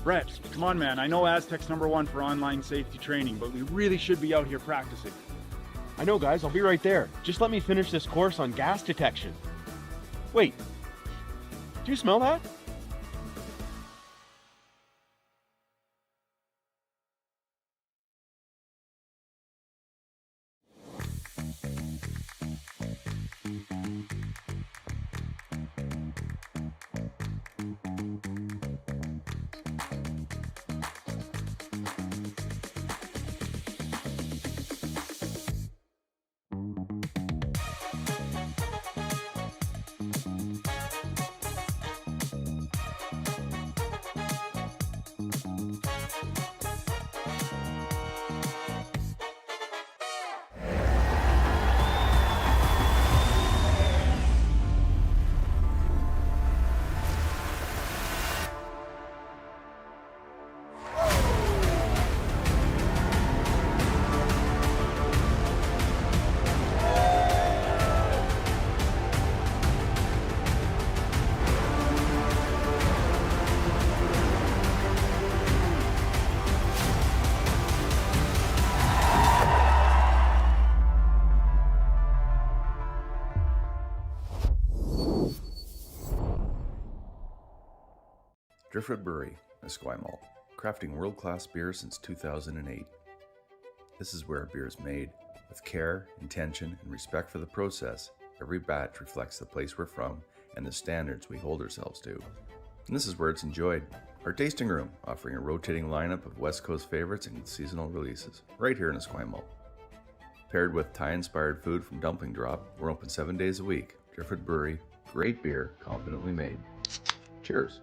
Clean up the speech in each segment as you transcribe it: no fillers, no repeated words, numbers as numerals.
Brett, come on man, I know Aztec's #1 for online safety training, but we really should be out here practicing. I know guys, I'll be right there. Just let me finish this course on gas detection. Wait, do you smell that? Driftwood Brewery, Esquimalt, crafting world-class beer since 2008. This is where beer is made. With care, intention, and respect for the process, every batch reflects the place we're from and the standards we hold ourselves to. And this is where it's enjoyed. Our tasting room, offering a rotating lineup of West Coast favorites and seasonal releases, right here in Esquimalt. Paired with Thai-inspired food from Dumpling Drop, we're open 7 days a week. Driftwood Brewery, great beer, confidently made. Cheers.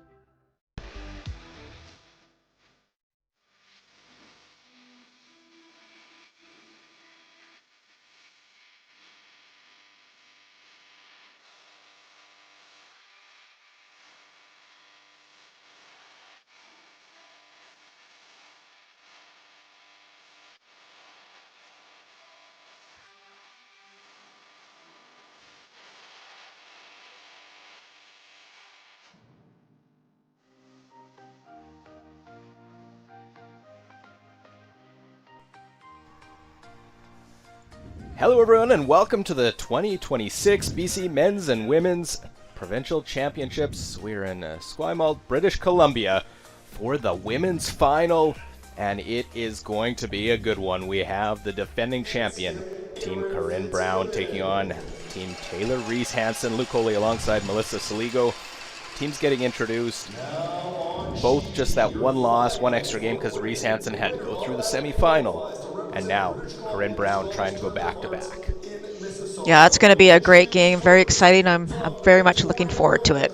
Hello everyone and welcome to the 2026 BC Men's and Women's Provincial Championships. We're in Esquimalt, British Columbia for the women's final, and it is going to be a good one. We have the defending champion, Team Corryn Brown, taking on Team Taylor Reese Hansen, Luke Coley alongside Melissa Saligo. Teams getting introduced, both just that one loss, one extra game because Reese Hansen had to go through the semifinal. And now, Corryn Brown trying to go back-to-back. Yeah, it's going to be a great game. Very exciting. I'm very much looking forward to it.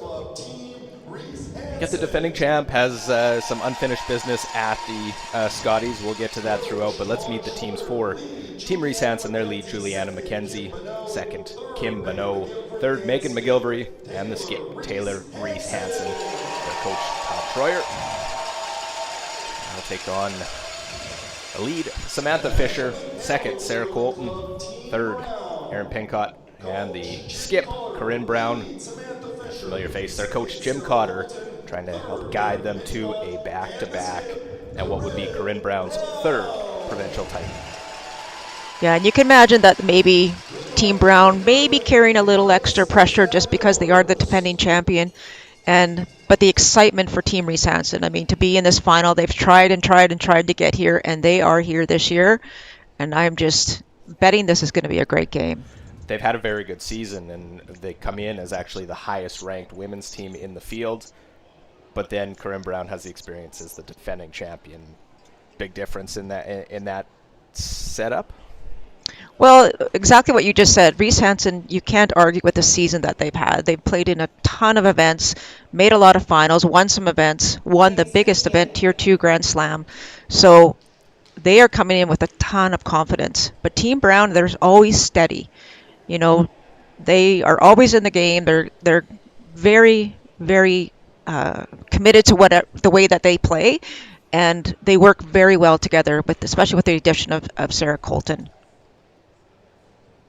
Yet the defending champ has some unfinished business at the Scotties. We'll get to that throughout, but let's meet the teams for Team Reese Hansen, their lead, Juliana McKenzie. Second, Kim Bonneau. Third, Megan McGilvery. And the skip, Taylor Reese Hansen. Their coach, Todd Troyer. We'll take on the lead, Samantha Fisher. Second, Sarah Colton. Third, Erin Pincott. And the skip, Corryn Brown. A familiar face, their coach, Jim Cotter, trying to help guide them to a back-to-back and what would be Corryn Brown's third provincial title. Yeah, and you can imagine that maybe Team Brown may be carrying a little extra pressure just because they are the defending champion. But the excitement for Team Reese Hansen, I mean, to be in this final, they've tried and tried and tried to get here, and they are here this year. And I'm just betting this is going to be a great game. They've had a very good season, and they come in as actually the highest-ranked women's team in the field. But then Corryn Brown has the experience as the defending champion. Big difference in that setup? Well, exactly what you just said. Reese Hansen, you can't argue with the season that they've had. They've played in a ton of events, made a lot of finals, won some events, won the biggest event, Tier 2 Grand Slam. So they are coming in with a ton of confidence. But Team Brown, they're always steady. You know, they are always in the game. They're very, very committed to the way that they play. And they work very well together, especially with the addition of Sarah Colton.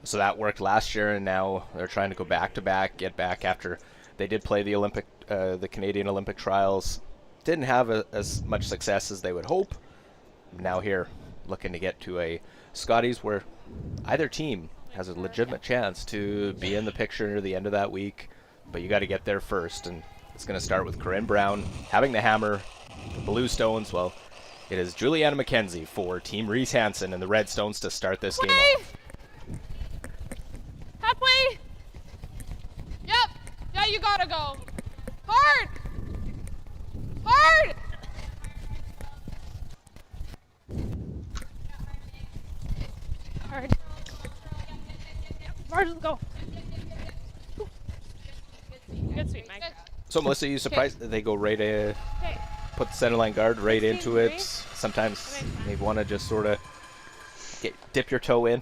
So that worked last year, and now they're trying to go back-to-back, get back after they did play the Canadian Olympic trials didn't have as much success as they would hope. Now here, looking to get to a Scotties where either team has a legitimate chance to be in the picture near the end of that week, but you got to get there first, and it's going to start with Corryn Brown having the hammer, the blue stones. Well, it is Juliana McKenzie for Team Reese Hansen and the red stones to start this game off. Halfway. Yep. Yeah, you gotta go. Hard. Hard. Hard. Hard, let's go. Good sweep, Mike. So, Melissa, you surprised that they go right put the center line guard right into it? Sometimes they want to just sort of dip your toe in.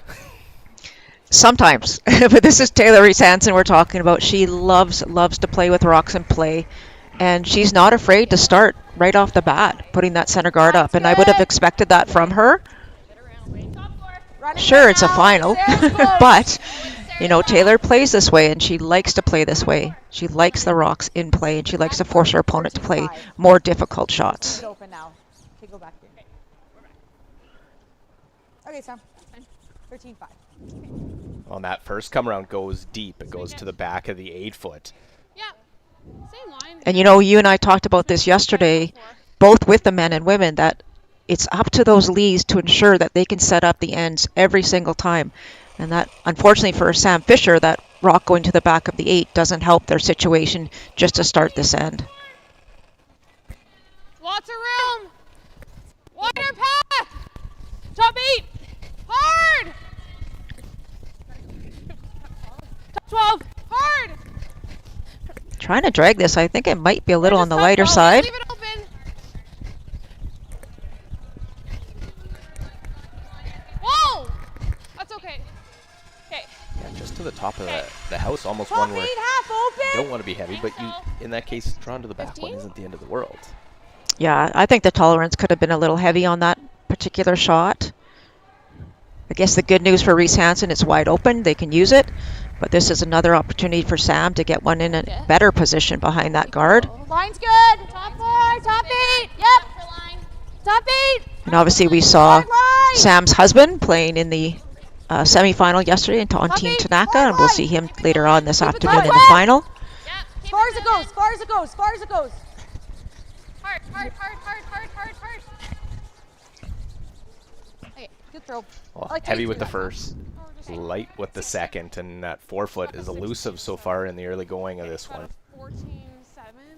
Sometimes, but this is Taylor Reese Hansen we're talking about. She loves to play with rocks and play, and she's not afraid to start right off the bat, putting that center guard up, and I would have expected that from her. Sure, it's a final, but you know, Taylor plays this way, and she likes to play this way. She likes the rocks in play, and she likes to force her opponent to play more difficult shots. Open now. Okay, go back here. Okay, Sam. 13-5. On that first come around goes deep. It goes to the back of the 8-foot. Yeah. Same line. And you know, you and I talked about this yesterday, both with the men and women, that it's up to those leads to ensure that they can set up the ends every single time. And that, unfortunately for Sam Fisher, that rock going to the back of the 8 doesn't help their situation just to start this end. Lots of room. Wider path. Top 8. Hard. Top 12. Hard. Trying to drag this, I think it might be a little on the Just lighter go. side. Leave it open. Whoa. That's okay. Okay. Yeah, just to the top of the house, almost one where you Half open. don't want to be heavy, but you, in that case, drawn to the back one 15? isn't the end of the world. Yeah, I think the tolerance could have been a little heavy on that particular shot. I guess the good news for Reese Hansen, it's wide open. They can use it. But this is another opportunity for Sam to get one in a better position behind that guard. Line's good. Top 4, top 8. Yep. Top 8. And obviously we saw Sam's husband playing in the semifinal yesterday on Team Tanaka, and we'll see him later on this afternoon in the final. Yeah. As far as it goes. As far as it goes. As far as it goes. Hard, hard, hard, hard, hard, hard, hard. Okay, good throw. Well, I like heavy to with the do that. first, light with the second, and that 4-foot is elusive so far in the early going of this one. 14-7.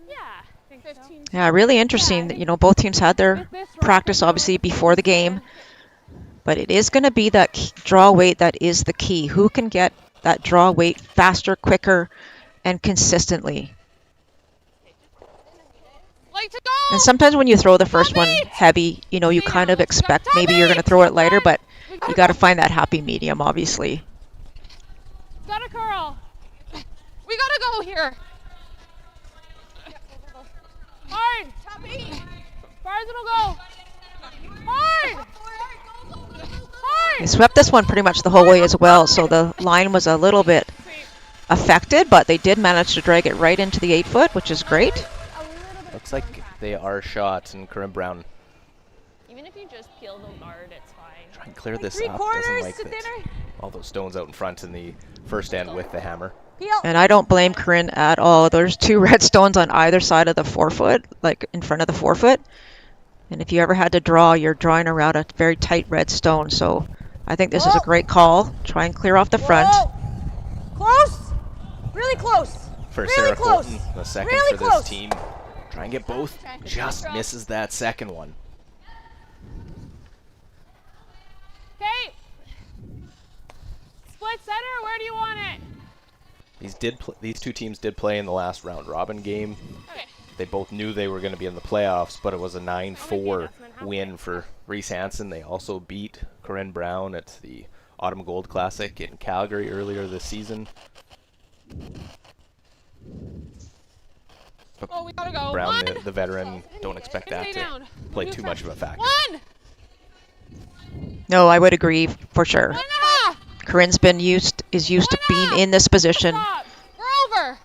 Yeah. I think 15. Yeah, really interesting that, you know, both teams had their practice obviously before the game. But it is going to be that draw weight that is the key. Who can get that draw weight faster, quicker, and consistently? Like to go. And sometimes when you throw the first one heavy, you know, you kind of expect maybe you're going to throw it lighter, but you got to find that happy medium, obviously. Gotta curl. We gotta go here. Hard. Top 8. Far as it'll go. Hard. They swept this one pretty much the whole way as well, so the line was a little bit affected, but they did manage to drag it right into the 8-foot, which is great. Looks like they are shot, and Corryn Brown Even if you just peel the guard, it's fine. try and clear this Three up. quarters Doesn't like to that. dinner. All those stones out in front in the first end with the hammer. Peel. And I don't blame Corryn at all. There's 2 red stones on either side of the 4-foot, like in front of the 4-foot. And if you ever had to draw, you're drawing around a very tight red stone. So I think this is a great call. Try and clear off the front. Whoa. Close. Really close. First Really Sarah close. Colton, the second Really for this close. team. Try and get both. Just misses that second one. Okay. Split center. Where do you want it? These two teams did play in the last round robin game. Okay. They both knew they were going to be in the playoffs, but it was a 9-4 win for Reese Hansen. They also beat Corryn Brown at the Autumn Gold Classic in Calgary earlier this season. But Oh, we gotta go. Brown, One. the veteran, don't expect that Stay to down. play Move too fast. much of a factor. 1. No, I would agree for sure. 1.5. Corryn's is used to being in this position Stop. We're over.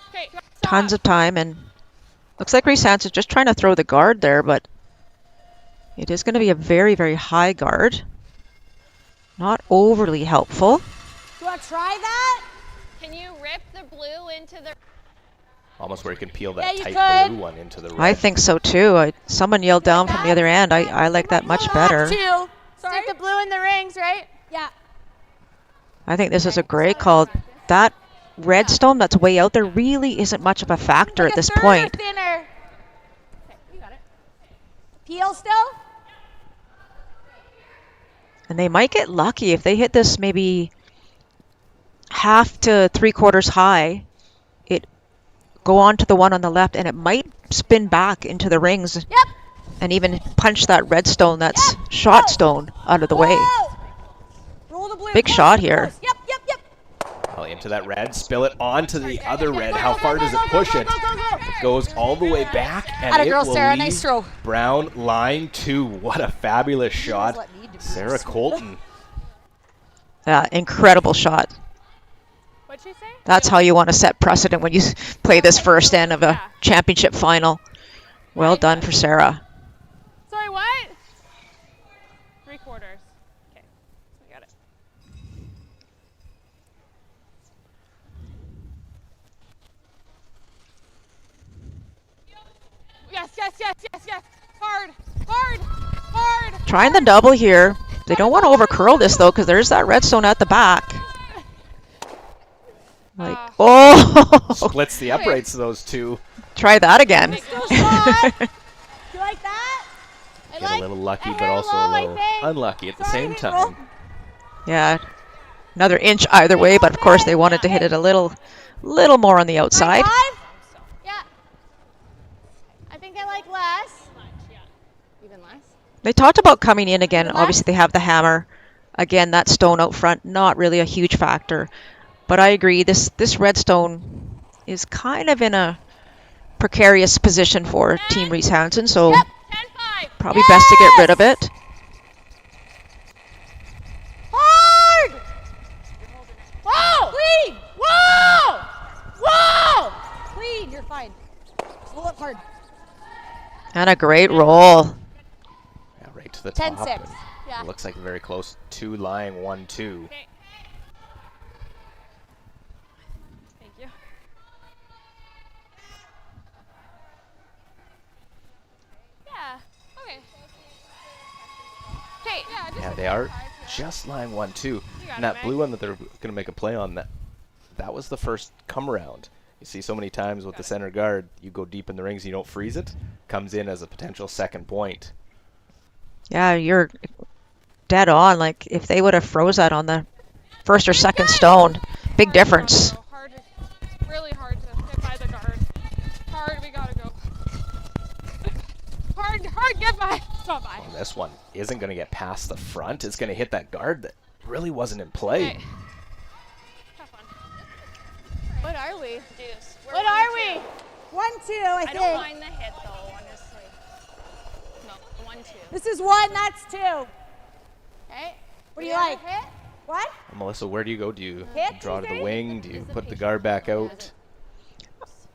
Okay. tons of time, and Looks like Reese Hansen just trying to throw the guard there, but it is going to be a very, very high guard. Not overly helpful. Do you want to try that? Can you rip the blue into the... Almost where you can peel that Yeah, you tight could. blue one into the red. I think so too. Someone yelled down from the other end. I like that much better. Two. Sorry? Stick the blue in the rings, right? Yeah. I think this is a great call. That redstone that's way out there really isn't much of a factor Like at a this third or point. thinner. Okay, you got it. Peel still? And they might get lucky if they hit this maybe half to 3/4 high. It go on to the one on the left, and it might spin back into the rings Yep. and even punch that redstone that's shot stone out of the way. Whoa. Roll the blue. Big Close, shot here. close. Yep, yep, yep. Well, into that red, spill it onto the other red. How far does it push it? It goes all the way back, and Atta it girl, will Sarah. leave Nice throw. Brown line 2. What a fabulous shot. let me do Sarah this. Colton. Incredible shot. What'd she say? That's how you want to set precedent when you play this first end of a championship final. Well done for Sarah. Sorry, what? 3/4. Okay, I got it. Yes, yes, yes, yes, yes. Hard, hard, hard. Trying the double here. They don't want to over curl this though, because there's that redstone at the back. Like, oh! Splits the uprights of those two. Try that again. Still shot. You like that? I Get a little lucky, a but hair also low, a I little think. unlucky at the Sorry, same big time. Yeah, another inch either way, but of course they wanted to hit it a little more on the outside. 5? Yeah. I think I like less. Even less. They talked about coming in again. Obviously they have the hammer. Again, that stone out front, not really a huge factor. But I agree, this redstone is kind of in a precarious position for Team Reese Hansen, so 10-5. probably best to get rid of it. Hard! Whoa! Clean! Whoa! Whoa! Clean, you're fine. Pull up hard. And a great roll. Yeah, right to the top. 10-6. and Yeah. Looks like very close to lying 1-2. Okay. Thank you. Yeah. Okay. Okay. Yeah. Just Yeah, they are just lying 1-2. got And that it, blue one that they're going to make a play on, that was the first come around. You see so many times with the center guard, you go deep in the rings, you don't freeze it. Comes in as a potential second point. Yeah, you're dead on. Like, if they would have froze that on the first or second stone, big difference. Hard, really hard to get by the guard. Hard, we gotta go. Hard, get by. It's not by. Well, this one isn't going to get past the front. It's going to hit that guard that really wasn't in play. Okay. Have fun. What are we? Deuce. We're What 1-2. are we? 1-2, I I think. don't mind the hit though, honestly. No, 1-2. This is 1, that's 2. Okay. What do you like? Hit? What? Melissa, where do you go? Do you Hit, draw to the Tuesday? wing? Do you put the guard back out?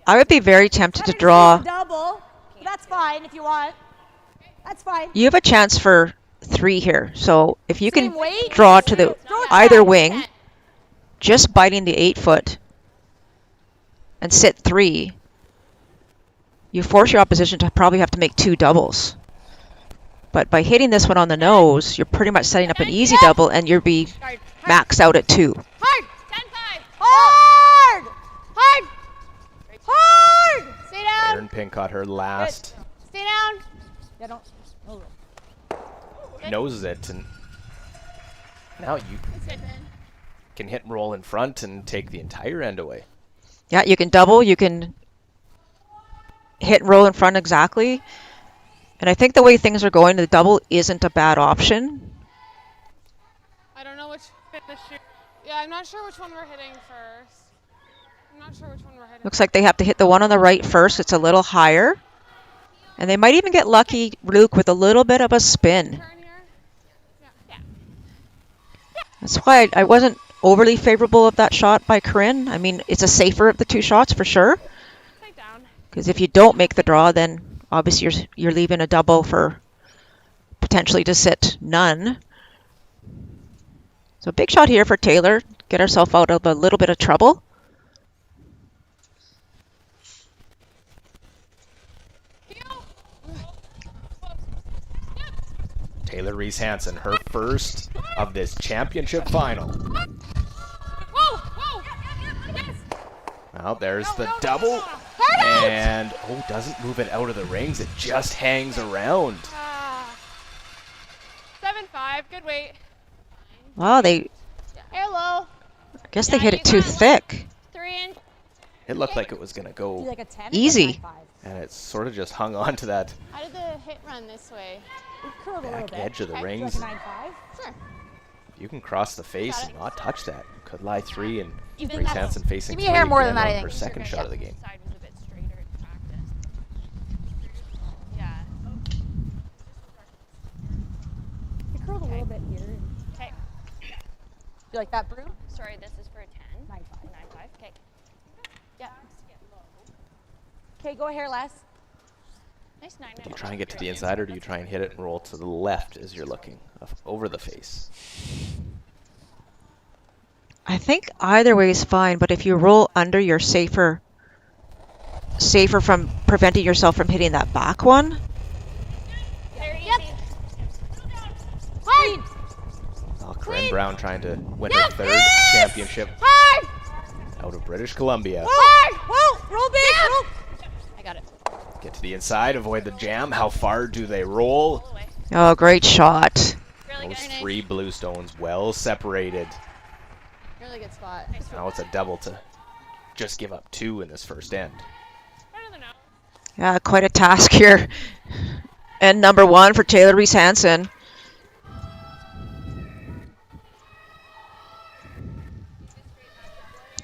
I would be very tempted to Haven't draw. seen the double. But that's fine if you want. That's fine. You have a chance for 3 here. So if you can Same weight? draw to the Throw it either back. wing, just biting the 8-foot and sit 3, you force your opposition to probably have to make 2 doubles. But by hitting this one on the nose, you're pretty much setting up an easy double, and you'll be Hard. maxed out at 2. Hard. 10-5. Hard! Hard. Hard! Stay down. Aaron Pink caught her last. Stay down. Yeah, don't. Oh. Noses it, and now you can hit and roll in front and take the entire end away. Yeah, you can double, you can hit and roll in front exactly. And I think the way things are going, the double isn't a bad option. I don't know which finish. Yeah, I'm not sure which one we're hitting first. I'm not sure which one we're hitting. Looks like they have to hit the one on the right first. It's a little higher. And they might even get lucky, Luke, with a little bit of a spin. Turn here. Yeah. That's why I wasn't overly favorable of that shot by Corryn. I mean, it's a safer of the 2 shots for sure. Take down. Because if you don't make the draw, then obviously you're leaving a double for potentially to sit none. So big shot here for Taylor. Get herself out of a little bit of trouble. Taylor Reese Hansen, her first of this championship final. Well, there's the double. And, oh, doesn't move it out of the rings. It just hangs around. 7-5, good weight. Wow, they, Hello. I guess they hit it too thick. 3 inch. It looked like it was going to go Like a 10. Easy. and it sort of just hung on to that How did the hit run this way? Curve a little back bit. edge of the Okay. rings. Like a 9.5? Sure. You can cross the face and not touch that. Could lie 3 and You think Reese that's- Hansen facing give me a hair 3 more than again that, I on her think. second shot of the game. Side was a bit straighter in practice. Yeah. You curled a little bit here. Okay. You like that, Brew? Sorry, this is for a 10. 9.5. 9.5. Okay. Yeah. Okay, go a hair less. Nice 9. Do you try and get to the inside, or do you try and hit it and roll to the left as you're looking over the face? I think either way is fine, but if you roll under, you're safer from preventing yourself from hitting that back one. Very Yep. easy. Hard. Oh, Corryn Brown trying to win her third championship Hard. out of British Columbia. Hard. Whoa. Roll big. Roll. I got it. Get to the inside, avoid the jam. How far do they roll? All the way. Oh, great shot. Really Those good. 3 blue stones well separated. Really good spot. Now it's a double to just give up 2 in this first end. Better than now. Yeah, quite a task here. And number 1 for Taylor Reese Hansen.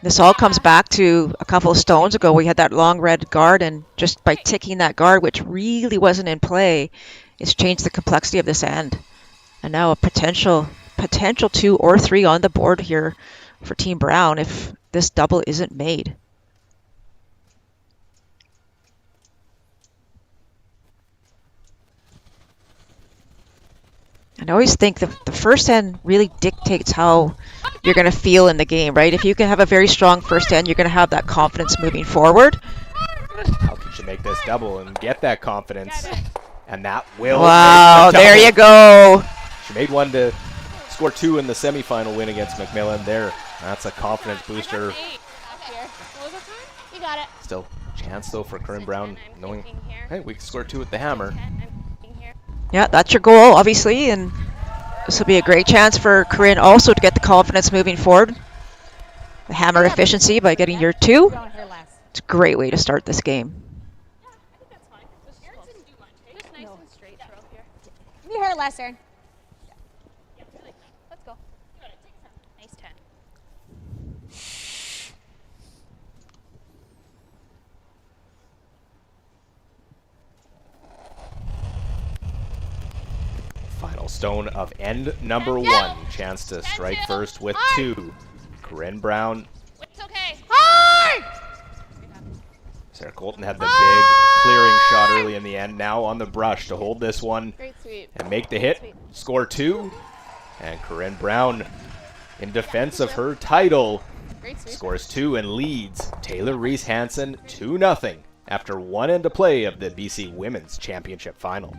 This all comes back to a couple of stones ago. We had that long red guard, and just by ticking that guard, which really wasn't in play, it's changed the complexity of this end. And now a potential 2 or 3 on the board here for Team Brown if this double isn't made. And I always think the first end really dictates how you're going to feel in the game, right? If you can have a very strong first end, you're going to have that confidence moving forward. How can she make this double and get that confidence? And that will Wow, make the there double. you go. She made one to score 2 in the semifinal win against Macmillan there. That's a confidence booster. 8 up here. What was the time? You got it. Still chance though for Corryn Brown I'm knowing, thinking here. hey, we can score 2 with the hammer. 10, I'm thinking here. Yeah, that's your goal, obviously, and this will be a great chance for Corryn also to get the confidence moving forward. The hammer efficiency by getting your 2. Go a hair less. It's a great way to start this game. I think that's fine. Just nice and straight throw here. Give me a hair less, Aaron. Let's go. Nice 10. Final stone of end number 1. Chance to strike first with 2. Corryn Brown. It's okay. Hard. Sarah Colton had the big clearing shot early in the end. Now on the brush to hold this one Great sweep. and make the hit. Score 2. And Corryn Brown, in defense of her title, Great sweep. scores 2 and leads Taylor Reese Hansen 2-0 after 1 end of play of the BC Women's Championship Final.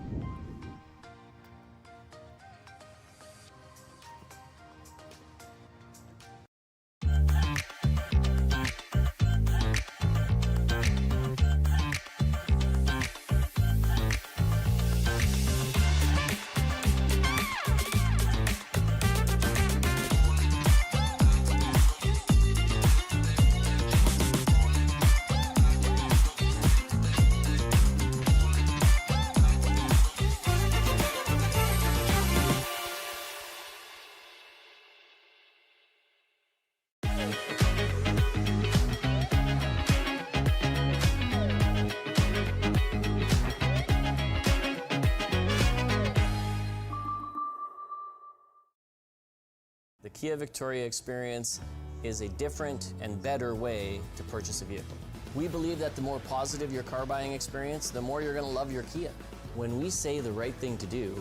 The Kia Victoria experience is a different and better way to purchase a vehicle. We believe that the more positive your car buying experience, the more you're going to love your Kia. When we say the right thing to do,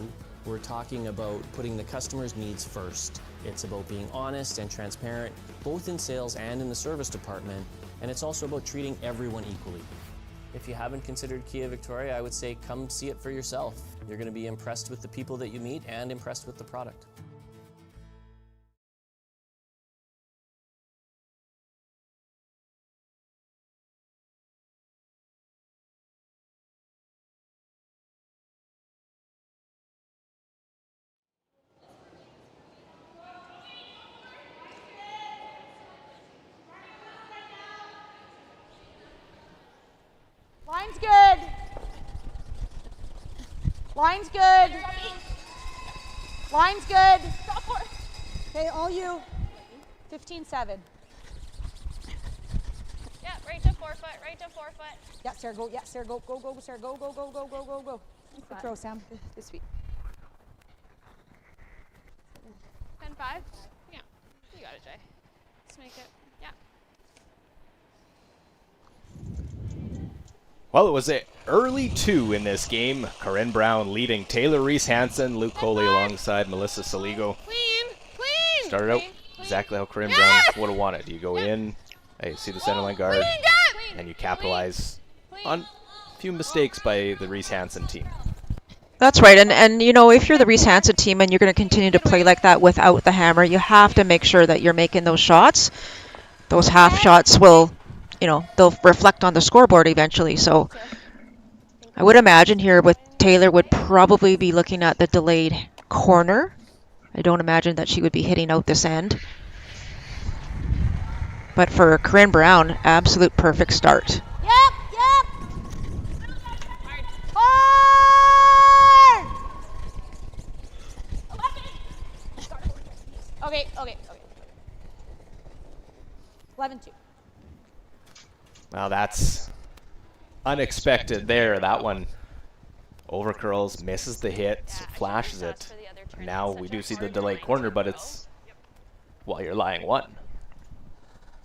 we're talking about putting the customer's needs first. It's about being honest and transparent, both in sales and in the service department, and it's also about treating everyone equally. If you haven't considered Kia Victoria, I would say come see it for yourself. You're going to be impressed with the people that you meet and impressed with the product. Line's good. Line's good. Line's good. Okay, all you. 15-7. Yeah, right to forefoot, right to forefoot. Yeah, Sarah, go. Yeah, Sarah, go. Go, go, Sarah, go, go, go, go, go, go, go. Good throw, Sam. Good sweet. 10-5? Yeah. You got it, Jay. Let's make it. Yeah. Well, it was an early 2 in this game. Corryn Brown leading Taylor Reese Hansen, Luke Coley alongside Melissa Saligo. Clean! Clean! Started out exactly how Corryn Brown would have wanted. You go in, hey, you see the center line guard, and you capitalize on a few mistakes by the Reese Hansen team. That's right, and you know, if you're the Reese Hansen team and you're going to continue to play like that without the hammer, you have to make sure that you're making those shots. Those half shots will, you know, they'll reflect on the scoreboard eventually. So I would imagine here with Taylor would probably be looking at the delayed corner. I don't imagine that she would be hitting out this end. But for Corryn Brown, absolute perfect start. Yep, yep. Hard! Okay, okay, okay. 11-2. Well, that's unexpected there. That one over curls, misses the hit, so flashes it. Now we do see the delayed corner, but it's while you're lying 1.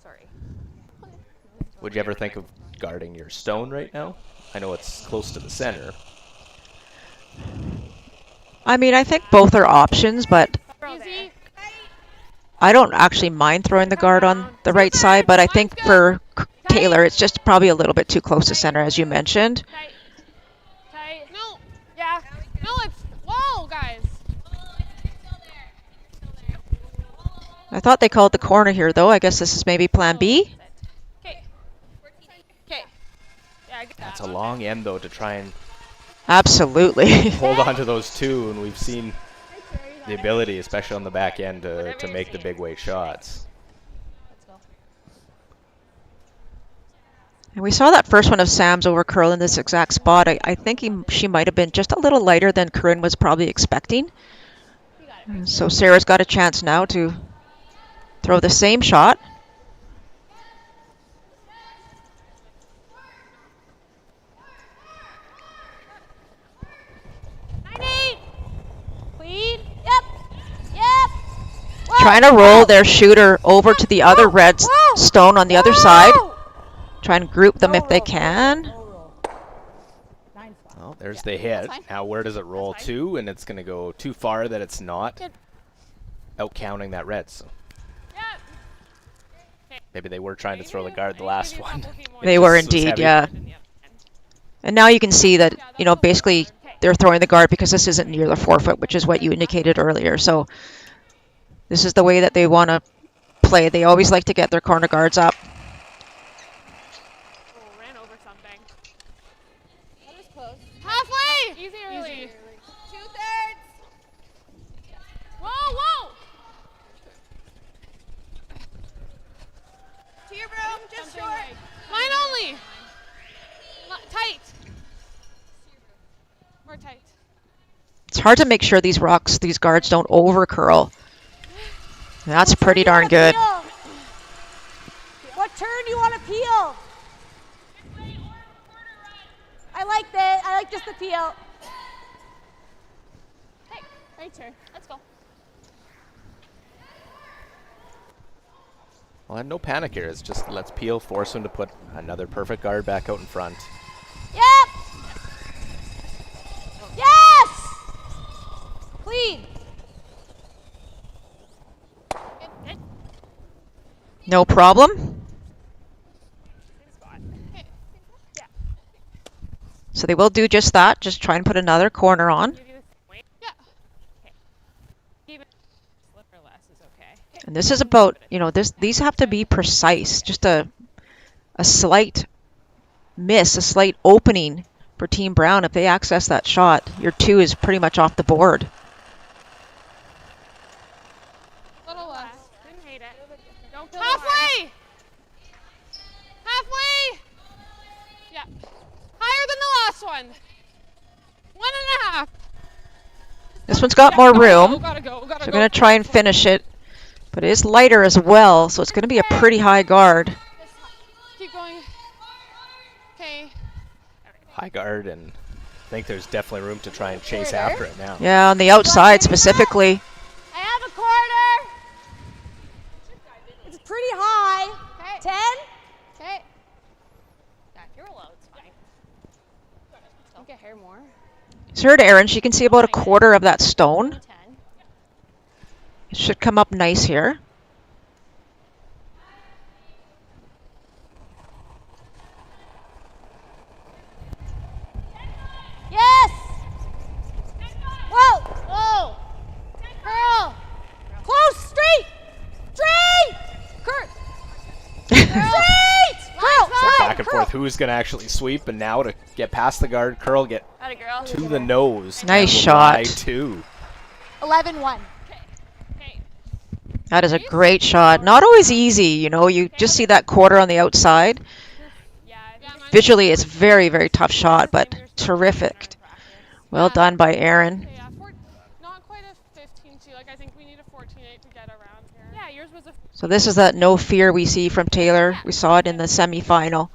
Sorry. Would you ever think of guarding your stone right now? I know it's close to the center. I mean, I think both are options, but Easy. I don't actually mind throwing the guard on the right side, but I think for Taylor, it's just probably a little bit too close to center, as you mentioned. Tight. Tight. No. Yeah. No, it's. Whoa, guys. I thought they called the corner here, though. I guess this is maybe plan B. Okay. Okay. Yeah, I get that. That's a long end, though, to try and Absolutely. hold on to those 2, and we've seen the ability, especially on the back end, to make the big weight shots. Let's go. And we saw that first one of Sam's over curl in this exact spot. I think she might have been just a little lighter than Corryn was probably expecting. So Sarah's got a chance now to throw the same shot. Clean. Yep. Yep. Whoa. Trying to roll their shooter over to the other red stone on the other side. Try and group them if they can. Well, there's the hit. Now where does it roll to? And it's going to go too far that it's not out counting that red. So maybe they were trying to throw the guard the last one. They were indeed, yeah. And now you can see that, you know, basically they're throwing the guard because this isn't near the forefoot, which is what you indicated earlier. So this is the way that they want to play. They always like to get their corner guards up. Oh, ran over something. That was close. Halfway! Easy early. 2/3. Whoa, whoa! To your broom, just short. Line only. Tight. More tight. It's hard to make sure these guards don't over curl. That's pretty darn good. What turn do you want to peel? I like that. I like just the peel. Hey, right turn. Let's go. Well, no panic here. It's just let's peel, force him to put another perfect guard back out in front. Yep. Yes. Clean. No problem. So they will do just that, just try and put another corner on. And this is about, you know, these have to be precise. Just a slight miss, a slight opening for Team Brown. If they access that shot, your 2 is pretty much off the board. Little less. Didn't hate it. Don't Halfway! Halfway! Yeah. Higher than the last one. 1.5. This one's got more room. Gotta go. So we're going to try and finish it. But it is lighter as well, so it's going to be a pretty high guard. Keep going. Okay. High guard, and I think there's definitely room to try and chase after it now. Yeah, on the outside specifically. I have a quarter. It's pretty high. Okay. 10. Okay. Yeah, if you're low, it's fine. Don't get hair more. It's her to Erin. She can see about a quarter of that stone. 10. It should come up nice here. Yes. Whoa. Whoa. Curl. Close. Straight. Straight. Kurt. Straight. Curl. So back and forth. Who's going to actually sweep? And now to get past the guard, Curl get Atta girl. to the nose. Nice And shot. lie two. 11-1. That is a great shot. Not always easy, you know. You just see that quarter on the outside. Visually, it's very, very tough shot, but terrific. Well done by Erin. Okay, yeah, not quite a 15-2. Like, I think we need a 14-8 to get around here. Yeah, yours was a. So this is that no fear we see from Taylor. We saw it in the semifinal.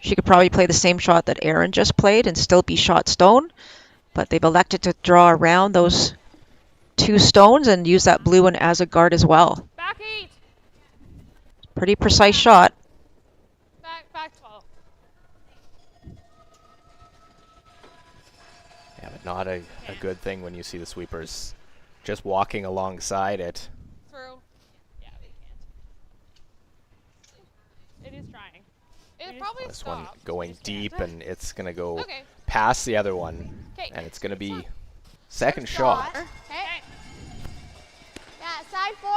She could probably play the same shot that Erin just played and still be shot stone, but they've elected to draw around those 2 stones and use that blue one as a guard as well. Back 8. Pretty precise shot. Back 12. Yeah, but not a good thing when you see the sweepers just walking alongside it. Through. Yeah, we can't. It is trying. It probably This one stopped. going deep, and it's going to go Okay. past the other one, 'Kay. and it's going to be second shot. Okay. Yeah, side 4.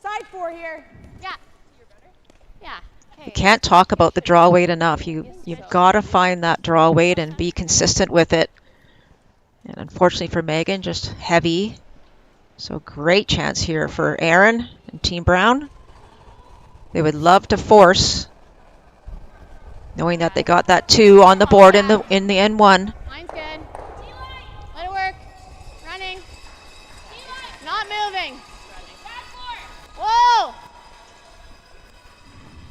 Side 4 here. Yeah. Yeah. You can't talk about the draw weight enough. You've got to find that draw weight and be consistent with it. And unfortunately for Megan, just heavy. So great chance here for Erin and Team Brown. They would love to force, knowing that they got that 2 on the board in the N1. Line's good. Let it work. Running. Not moving. Whoa.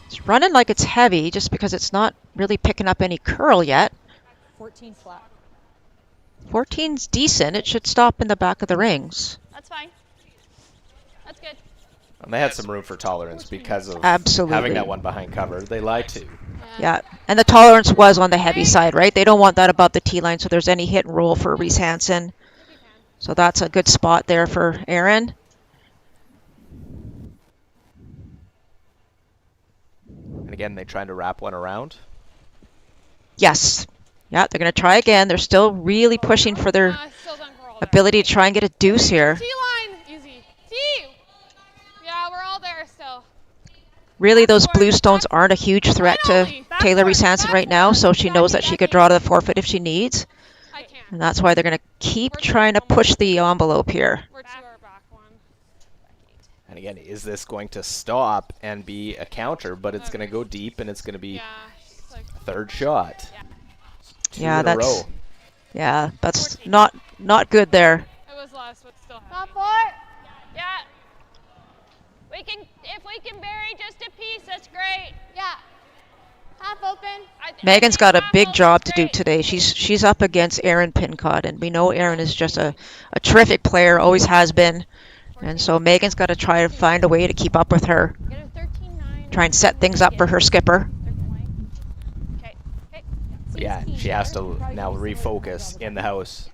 It's running like it's heavy just because it's not really picking up any curl yet. 14 flat. 14's decent. It should stop in the back of the rings. That's fine. That's good. And they had some room for tolerance because of Absolutely. having that one behind cover. They lied to. Yeah, and the tolerance was on the heavy side, right? They don't want that above the tee line, so there's any hit and roll for Reese Hansen. So that's a good spot there for Erin. And again, they tried to wrap one around. Yes. Yeah, they're going to try again. They're still really pushing for their Still done for all ability to try and get a deuce here. T-line. Easy. T. Yeah, we're all there still. Really, those blue stones aren't a huge threat to Taylor Reese Hansen right now, so she knows that she could draw to the forfeit if she needs. I can't. And that's why they're going to keep trying to push the envelope here. We're to our back one. And again, is this going to stop and be a counter? But it's going to go deep, and it's going to be Yeah. It's like, third shot. Two Yeah, in a row. that's not good there. it was less, but still. Top 4. Yeah. If we can bury just a piece, that's great. Yeah. Half open. Megan's got a big job to do today. She's up against Erin Pincott, and we know Erin is just a terrific player, always has been. And so Megan's got to try to find a way to keep up with her. Get her 13-9. Try and set things up for her skipper. Okay. Okay. Yeah, she has to now refocus in the house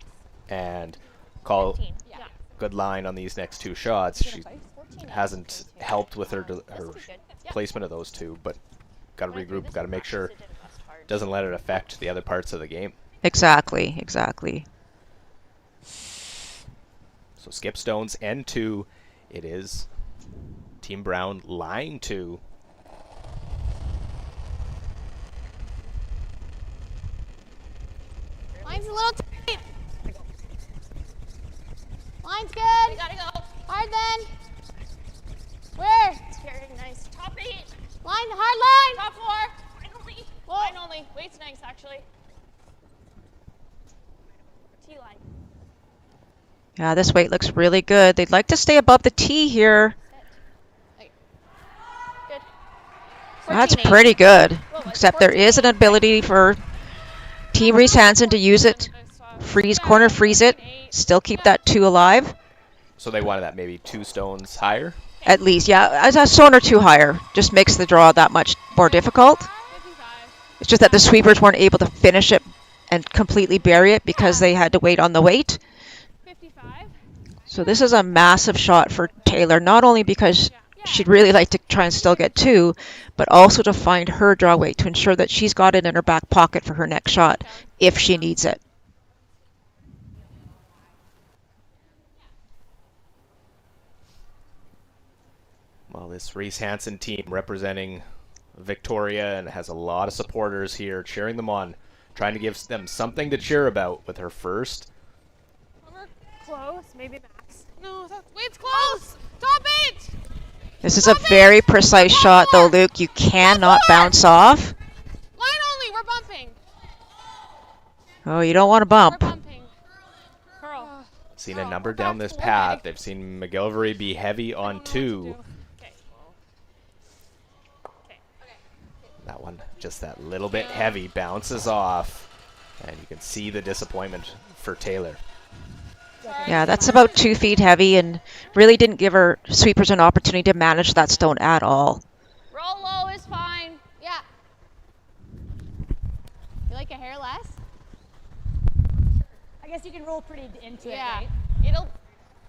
and call 15. Yeah. good line on these next two shots. She hasn't helped with her placement of those two, but got to regroup, got to make sure doesn't let it affect the other parts of the game. Exactly, exactly. So skip stones N2. It is Team Brown line 2. Line's a little tight. Line's good. You gotta go. Hard then. Where? It's very nice. Top 8. Line, hard line. Top 4. Finally. Whoa. Line only. Weight's nice, actually. T-line. Yeah, this weight looks really good. They'd like to stay above the tee here. Good. That's 14-8. pretty good. Except there is an ability for Team Reese Hansen to use it. Corner freeze it. Still keep that 2 alive. So they wanted that maybe 2 stones higher. At least, yeah. As a stone or 2 higher. Just makes the draw that much more difficult. 55. It's just that the sweepers weren't able to finish it and completely bury it because they had to wait on the weight. 55. So this is a massive shot for Taylor, not only because she'd really like to try and still get 2, but also to find her draw weight to ensure that she's got it in her back pocket for her next shot if she needs it. Well, this Reese Hansen team representing Victoria and has a lot of supporters here cheering them on, trying to give them something to cheer about with her first. We're close. Maybe max. No, weight's close. Top 8. This is a very precise shot, though, Luke. You cannot bounce off. Line only. We're bumping. Oh, you don't want to We're bump. bumping. Curl. Seen a number down this path. They've seen McGillivray be heavy on 2. Okay. That one, just that little bit heavy, bounces off. And you can see the disappointment for Taylor. Yeah, that's about 2 feet heavy and really didn't give her sweepers an opportunity to manage that stone at all. Roll low is fine. Yeah. You like a hair less? I guess you can roll pretty into Yeah. it, right?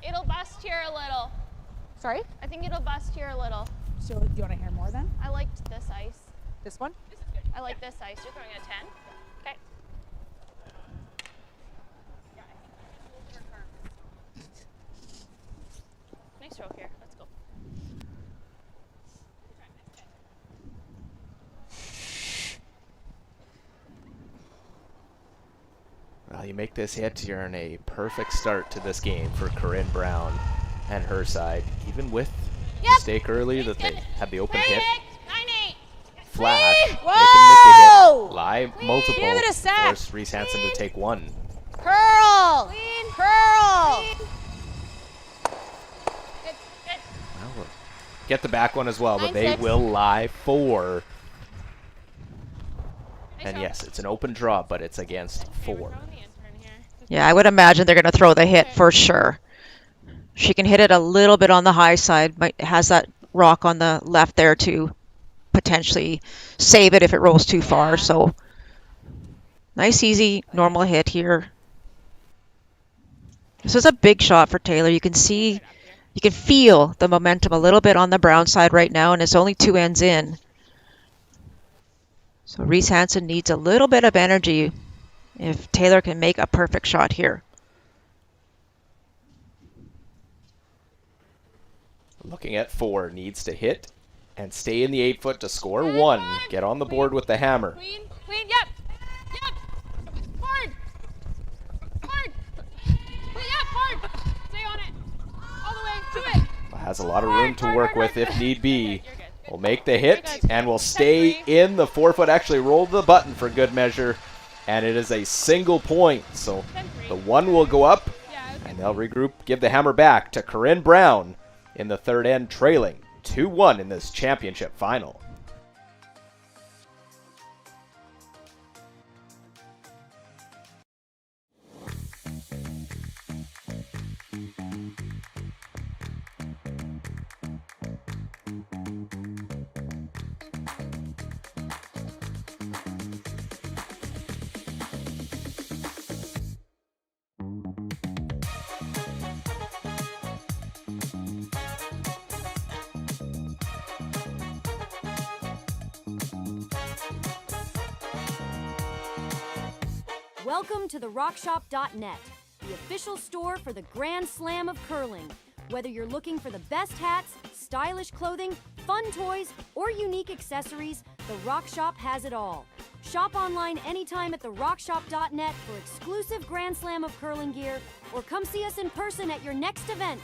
It'll bust here a little. Sorry? I think it'll bust here a little. So do you want a hair more then? I liked this ice. This one? I like this ice. You're throwing a 10? Okay. Nice throw here. Let's go. Well, you make this hit, you're in a perfect start to this game for Corryn Brown and her side. Even with mistake early that they had the open hit. 9-8. Flash. They can make the Whoa! hit. Live multiple. Give it a sec. Force Reese Hansen to take 1. Curl! Curl! Well, we'll get the back one as well, but they 9-6. will lie 4. And yes, it's an open draw, but it's against 4. Yeah, I would imagine they're going to throw the hit for sure. She can hit it a little bit on the high side, has that rock on the left there to potentially save it if it rolls too far. So nice, easy, normal hit here. This is a big shot for Taylor. You can see, you can feel the momentum a little bit on the Brown side right now, and it's only 2 ends in. So Reese Hansen needs a little bit of energy if Taylor can make a perfect shot here. Looking at 4, needs to hit and stay in the 8 foot to score 1. Get on the board with the hammer. Queen, yep. Hard. Yep, hard. Stay on it. All the way to it. Has a lot of room to work with if need be. Will make the hit and will stay in the 4 foot. Actually rolled the button for good measure. And it is a single point. So the 1 will go up and they'll regroup, give the hammer back to Corryn Brown in the 3rd end, trailing 2-1 in this championship final. Welcome to the rockshop.net, the official store for the Grand Slam of curling. Whether you're looking for the best hats, stylish clothing, fun toys, or unique accessories, the Rock Shop has it all. Shop online anytime at therockshop.net for exclusive Grand Slam of curling gear, or come see us in person at your next event.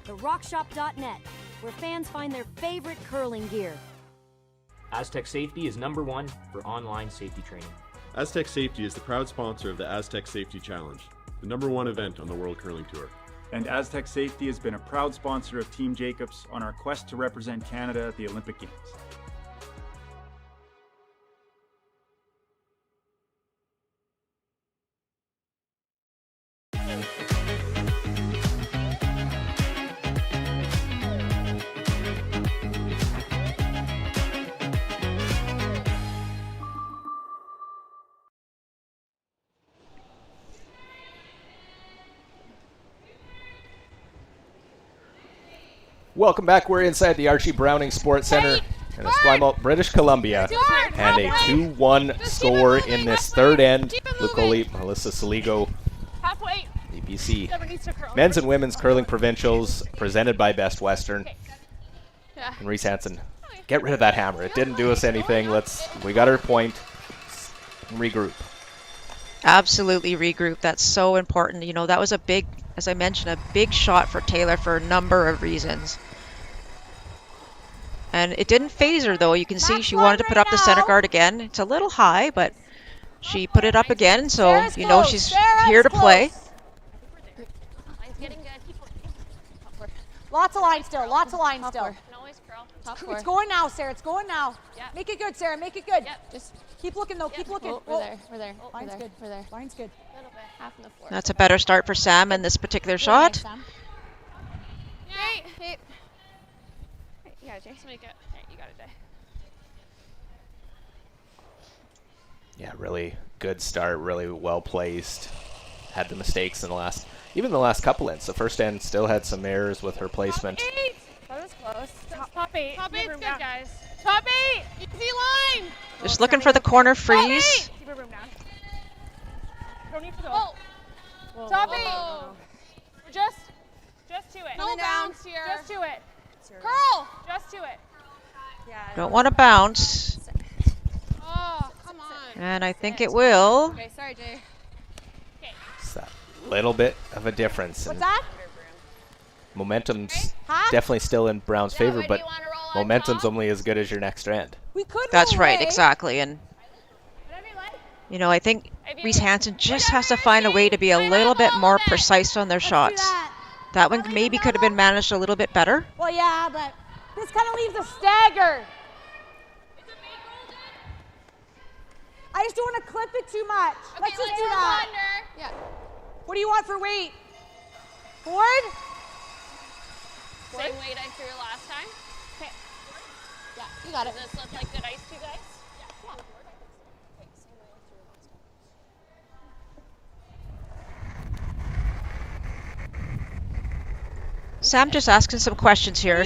Therockshop.net, where fans find their favorite curling gear. Aztec Safety is #1 for online safety training. Aztec Safety is the proud sponsor of the Aztec Safety Challenge, the #1 event on the World Curling Tour. And Aztec Safety has been a proud sponsor of Team Jacobs on our quest to represent Canada at the Olympic Games. Welcome back. We're inside the Archie Browning Sports Center in Esquimalt, British Columbia, and a 2-1 score in this third end. Lucoli, Melissa Saligo, the BC men's and women's curling provincials, presented by Best Western. And Reese Hansen, get rid of that hammer. It didn't do us anything. We got our point. Regroup. Absolutely regroup. That's so important. You know, that was a big, as I mentioned, a big shot for Taylor for a number of reasons. And it didn't phase her, though. You can see she wanted to put up the center guard again. It's a little high, but she put it up again, so you know she's here to play. Lots of line still. Lots of line still. Always curl. It's going now, Sarah. It's going now. Yep. Make it good, Sarah. Make it good. Yep. Just keep looking, though. Keep looking. We're there. We're there. Line's good. We're there. Line's good. A little bit. Half in the floor. That's a better start for Sam in this particular shot. Hey. You got it, Jay. Let's make it. Hey, you got it, Jay. Yeah, really good start, really well placed. Had the mistakes in the last, even the last couple ends. The first end still had some errors with her placement. Top 8. That was close. Top 8. Top 8's good, guys. Top 8. Easy line. Just looking for the corner freeze. Keep her room down. Don't need to go. Whoa. Top 8. Whoa. Just to it. No bounce here. Just to it. Curl. Just to it. Yeah. Don't want to bounce. Oh, come on. And I think it will. Okay, sorry, Jay. It's that little bit of a difference. What's that? Momentum's definitely still in Brown's favor, but momentum's only as good as your next end. We could. That's right, exactly. And you know, I think Reese Hansen just has to find a way to be a little bit more precise on their shots. That one maybe could have been managed a little bit better. Well, yeah, but this kind of leaves a stagger. I just don't want to clip it too much. Okay, let's just do that. Yeah. What do you want for weight? Forward? Same weight I threw last time. Okay. Yeah, you got it. Does this look like good ice to you guys? Yeah. Okay, same weight I threw last time. Sam just asking some questions here.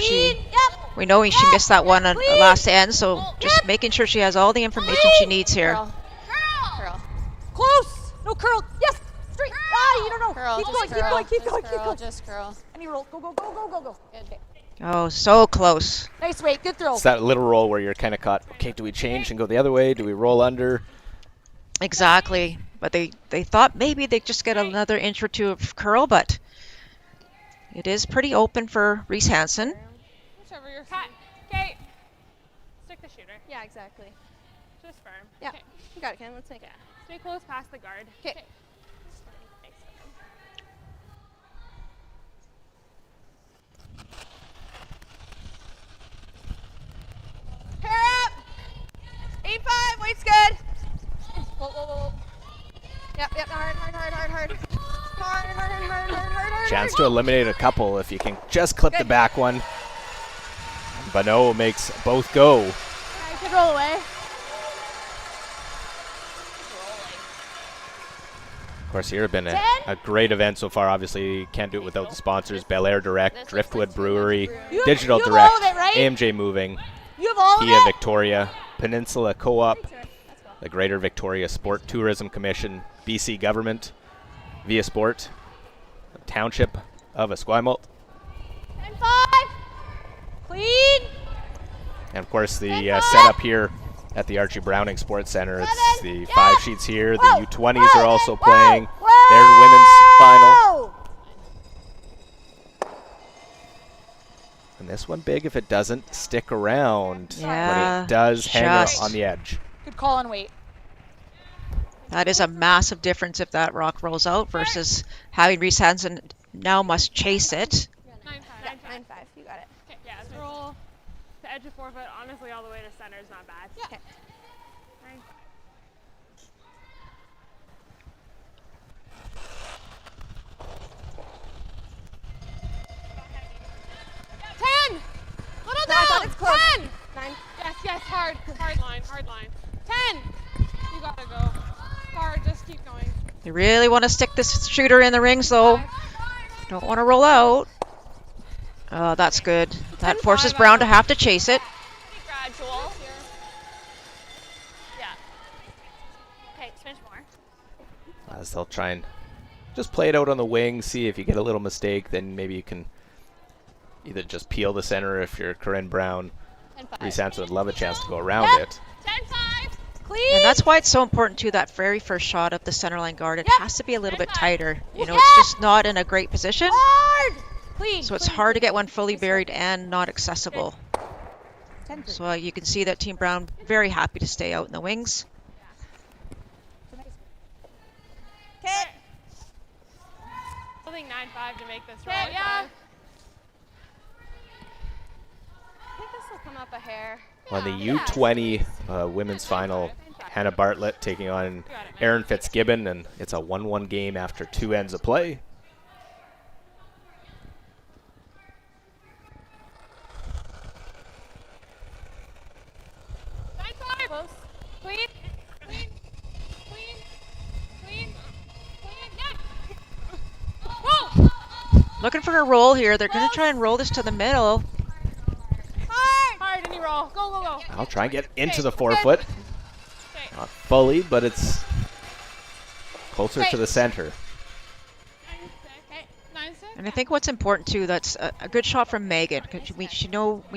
We know she missed that one on the last end, so just making sure she has all the information she needs here. Curl. Close. No curl. Yes. Straight. Ah, you don't know. Curl. Keep Just going. curl. Keep going. Keep Just going. curl. Keep going. Just curl. Any roll. Go. Go. Go. Go. Go. Go. Good. Oh, so close. Nice weight. Good throw. It's that little roll where you're kind of caught. Okay, do we change and go the other way? Do we roll under? Exactly. But they thought maybe they'd just get another inch or two of curl, but it is pretty open for Reese Hansen. Whichever you're cut. Okay. Stick the shooter. Yeah, exactly. Just firm. Yeah. Okay. You got it, Ken. Let's make it. Stay close past the guard. Okay. Pair up. 8-5. Weight's good. Whoa. Yep. Hard. Chance to eliminate a couple if you can just clip the back one. Bonneau makes both go. Yeah, you could roll away. Of course, here have been a great event so far. Obviously, can't do it without the sponsors: Bel Air Direct, Driftwood Brewery, Digital Direct, AMJ Moving, Kia Victoria, Peninsula Co-op, the Greater Victoria Sport Tourism Commission, BC government via sport, township of Esquimalt. 10-5. Clean. And of course the setup here at the Archie Browning Sports Center. It's the 5 sheets here. The U20s are also playing their women's final. And this one big if it doesn't stick around. Yeah, but it does hang out just on the edge. Good call on weight. That is a massive difference if that rock rolls out versus having Reese Hansen now must chase it. 9-5. 9-5. You got it. Okay. Yeah, let's roll the edge of 4 foot. Honestly, all the way to center is not bad. Yeah. Okay. 10. Little No, I thought down. it's close. 10. 9. Yes. Hard line. 10. You gotta go. Hard. Just keep going. They really want to stick this shooter in the rings though. Don't want to roll out. Oh, that's good. That forces Brown to have to chase it. Gradual. Yeah. Okay, finish more. As they'll try and just play it out on the wing, see if you get a little mistake, then maybe you can either just peel the center if you're Corryn Brown. Reese Hansen would love a chance to go around it. 10-5. Clean. And that's why it's so important too, that very first shot of the centerline guard. It has to be a little bit tighter. You know, it's just not in a great position. Hard. Clean. So it's hard to get one fully buried and not accessible. So you can see that Team Brown very happy to stay out in the wings. Okay. I think 9-5 to make this roll. Okay, yeah. I think this will come up a hair. On the U20 women's final, Hannah Bartlett taking on Erin Fitzgibbon, and it's a 1-1 game after 2 ends of play. Close. Clean. Yeah. Whoa. Looking for a roll here. They're going to try and roll this to the middle. Hard. Any roll. Go. I'll try and get into the 4 foot. Not fully, but it's closer to the center. 9-6. And I think what's important too, that's a good shot from Megan. We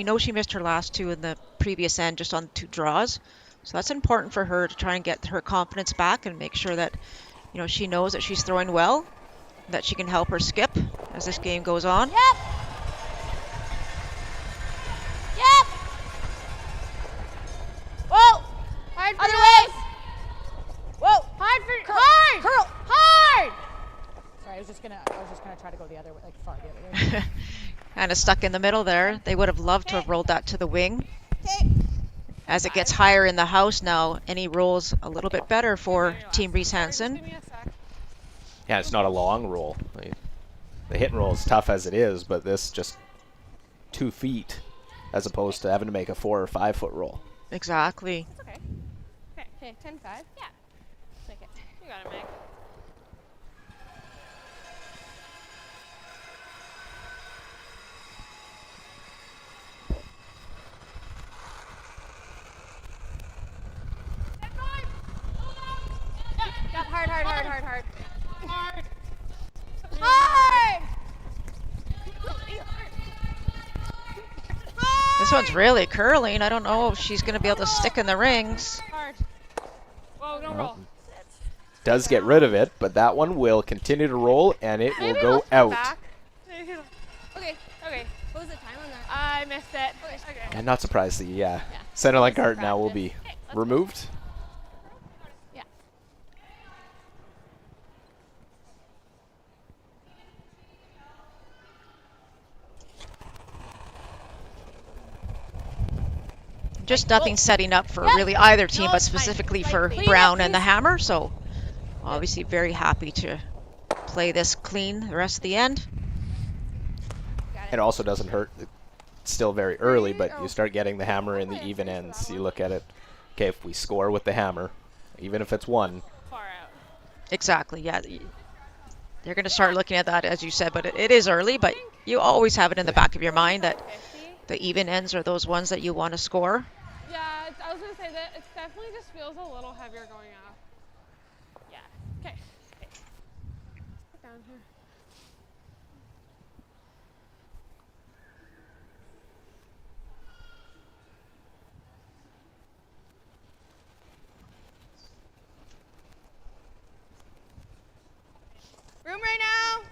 know she missed her last 2 in the previous end just on 2 draws. So that's important for her to try and get her confidence back and make sure that, you know, she knows that she's throwing well, that she can help her skip as this game goes on. Yep. Whoa. Hard for Other you. way. Whoa. Hard. Hard. Sorry, I was just gonna try to go the other way, like far the other way. Kind of stuck in the middle there. They would have loved to have rolled that to the wing. Okay. As it gets higher in the house now, any rolls a little bit better for Team Reese Hansen. Give me a sec. Yeah, it's not a long roll. The hit and roll is tough as it is, but this just 2 feet as opposed to having to make a 4 or 5 foot roll. Exactly. It's okay. Okay, 10-5. Yeah. Make it. You got it, Meg. Yep, hard. This one's really curling. I don't know if she's going to be able to stick in the rings. Hard. Whoa, don't roll. Does get rid of it, but that one will continue to roll, and it will go out. Okay. What was the time on that? I missed it. Okay. And not surprised, the centerline guard now will be removed. Yeah. Just nothing setting up for really either team, but specifically for Brown and the Hammer. So obviously very happy to play this clean the rest of the end. It also doesn't hurt. It's still very early, but you start getting the Hammer in the even ends. You look at it. Okay, if we score with the Hammer, even if it's 1. Far out. Exactly, yeah. They're going to start looking at that, as you said, but it is early, but you always have it in the back of your mind that the even ends are those ones that you want to score. Yeah, I was going to say that it definitely just feels a little heavier going off. Yeah. Okay. here. Room right now.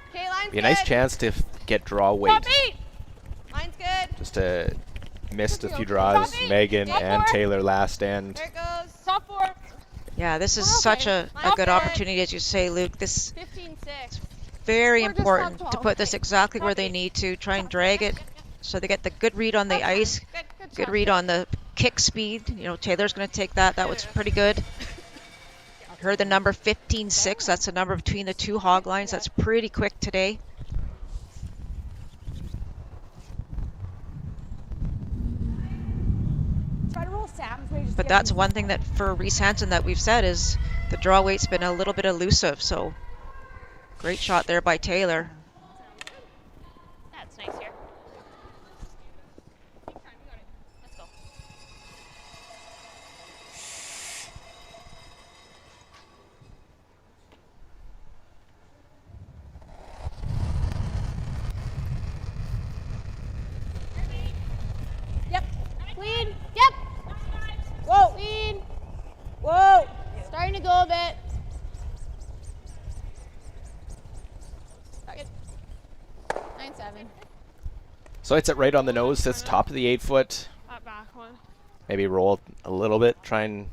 Okay, line's Be a nice good. chance to get draw weight. Top 8. Line's good. Just missed a few draws. Megan and Taylor last end. There it goes. Top 4. Yeah, this is We're such okay. a good opportunity, as you say, Luke. This 15-6. very We're just important top to 12. put this exactly where they need to. Try and drag it so they get the good read on the ice, good read on the kick speed. You know, Taylor's going to take that. That was pretty good. Heard the number 15-6. That's the number between the two hog lines. That's pretty quick today. Try to roll Sam's way. But that's one thing that for Reese Hansen that we've said is the draw weight's been a little bit elusive. So great shot there by Taylor. That's nice here. Let's go. Yep. Clean. Yep. Whoa. Clean. Whoa. Starting to go a bit. Target. 9-7. So it's right on the nose. That's top of the 8-foot. That back one. Maybe roll a little bit. Try and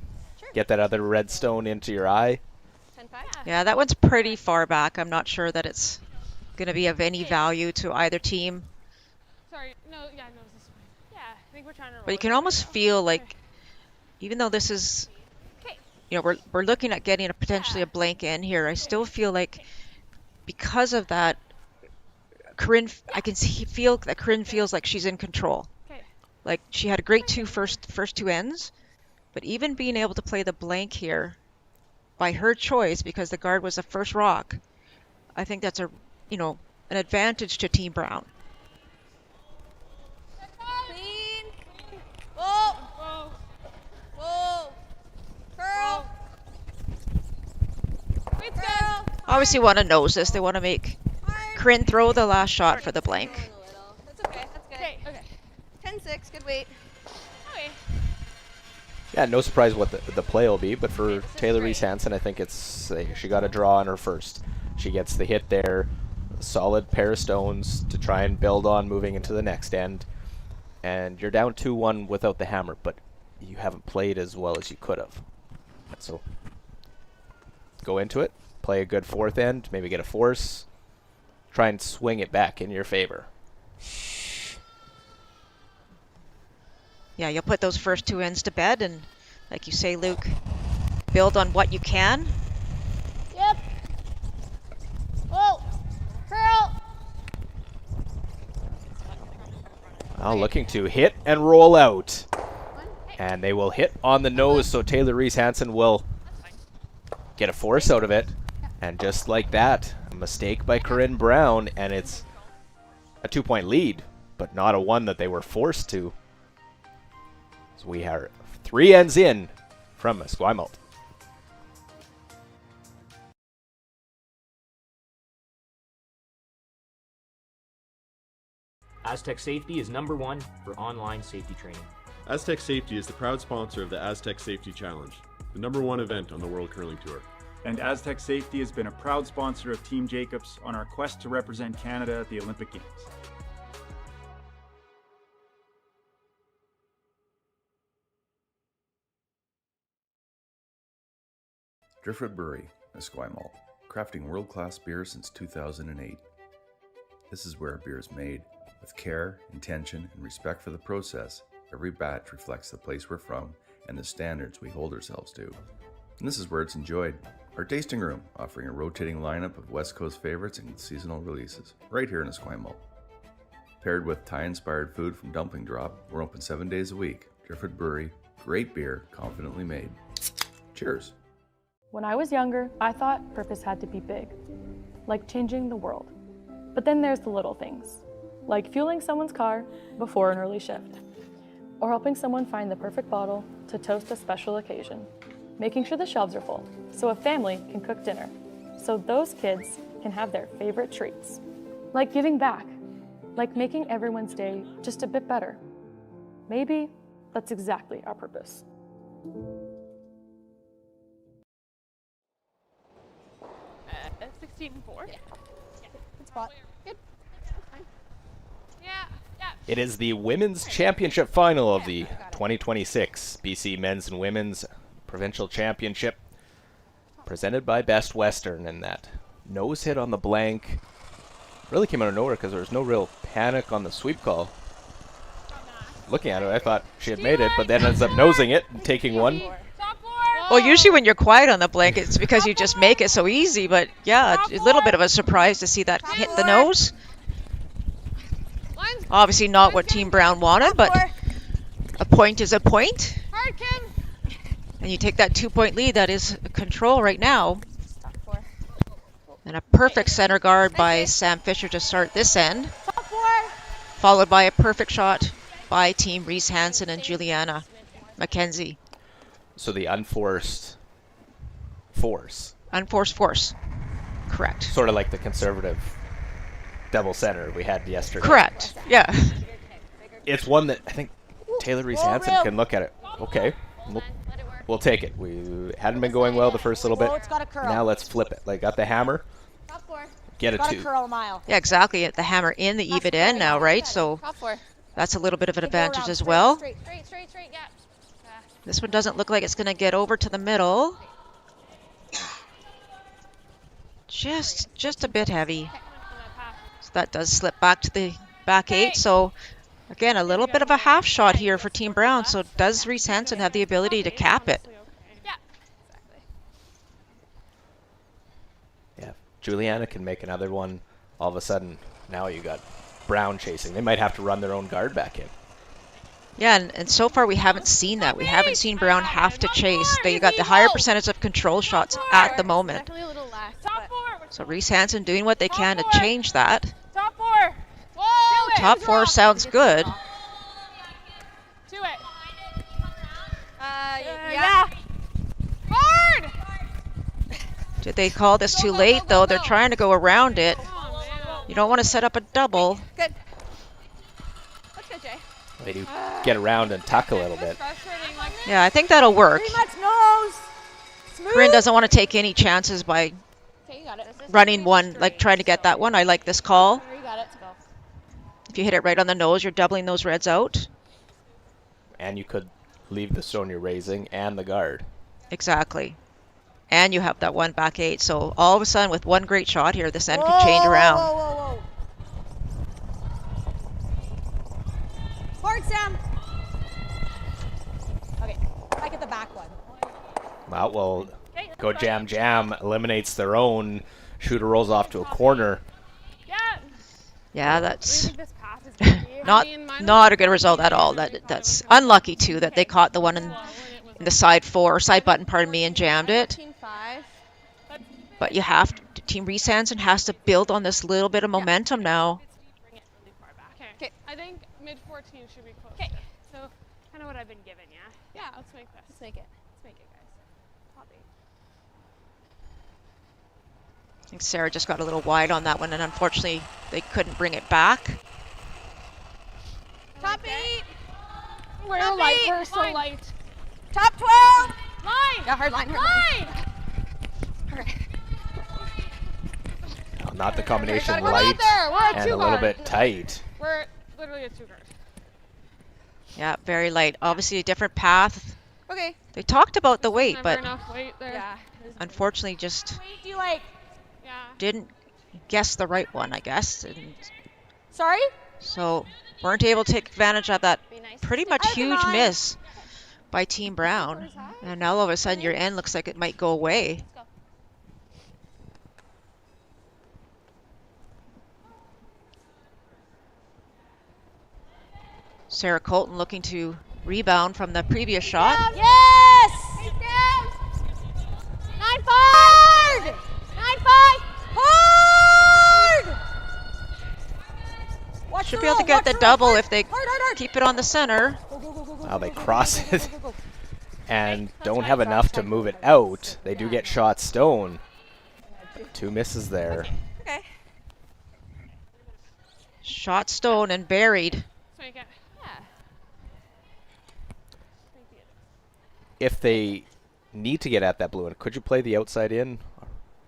get that other red stone into your eye. 10-5. Yeah, that one's pretty far back. I'm not sure that it's going to be of any value to either team. Sorry. No, yeah, no, this way. Yeah, I think we're trying to roll But you it can right almost now. feel like, even though this is, you know, we're looking at getting potentially a blank end here, I still feel like because of that, Corryn, I can feel that Corryn feels like she's in control. Okay. Like she had a great first two ends, but even being able to play the blank here by her choice because the guard was the first rock, I think that's an advantage to Team Brown. Clean. Whoa. Whoa. Curl. Great girl. Obviously want to nose this. They want to make Corryn throw the last shot for the blank. That's okay. That's good. Okay. 10-6. Good weight. Okay. Yeah, no surprise what the play will be, but for Taylor Reese Hansen, I think it's she got a draw on her first. She gets the hit there, a solid pair of stones to try and build on moving into the next end. And you're down 2-1 without the hammer, but you haven't played as well as you could have. So go into it, play a good fourth end, maybe get a force, try and swing it back in your favor. Yeah, you'll put those first two ends to bed and, like you say, Luke, build on what you can. Yep. Whoa. Curl. Well, looking to hit and roll out. And they will hit on the nose, so Taylor Reese Hansen will get a force out of it. And just like that, a mistake by Corryn Brown, and it's a 2-point lead, but not a one that they were forced to. So we are 3 ends in from Esquimalt. Aztec Safety is #1 for online safety training. Aztec Safety is the proud sponsor of the Aztec Safety Challenge, the #1 event on the World Curling Tour. And Aztec Safety has been a proud sponsor of Team Jacobs on our quest to represent Canada at the Olympic Games. Driftwood Brewery, Esquimalt, crafting world-class beer since 2008. This is where beer is made. With care, intention, and respect for the process, every batch reflects the place we're from and the standards we hold ourselves to. And this is where it's enjoyed. Our tasting room, offering a rotating lineup of West Coast favorites and seasonal releases, right here in Esquimalt. Paired with Thai-inspired food from Dumpling Drop, we're open 7 days a week. Driftwood Brewery, great beer, confidently made. Cheers. When I was younger, I thought purpose had to be big, like changing the world. But then there's the little things, like fueling someone's car before an early shift, or helping someone find the perfect bottle to toast a special occasion, making sure the shelves are full so a family can cook dinner, so those kids can have their favorite treats. Like giving back, like making everyone's day just a bit better. Maybe that's exactly our purpose. 16-4. Yeah. Good spot. Good. Yeah, yeah. It is the Women's Championship final of the 2026 BC Men's and Women's Provincial Championship, presented by Best Western, and that nose hit on the blank really came out of nowhere because there was no real panic on the sweep call. Looking at it, I thought she had made it, but then ends up nosing it and taking one. Well, usually when you're quiet on the blank, it's because you just make it so easy, but yeah, a little bit of a surprise to see that hit the nose. Obviously not what Team Brown wanted, but a point is a point. And you take that 2-point lead. That is control right now. And a perfect center guard by Sam Fisher to start this end. Followed by a perfect shot by Team Reese Hansen and Juliana Mackenzie. So the unforced force. Unforced force. Correct. Sort of like the conservative double center we had yesterday. Correct. Yeah. It's one that I think Taylor Reese Hansen can look at it. Okay. We'll take it. We hadn't been going well the first little bit. Now let's flip it. Like, got the hammer. Get a 2. Yeah, exactly. The hammer in the even end now, right? So that's a little bit of an advantage as well. This one doesn't look like it's going to get over to the middle. Just a bit heavy. So that does slip back to the back 8. So again, a little bit of a half shot here for Team Brown. So does Reese Hansen have the ability to cap it? Yeah, Juliana can make another one. All of a sudden, now you got Brown chasing. They might have to run their own guard back in. Yeah, and so far we haven't seen that. We haven't seen Brown have to chase. They got the higher percentage of control shots at the moment. So Reese Hansen doing what they can to change that. Top 4. Top 4 sounds good. Do it. Yeah. Hard. Did they call this too late, though? They're trying to go around it. You don't want to set up a double. Good. Let's go, Jay. They do get around and tuck a little bit. Yeah, I think that'll work. Pretty much nose. Corryn doesn't want to take any chances by running one, like trying to get that one. I like this call. You got it. Let's go. If you hit it right on the nose, you're doubling those reds out. And you could leave the stone you're raising and the guard. Exactly. And you have that one back 8. So all of a sudden, with one great shot here, this end could change around. Whoa. Hard, Sam. Okay, I get the back one. Well, go jam, eliminates their own. Shooter rolls off to a corner. Yeah, that's not a good result at all. That's unlucky too that they caught the one in the side button, and jammed it. But you have to, Team Reese Hansen has to build on this little bit of momentum now. Okay, I think mid-14 should be close. Okay, so kind of what I've been given, yeah? Yeah, let's make this. Let's make it. Guys. Top 8. I think Sarah just got a little wide on that one, and unfortunately they couldn't bring it back. Top 8. We're Top light. 8. We're so light. Top 12. Line. Yeah, hard line. All right. Well, not the combination We're light not there. We're at and 2 a little guard. bit tight. We're literally a 2 guard. Yeah, very light. Obviously a different path. Okay. They talked about the weight, Never but enough weight there. Yeah. unfortunately just Weight do you like? Yeah. didn't guess the right one, I guess. And Sorry? so weren't able to take advantage of that pretty much huge Nice. miss by Team Brown. And now all of a sudden your end looks like it might go away. Sarah Colton looking to rebound from the previous shot. Yes! 9-5! 9-5! Hard! Watch Should the be able to roll, get watch the roll, double hard, if they hard. keep it on the center. Now they cross it and don't have enough to move it out. They do get shot stone. 2 misses there. Okay. Shot stone and buried. Let's make it. Yeah. If they need to get at that blue one, could you play the outside in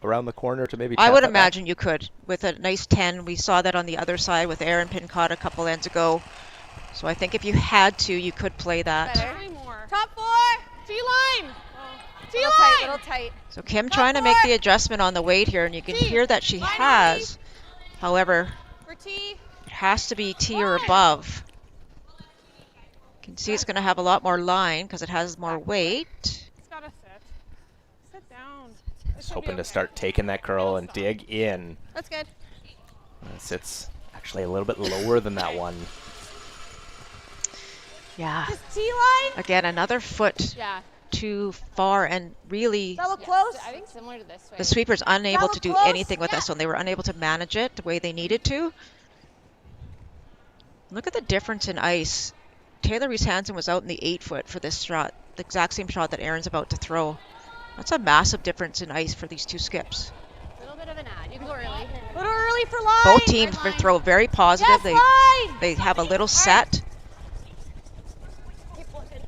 around the corner to maybe I tap would that back? imagine you could with a nice 10. We saw that on the other side with Aaron Pincott a couple ends ago. So I think if you had to, you could play that. Better. Try more. Top 4. T-line. Little T-line. tight, little tight. So Kim Top trying to make 4. the adjustment on the weight here, and you can T. hear that she Line has. However, For T. it has to be T or above. You can see it's going to have a lot more line because it has more weight. It's gotta sit. Sit down. Just hoping to start taking that curl and dig in. That's good. It sits actually a little bit lower than that one. Yeah. Just T-line. Again, another foot Yeah. too far, and really That look close. I think similar to this way. the sweeper's unable to do close? anything with this one. They were unable to manage it the way they needed to. Look at the difference in ice. Taylor Reese Hansen was out in the 8-foot for this shot, the exact same shot that Aaron's about to throw. That's a massive difference in ice for these two skips. A little bit of an ad. You can go early. A little early for line. Both teams throw very positive. Yes, line. They have a little set.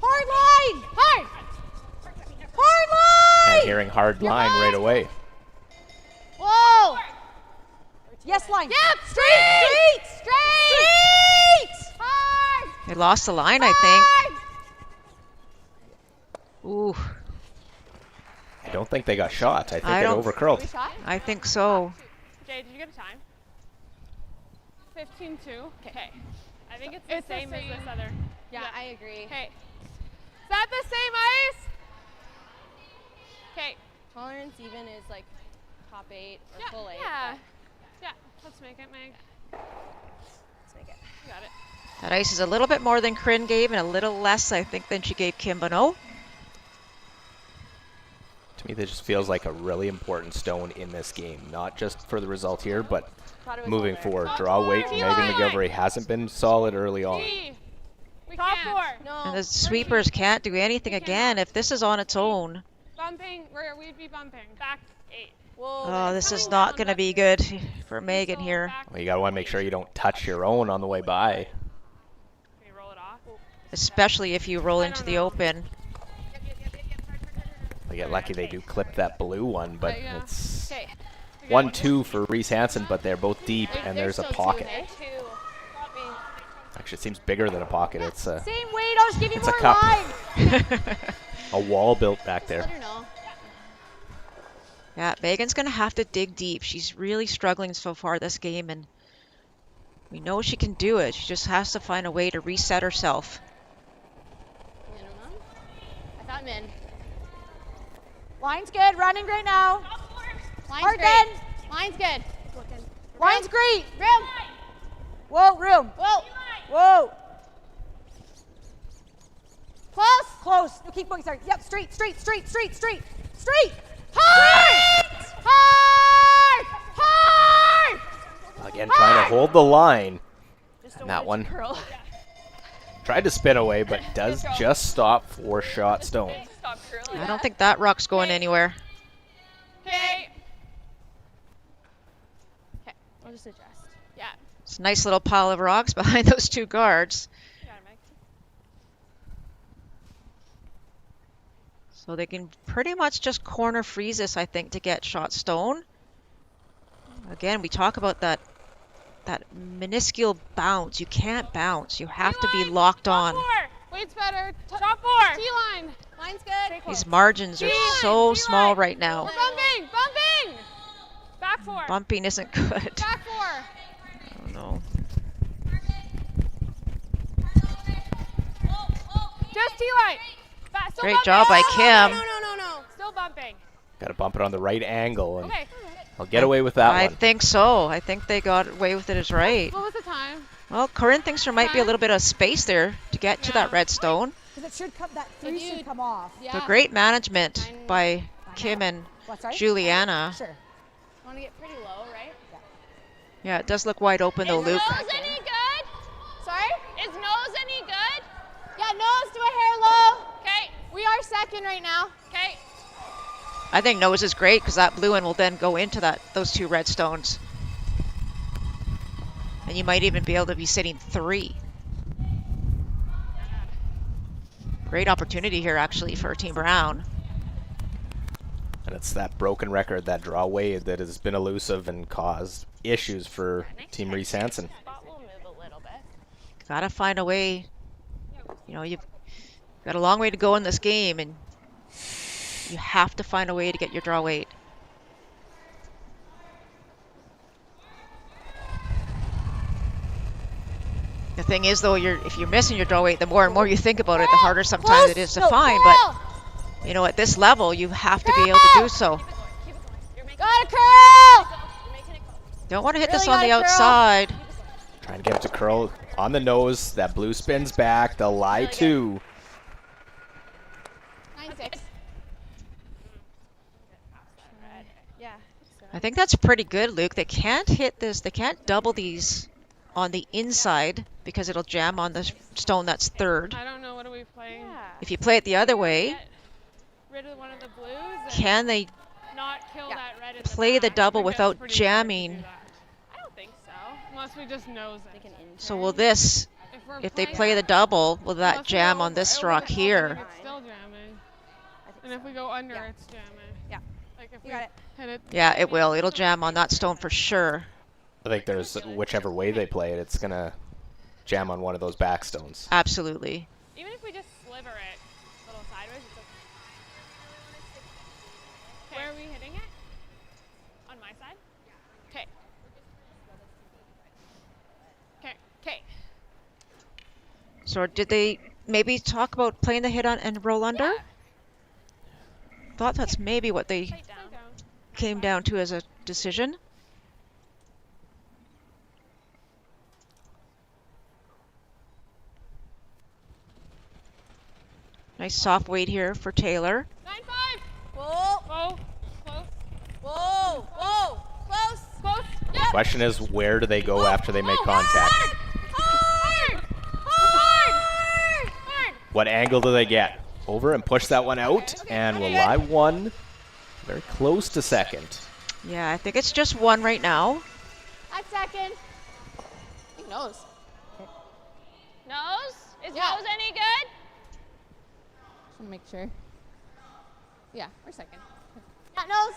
Hard line. Hard. Hard line. And hearing hard line right away. Whoa. Yes, line. Yep. Straight. Straight. Hard. They lost the line, I think. Ooh, I don't think they got shot. I think I it don't- overcurled. We shot? I think so. Jay, did you get a time? 15-2. Okay. I think it's the same as this other. Yeah, I agree. Okay. Is that the same ice? Okay. Tolerance even is like top 8 or Yeah. full 8. Yeah. Yeah. Let's make it, Meg. Let's make it. You got it. That ice is a little bit more than Corryn gave and a little less, I think, than she gave Chmpnshps. To me, this just feels like a really important stone in this game, not just for the result here, but moving forward. Draw weight. Megan McGilvery hasn't been solid early on. We top can't. 4. No. And the sweepers can't do anything again if this is on its own. Bumping. We'd be bumping. Back 8. Whoa. Oh, this is not going to be good for Megan here. Well, you got to want to make sure you don't touch your own on the way by. Okay, roll it off. Especially if you roll into the open. They get lucky they do clip that blue one, but Yeah. it's Okay. 1-2 for Reese Hansen, but they're both deep, and there's a pocket. Actually, it seems bigger than a pocket. It's a, Same weight. I'll just give you it's a more cup. line. a wall built back there. Let her know. Yeah, Megan's going to have to dig deep. She's really struggling so far this game, and we know she can do it. She just has to find a way to reset herself. Minimum. I thought min. Line's good. Running great now. Line's Hard great. then. Line's good. Line's great. Room. Whoa, room. Whoa. Whoa. Close. Close. No, keep going. Sorry. Yep. Straight. Hard. Hard. Hard. Again, trying to hold the line. Just And that one curl. tried to spin away, but does just stop for shot stone. I don't think that rock's going anywhere. Okay. Okay. I'll just adjust. Yeah. It's a nice little pile of rocks behind those two guards. You got it, Meg. So they can pretty much just corner freeze this, I think, to get shot stone. Again, we talk about that minuscule bounce. You can't bounce. You have to be locked on. Top 4. Weight's better. Top 4. T-line. Line's good. These margins are so small right now. We're bumping. Bumping. Back 4. Bumping isn't good. Back 4. Oh no. Just T-line. Still Great bumping. job by Kim. No. Still bumping. Got to bump it on the right angle, and Okay. I'll get away with that I one. think so. I think they got away with it as right. What was the time? Well, Corryn thinks there might be a little bit of space there to get to that red stone. Because it should come. That 3 should come off. So great management by Kim and What, sorry? Juliana. Sure. Want to get pretty low, right? Yeah, it does look wide open though, Luke. Nose any good? Sorry? Is nose any good? Yeah, nose to a hair low. Okay. We are second right now. Okay. I think nose is great because that blue one will then go into those 2 red stones. And you might even be able to be sitting 3. Great opportunity here, actually, for Team Brown. And it's that broken record, that draw weight, that has been elusive and caused issues for Team Reese Hansen. Gotta find a way. You know, you've got a long way to go in this game, and you have to find a way to get your draw weight. The thing is, though, if you're missing your draw weight, the more and more you think about it, the harder sometimes it is to find. But you know, at this level, you have to be able to do so. Got it, curl! Don't want to hit this on the outside. Trying to get it to curl on the nose. That blue spins back. The lie 2. 9-6. I think that's pretty good, Luke. They can't hit this. They can't double these on the inside because it'll jam on the stone that's 3rd. I don't know. What are we playing? If you play it the other way, Get rid of one of the blues. can they Not kill that red in play the back? double I think that's without pretty hard to do jamming? that. I don't think so. Unless we just nose it. So will this, if they play the double, will that jam on this rock here? It's still jamming. And if we go under, it's jamming. Yeah. Like if we hit it. Yeah, it will. It'll jam on that stone for sure. I think there's, whichever way they play it, it's going to jam on one of those back stones. Absolutely. Even if we just sliver it a little sideways, it's okay. Where are we hitting it? On my side? Okay. Okay. So did they maybe talk about playing the hit on and roll under? Thought that's maybe what they came down to as a decision. Nice soft weight here for Taylor. 9-5. Whoa. Whoa. Close. Whoa. Whoa. Close. Close. The question is, where do they go after they make contact? Hard. Hard. Hard. What angle do they get? Over and push that one out, and will lie 1. Very close to 2nd. Yeah, I think it's just 1 right now. At 2nd. I think nose. Nose? Is Yeah. nose any good? Just want to make sure. Yeah, we're 2nd. Yeah, nose.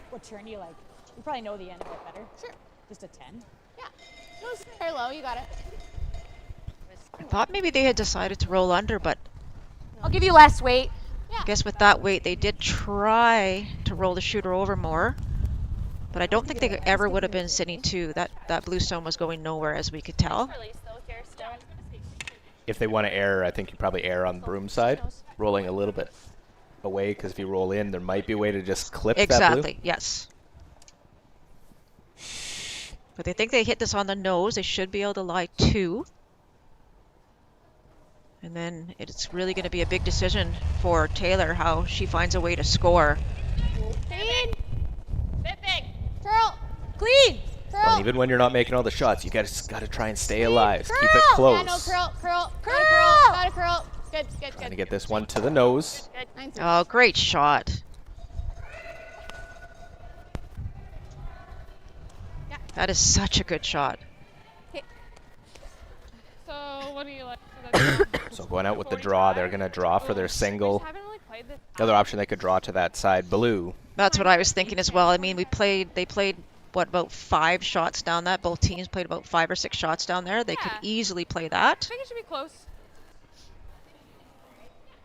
What turn do you like? You probably know the end of it better. Sure. Just a 10. Yeah. Nose. Very low. You got it. I thought maybe they had decided to roll under, but I'll give you less weight. I guess with that weight, they did try to roll the shooter over more. But I don't think they ever would have been sitting 2. That blue stone was going nowhere, as we could tell. If they want to err, I think you probably err on the broom side, rolling a little bit away, because if you roll in, there might be a way to just clip that blue. Exactly, yes. But they think they hit this on the nose. They should be able to lie 2. And then it's really going to be a big decision for Taylor how she finds a way to score. Clean. Sit big. Curl. Clean. Curl. And even when you're not making all the shots, you got to try and stay alive. Keep it close. Yeah, no, curl. Curl. Gotta curl. Good. Trying to get this one to the nose. Good. Oh, great shot. Yeah. That is such a good shot. So what do you like? So going out with the draw, they're going to draw for their single. The other option, they could draw to that side blue. That's what I was thinking as well. I mean, they played, what, about 5 shots down that? Both teams played about 5 or 6 shots down there. They could easily play that. I think it should be close.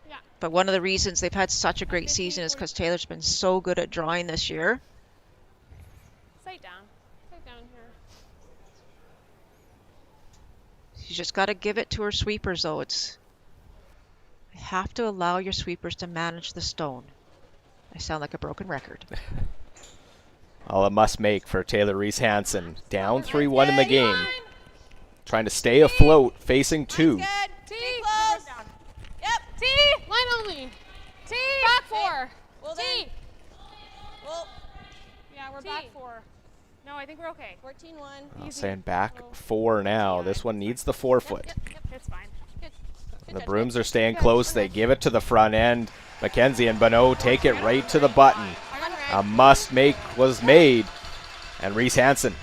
Yeah. But one of the reasons they've had such a great season is because Taylor's been so good at drawing this year. Sight down. Sight down here. You just got to give it to her sweepers, though. You have to allow your sweepers to manage the stone. I sound like a broken record. All a must make for Taylor Reese Hansen. Down 3-1 in the game. Trying to stay afloat, facing 2. T close. Yep. T. Line only. T. Back 4. Well, T. then. Well. Yeah, we're T. back 4. No, I think we're okay. 14-1. Saying back 4 now. This one needs the 4-foot. Yep. It's fine. Good. The brooms are staying close. They give it to the front end. Mackenzie and Bonneau take it right to the button. A must-make was made. And Reese Hansen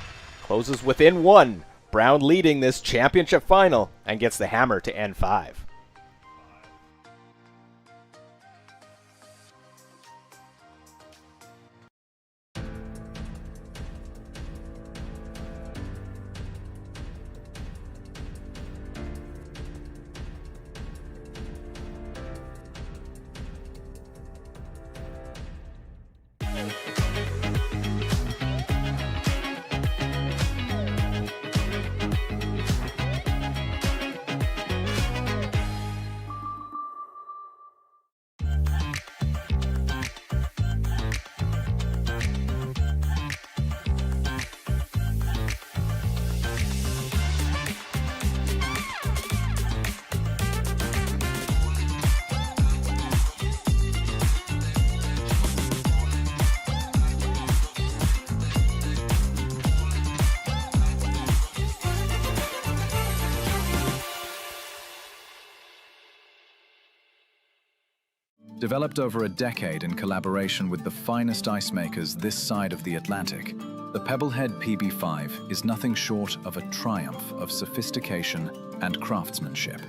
closes within 1. Brown leading this championship final and gets the hammer to end 5. Developed over a decade in collaboration with the finest ice makers this side of the Atlantic, the Pebblehead PB5 is nothing short of a triumph of sophistication and craftsmanship.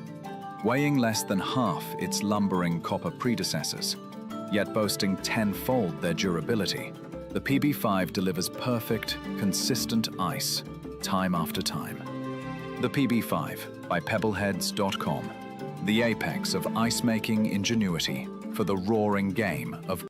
Weighing less than half its lumbering copper predecessors, yet boasting 10-fold their durability, the PB5 delivers perfect, consistent ice, time after time. The PB5 by Pebbleheads.com, the apex of ice-making ingenuity for the roaring game of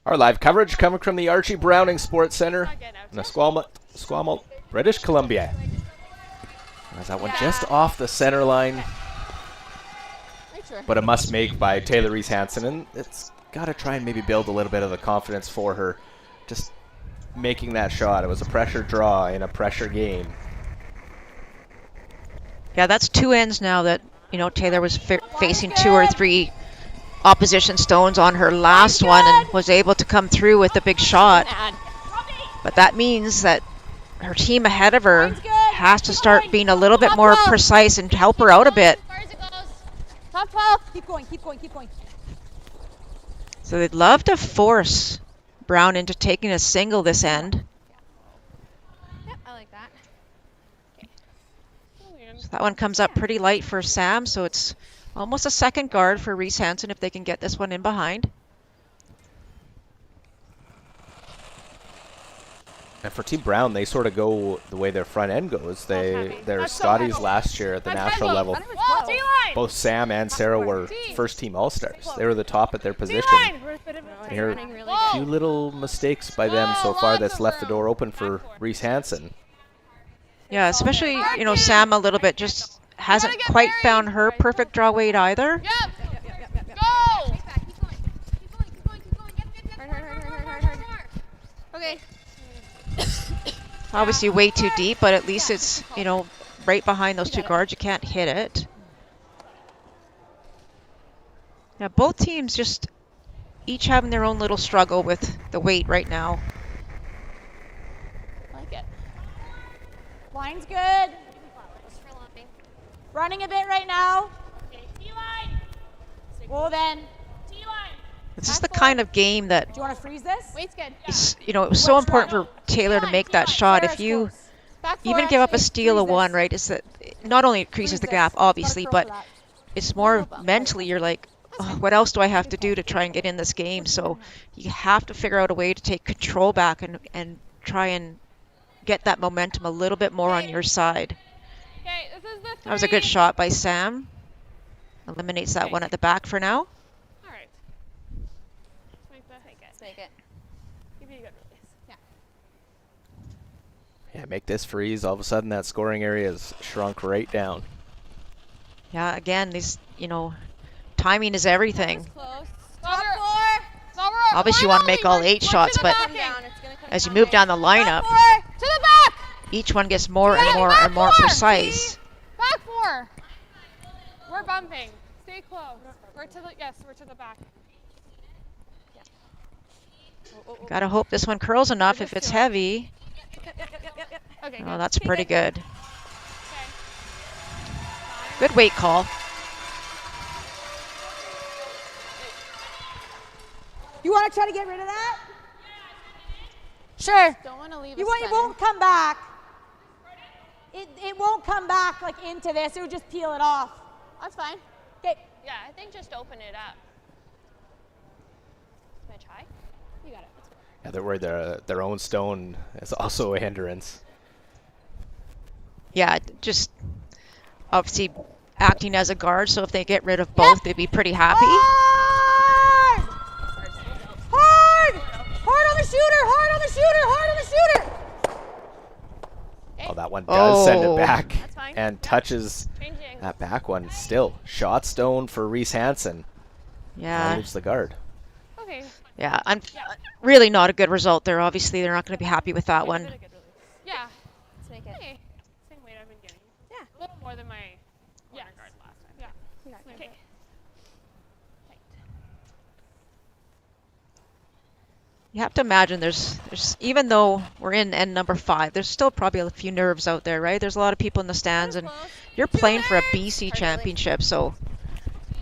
Our live coverage coming from the Archie Browning Sports Center in Esquimalt, British Columbia. As that one just off the center line, but a must-make by Taylor Reese Hansen, and it's got to try and maybe build a little bit of the confidence for her. Just making that shot. It was a pressure draw in a pressure game. Yeah, that's 2 ends now that, Taylor was facing 2 or 3 opposition stones on her last one and was able to come through with a big shot. But that means that her team ahead of her has to start being a little bit more precise and help her out a bit. Top 12. Keep going, keep going, keep going. So they'd love to force Brown into taking a single this end. Yep, I like that. Okay. So that one comes up pretty light for Sam, so it's almost a second guard for Reese Hansen if they can get this one in behind. And for Team Brown, they sort of go the way their front end goes. They're Scotties last year at the national level. Both Sam and Sarah were first-team All-Stars. They were the top at their position. Here, a few little mistakes by them so far that's left the door open for Reese Hansen. Yeah, especially, Sam a little bit just hasn't quite found her perfect draw weight either. Go! Okay. Obviously way too deep, but at least it's, right behind those 2 guards. You can't hit it. Yeah, both teams just each having their own little struggle with the weight right now. Like it. Line's good. Running a bit right now. Whoa then. This is the kind of game that Do you want to freeze this? Weight's good. is, it was so important for Taylor to make that shot. If you even give up a steal of 1, right, is that not only increases the gap, obviously, but it's more mentally you're like, oh, what else do I have to do to try and get in this game? So you have to figure out a way to take control back and try and get that momentum a little bit more on your side. Okay, this is the 3. That was a good shot by Sam. Eliminates that one at the back for now. All right. Let's Make it. give you a good release. Yeah. Yeah, make this freeze. All of a sudden, that scoring area is shrunk right down. Yeah, again, these, timing is everything. Close. Obviously, you want to make all 8 shots, but as you move down the lineup, To the back! each one gets more and more and more precise. Back 4. We're bumping. Stay close. We're to the back. Gotta hope this one curls enough if it's heavy. Okay, Oh, that's pretty good. Good weight call. You want to try to get rid of that? Sure. Don't want to leave It won't come back. It won't come back like into this. It would just peel it off. That's fine. Okay. Yeah, I think just open it up. Can I try? You got it. Let's go. Yeah, they're worried their own stone is also a hindrance. Yeah, just obviously acting as a guard, so if they get rid of both, they'd be pretty happy. Hard! Hard! Hard on the shooter! Hard on the shooter! Hard on the shooter! Oh, that one does send it Oh. back That's fine. and touches that back one. Still, shot stone for Reese Hansen. Yeah. Leaves the guard. Okay. Yeah, I'm really not a good result there. Obviously, they're not going to be happy with that one. Yeah. Let's make it. Okay. Same weight I've been getting. Yeah. A little more than my corner guard last time. Yeah. You got it. Okay. You have to imagine there's even though we're in end number 5, there's still probably a few nerves out there, right? There's a lot of people in the stands, and you're playing for a BC championship, so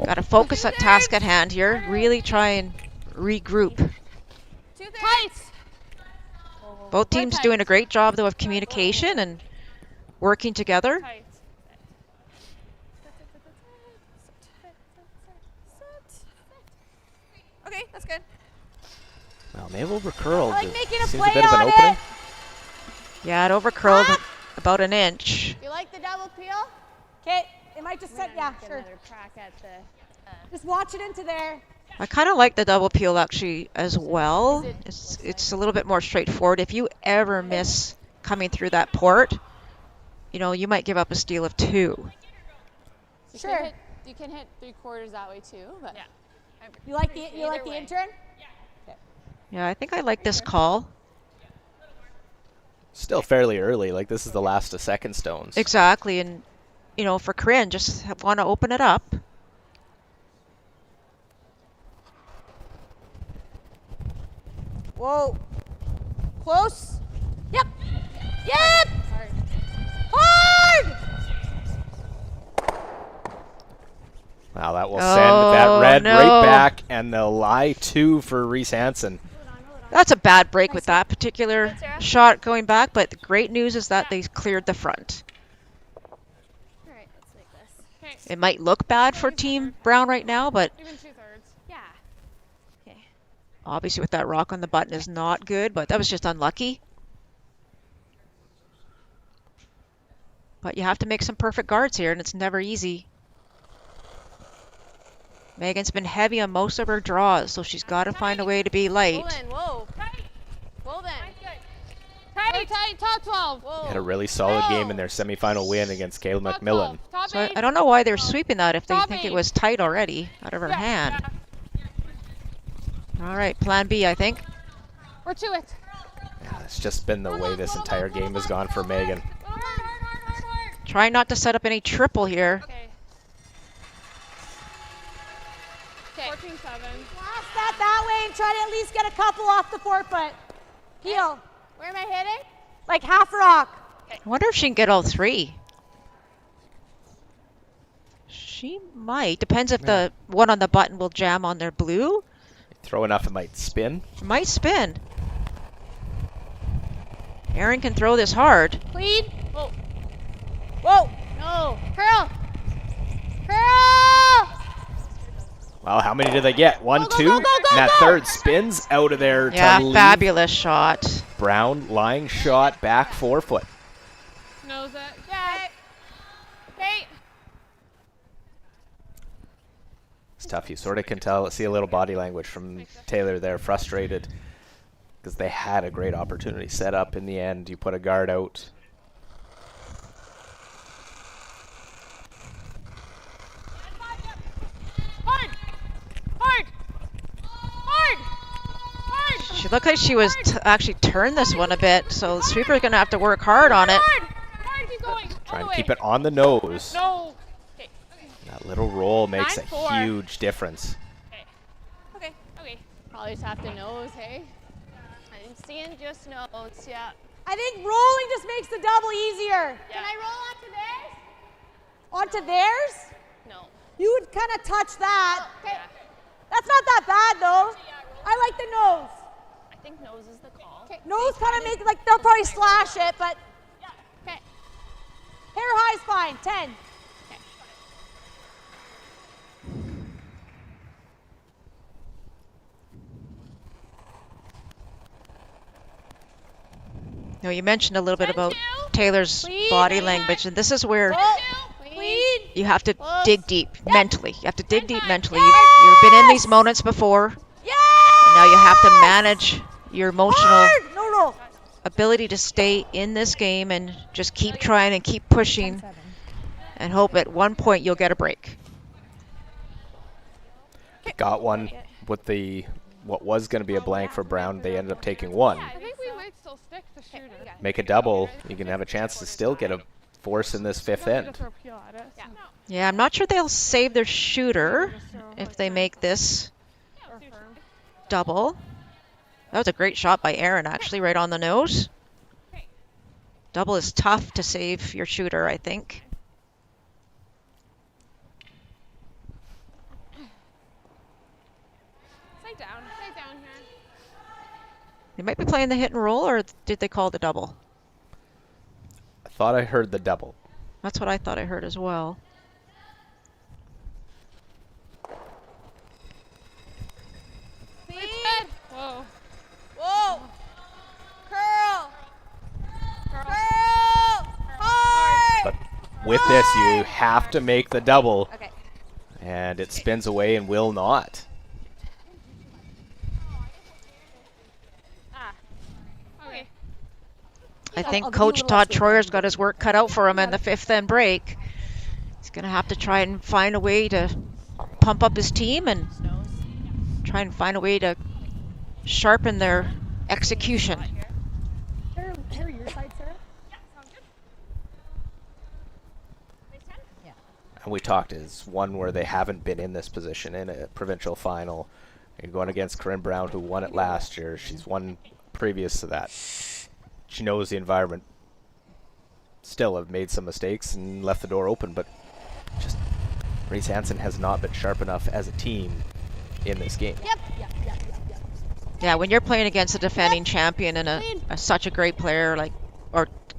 got to focus that task at hand here. Really try and regroup. Tight. Both teams doing a great job though of communication and working together. Okay, that's good. Well, maybe over curled. I like making a Seems play a bit of an on opening. it. Yeah, it overcurled about an inch. You like the double peel? Okay, it might just set, yeah, Get sure. another crack at the. Just watch it into there. I kind of like the double peel actually as well. It's a little bit more straightforward. If you ever miss coming through that port, you know, you might give up a steal of 2. Sure. You can hit 3/4 that way too. But yeah. You like the intern? Yeah, I think I like this call. Still fairly early. Like, this is the last of second stones. Exactly, and you know, for Corryn, just want to open it up. Whoa. Close. Yep. Yep. Hard. Wow, that will send that red no. right back, and they'll lie 2 for Reese Hansen. That's a bad break with that particular shot going back, but the great news is that they cleared the front. All right, let's make this. Okay. It might look bad for Team Brown right now, but Even 2/3. Yeah. Okay. obviously with that rock on the button is not good, but that was just unlucky. But you have to make some perfect guards here, and it's never easy. Megan's been heavy on most of her draws, so she's got to find a way to be light. Well then, whoa. Tight. Well then. Tight. Tight. Top 12. Whoa. Had a really solid game in their semifinal win against Caleb Top McMillan. 12. Top So 8. I don't know why they're sweeping that if they Top think it 8. was tight already out of her hand. All right, plan B, I think. We're to it. Yeah, it's just been the way this entire game has gone for Megan. Try not to set up any triple here. Okay. 14-7. Blast that way and try to at least get a couple off the 4-foot. Heel. Where am I hitting? Like half rock. I wonder if she can get all 3. She might. Depends if the one on the button will jam on their blue. Throw enough, it might spin. It might spin. Erin can throw this hard. Clean. Whoa. Whoa. No. Curl. Curl. Well, how many did they get? 1, 2, go, and that third spins out of there Yeah, to leave. fabulous shot. Brown lying shot back 4-foot. Knows it. Yeah. Okay. It's tough. You sort of can tell, see a little body language from Taylor there, frustrated because they had a great opportunity set up in the end. You put a guard out. Hard. Hard. Hard. Hard. She looked like she was actually turned this one a bit, so the sweeper's going to have to work hard on it. Hard. Keep going. Try and keep it on the nose. No. Okay. That little roll makes a 9-4. huge difference. Okay. Probably just have to nose, hey? I'm seeing just nose, yeah. I think rolling just makes the double easier. Yeah. Can I roll onto theirs? Onto theirs? No. You would kind of touch that. Oh, okay. That's not that bad though. I like the nose. I think nose is the call. Nose kind of make, like, they'll probably slash it, but. Okay. Hair high is fine, 10. Now, you mentioned a little bit about Taylor's body language, and this is where you have to dig deep mentally. You have to dig deep mentally. You've been in these moments before, and now you have to manage your emotional ability to stay in this game and just keep trying and keep pushing and hope at one point you'll get a break. Got one with the what was going to be a blank for Brown. They ended up taking one. I think we might still stick the shooter. Make a double. You can have a chance to still get a force in this fifth end. Yeah, I'm not sure they'll save their shooter if they make this double. That was a great shot by Aaron, actually, right on the nose. Double is tough to save your shooter, I think. Stay down here. They might be playing the hit and roll, or did they call the double? I thought I heard the double. That's what I thought I heard as well. Whoa. Whoa. Curl. But with this, you have to make the double. And it spins away and will not. I think Coach Todd Troyer's got his work cut out for him in the fifth end break. He's going to have to try and find a way to pump up his team and try and find a way to sharpen their execution. Hair your side, Sarah? And we talked is one where they haven't been in this position in a provincial final. You're going against Corryn Brown, who won it last year. She's won previous to that. She knows the environment. Still have made some mistakes and left the door open, but just Reese Hansen has not been sharp enough as a team in this game. Yeah, when you're playing against a defending champion and such a great player like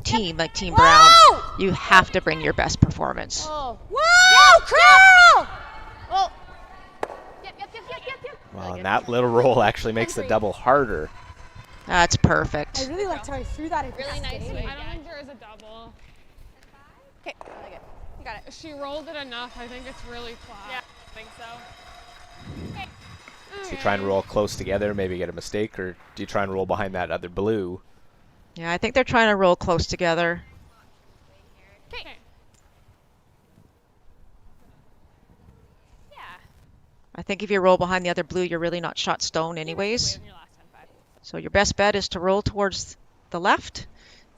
Team Brown, you have to bring your best performance. Whoa! Curl! Oh. Well, and that little roll actually makes the double harder. That's perfect. I really liked how I threw that. Really nice. I don't think there is a double. Okay, I like it. You got it. She rolled it enough. I think it's really flat. Yeah, I think so. Okay. So you try and roll close together, maybe get a mistake, or do you try and roll behind that other blue? Yeah, I think they're trying to roll close together. Okay. Yeah. I think if you roll behind the other blue, you're really not shot stone anyways. So your best bet is to roll towards the left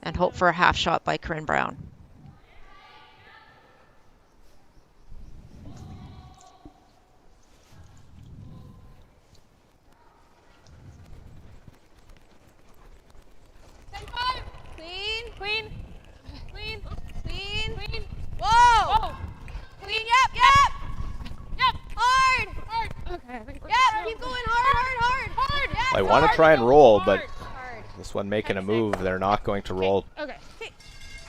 and hope for a half shot by Corryn Brown. Queen. Whoa! Queen, yep! Hard! Okay, I think we're Yep, keep going hard! Yes, I want to hard. try and roll, but this one making a move, they're not going to roll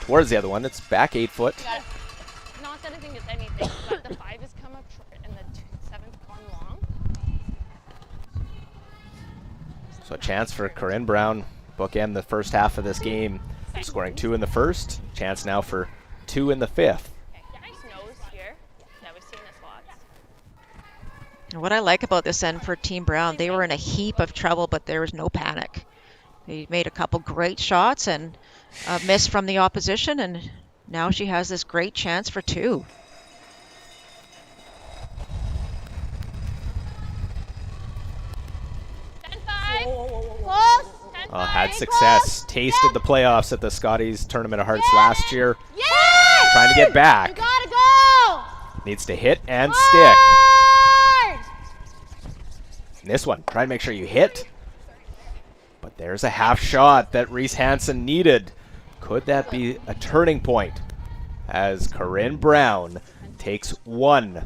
towards the other one. It's back 8 foot. Not that I think it's anything, but the 5 has come up short and the 7's gone long. So a chance for Corryn Brown, bookend the first half of this game, scoring 2 in the first. Chance now for 2 in the fifth. Nice nose here. Yeah, we've seen this lots. And what I like about this end for Team Brown, they were in a heap of trouble, but there was no panic. They made a couple great shots and a miss from the opposition, and now she has this great chance for 2. Had success, tasted the playoffs at the Scotties Tournament of Hearts last year. Trying to get back. You gotta go! Needs to hit and stick. And this one, try to make sure you hit. But there's a half shot that Reese Hansen needed. Could that be a turning point? As Corryn Brown takes one.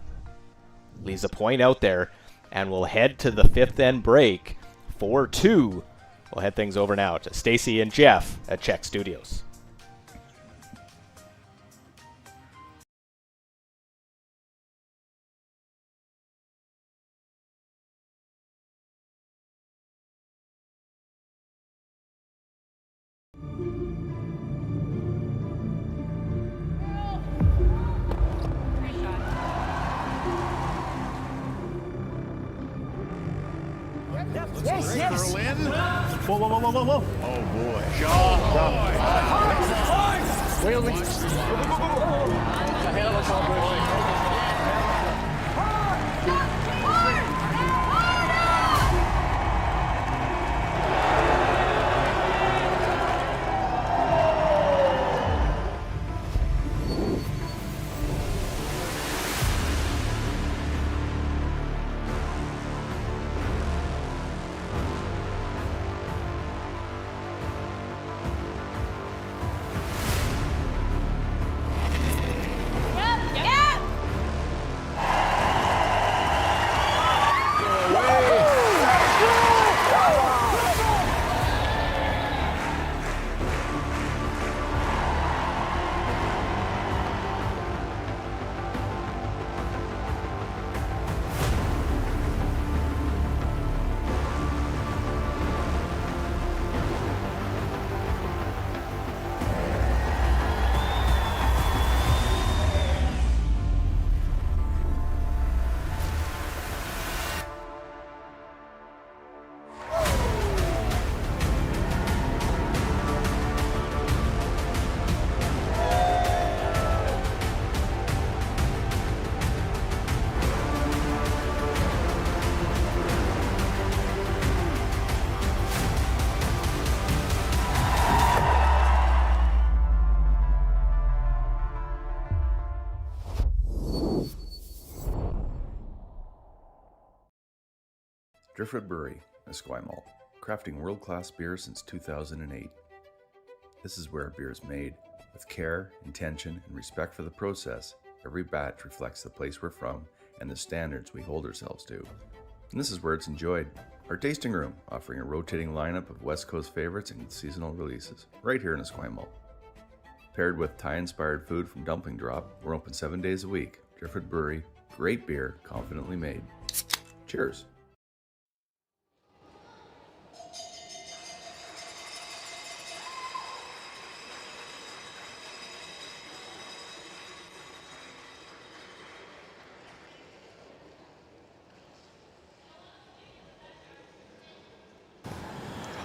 Leaves a point out there. And we'll head to the fifth end break. 4-2. We'll head things over now to Stacy and Jeff at Czech Studios. Yes, yes. Whoa, whoa, whoa, whoa, whoa, whoa. Oh, boy. Driftwood Brewery, Esquimalt, crafting world-class beer since 2008. This is where beer is made. With care, intention, and respect for the process, every batch reflects the place we're from and the standards we hold ourselves to. And this is where it's enjoyed. Our tasting room, offering a rotating lineup of West Coast favorites and seasonal releases, right here in Esquimalt. Paired with Thai-inspired food from Dumpling Drop, we're open 7 days a week. Driftwood Brewery, great beer, confidently made. Cheers.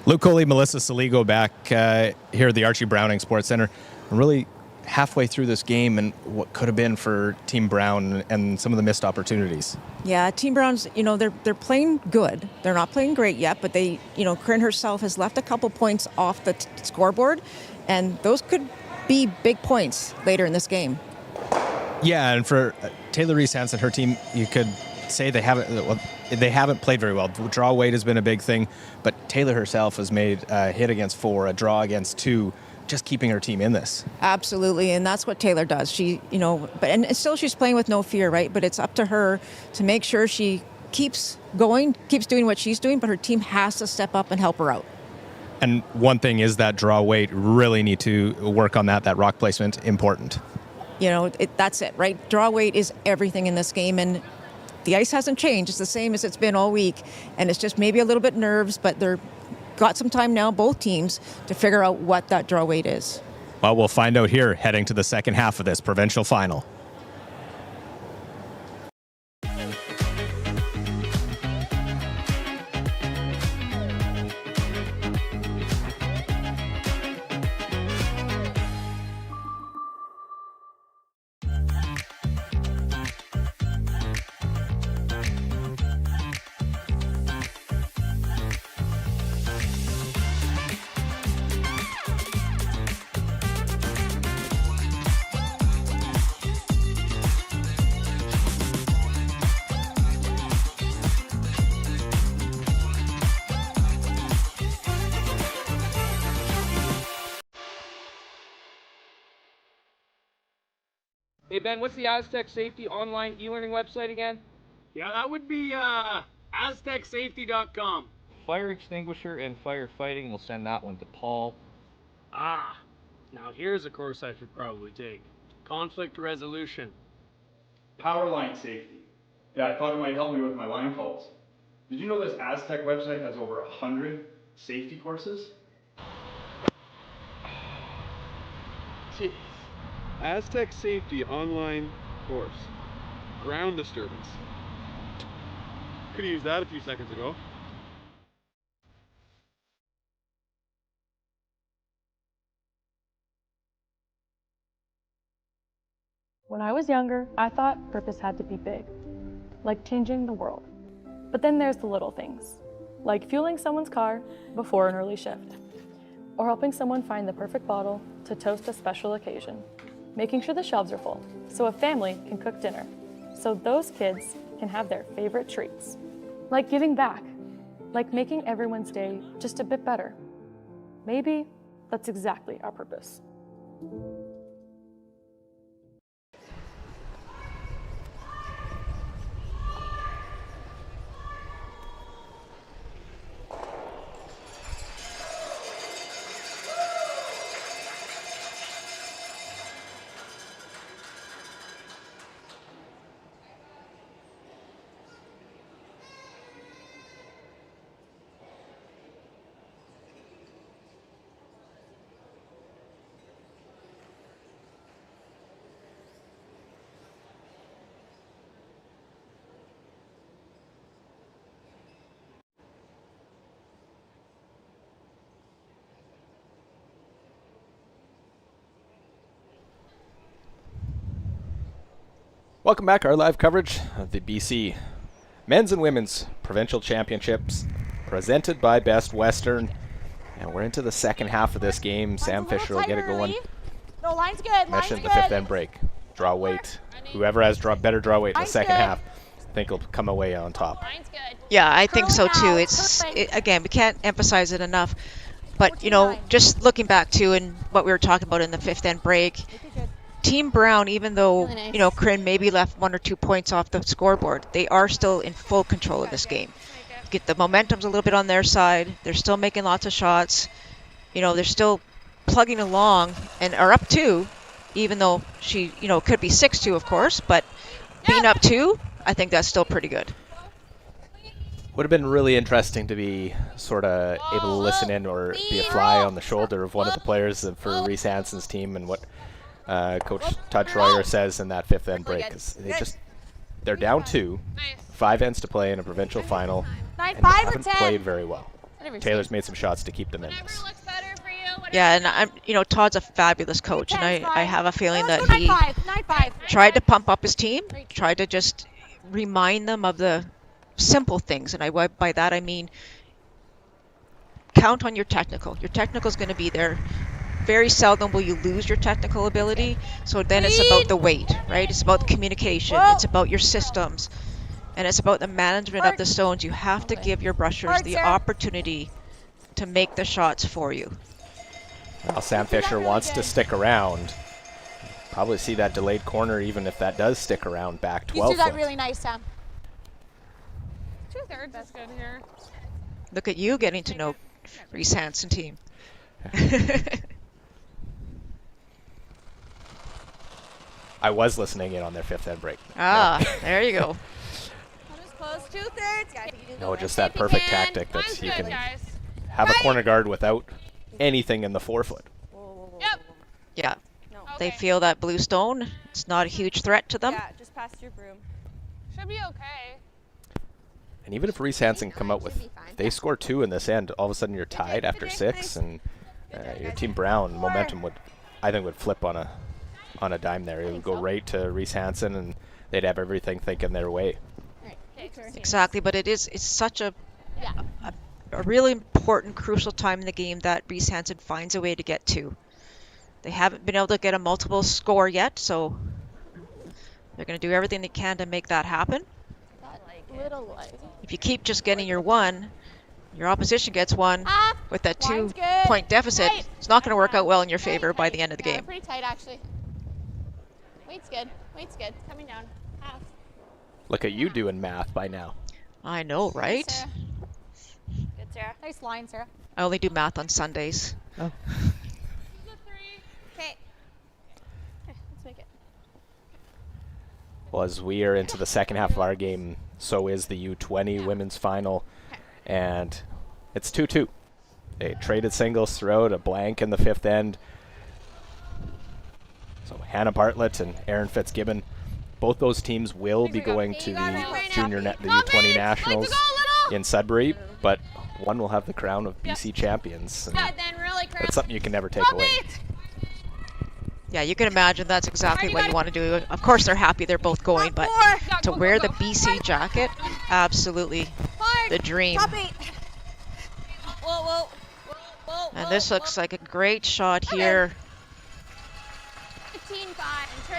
Luke Coley, Melissa Saligo back here at the Archie Browning Sports Center. I'm really halfway through this game and what could have been for Team Brown and some of the missed opportunities. Yeah, Team Brown's, they're playing good. They're not playing great yet, but they, Corryn herself has left a couple points off the scoreboard, and those could be big points later in this game. Yeah, and for Taylor Reese Hansen, her team, you could say they haven't played very well. Draw weight has been a big thing, but Taylor herself has made a hit against 4, a draw against 2, just keeping her team in this. Absolutely, and that's what Taylor does. She, and still she's playing with no fear, right? But it's up to her to make sure she keeps going, keeps doing what she's doing, but her team has to step up and help her out. And one thing is that draw weight, really need to work on that rock placement, important. That's it, right? Draw weight is everything in this game, and the ice hasn't changed. It's the same as it's been all week, and it's just maybe a little bit nerves, but they're got some time now, both teams, to figure out what that draw weight is. Well, we'll find out here heading to the second half of this provincial final. Hey Ben, what's the Aztec Safety online e-learning website again? Yeah, that would be aztecsafety.com. Fire extinguisher and firefighting, we'll send that one to Paul. Ah, now here's a course I should probably take. Conflict resolution. Power line safety. Yeah, I thought it might help me with my line calls. Did you know this Aztec website has over 100 safety courses? Jeez. Aztec Safety online course. Ground disturbance. Could have used that a few seconds ago. When I was younger, I thought purpose had to be big, like changing the world. But then there's the little things, like fueling someone's car before an early shift, or helping someone find the perfect bottle to toast a special occasion, making sure the shelves are full so a family can cook dinner, so those kids can have their favorite treats. Like giving back, like making everyone's day just a bit better. Maybe that's exactly our purpose. Welcome back. Our live coverage of the BC Men's and Women's Provincial Championships presented by Best Western. And we're into the second half of this game. Sam Fisher will get it going. No, line's good. Mentioned the fifth end break. Draw weight. Whoever has better draw weight in the second half, I think will come away on top. Yeah, I think so too. Again, we can't emphasize it enough. But, you know, just looking back to and what we were talking about in the fifth end break, Team Brown, even though, you know, Corryn maybe left 1 or 2 points off the scoreboard, they are still in full control of this game. Get the momentum's a little bit on their side. They're still making lots of shots. You know, they're still plugging along and are up 2, even though she, you know, could be 6-2, of course, but being up 2, I think that's still pretty good. Would have been really interesting to be sort of able to listen in or be a fly on the shoulder of one of the players for Reese Hansen's team and what Coach Todd Schroyer says in that fifth end break. 'Cause they're down 2, 5 ends to play in a provincial final, and they haven't played very well. Taylor's made some shots to keep them in this. Yeah, and you know, Todd's a fabulous coach, and I have a feeling that he tried to pump up his team, tried to just remind them of the simple things, and by that I mean count on your technical. Your technical is going to be there. Very seldom will you lose your technical ability, so then it's about the weight, right? It's about the communication, it's about your systems, and it's about the management of the stones. You have to give your brushers the opportunity to make the shots for you. Well, Sam Fisher wants to stick around. Probably see that delayed corner, even if that does stick around, back 12 You do that foot. really nice, Sam. 2/3 is good here. Look at you getting to know Reese Hansen team. I was listening in on their fifth end break. Ah, there you go. Close 2/3. Guys, No, just that perfect tactic that you can have a corner guard without anything in the 4 foot. Yep. Yeah. They feel that blue stone. It's not a huge threat to them. Yeah, just pass your broom. Should be okay. And even if Reese Hansen come out with, they score 2 in this end, all of a sudden you're tied after 6, and your Team Brown momentum I think would flip on a dime there. It would go right to Reese Hansen, and they'd have everything thinking their way. Exactly, but it's such a really important, crucial time in the game that Reese Hansen finds a way to get to. They haven't been able to get a multiple score yet, so they're going to do everything they can to make that happen. If you keep just getting your 1, your opposition gets 1 with that 2-point deficit. It's not going to work out well in your favor by the end of the game. Pretty tight, actually. Weight's good. Weight's good. Coming down. Half. Look at you doing math by now. I know, right? Sarah. Good, Sarah. Nice line, Sarah. I only do math on Sundays. Oh. Okay. Let's make it. Well, as we are into the second half of our game, so is the U20 women's final, and it's 2-2. They traded singles throughout, a blank in the fifth end. So Hannah Bartlett and Erin Fitzgibbon, both those teams will be going to the the U20 Nationals in Sudbury, but one will have the crown of BC champions. And that's something you can never take away. Yeah, you can imagine that's exactly what you want to do. Of course, they're happy they're both going, but to wear the BC jacket, absolutely the dream. And this looks like a great shot here. 15-5. Turn.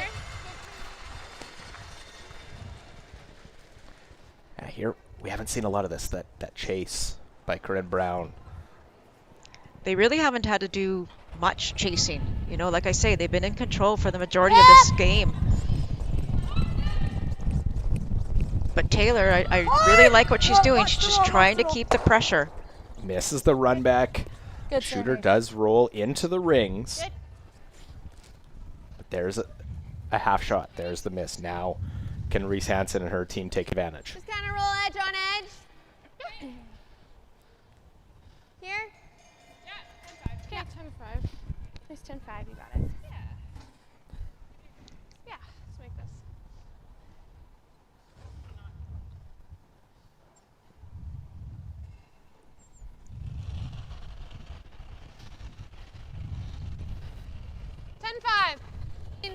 Here, we haven't seen a lot of this, that chase by Corryn Brown. They really haven't had to do much chasing. You know, like I say, they've been in control for the majority of this game. But Taylor, I really like what she's doing. She's just trying to keep the pressure. Misses the run back. Good Shooter Sarah. does roll into the rings. But there's a half shot. There's the miss. Now can Reese Hansen and her team take advantage? Just kind of roll edge on edge. Here? Yeah, 10-5. There's 10-5. You got it. Yeah, let's make this.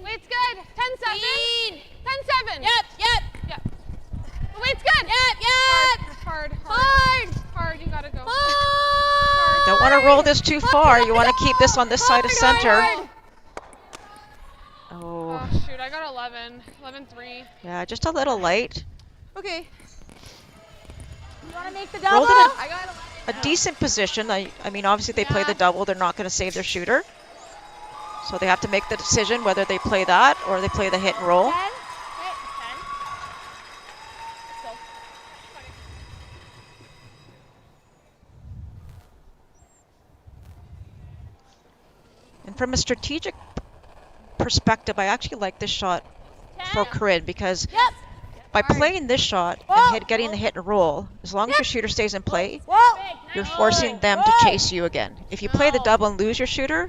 Weight's good. 10-7. 10-7. Yep. Weight's good. Yep. Hard. You gotta go. Don't want to roll this too far. You want to keep this on this side of center. Oh, shoot. I got 11. 11-3. Yeah, just a little light. Okay. You want to make the double? Rolled it I got 11. a decent position. I mean, obviously they play the double. They're not going to save their shooter. So they have to make the decision whether they play that or they play the hit and roll. 10. Okay, 10. Let's go. And from a strategic perspective, I actually like this shot for Corryn because by playing this shot and getting the hit and roll, as long as your shooter stays in play, you're forcing them to chase you again. If you play the double and lose your shooter,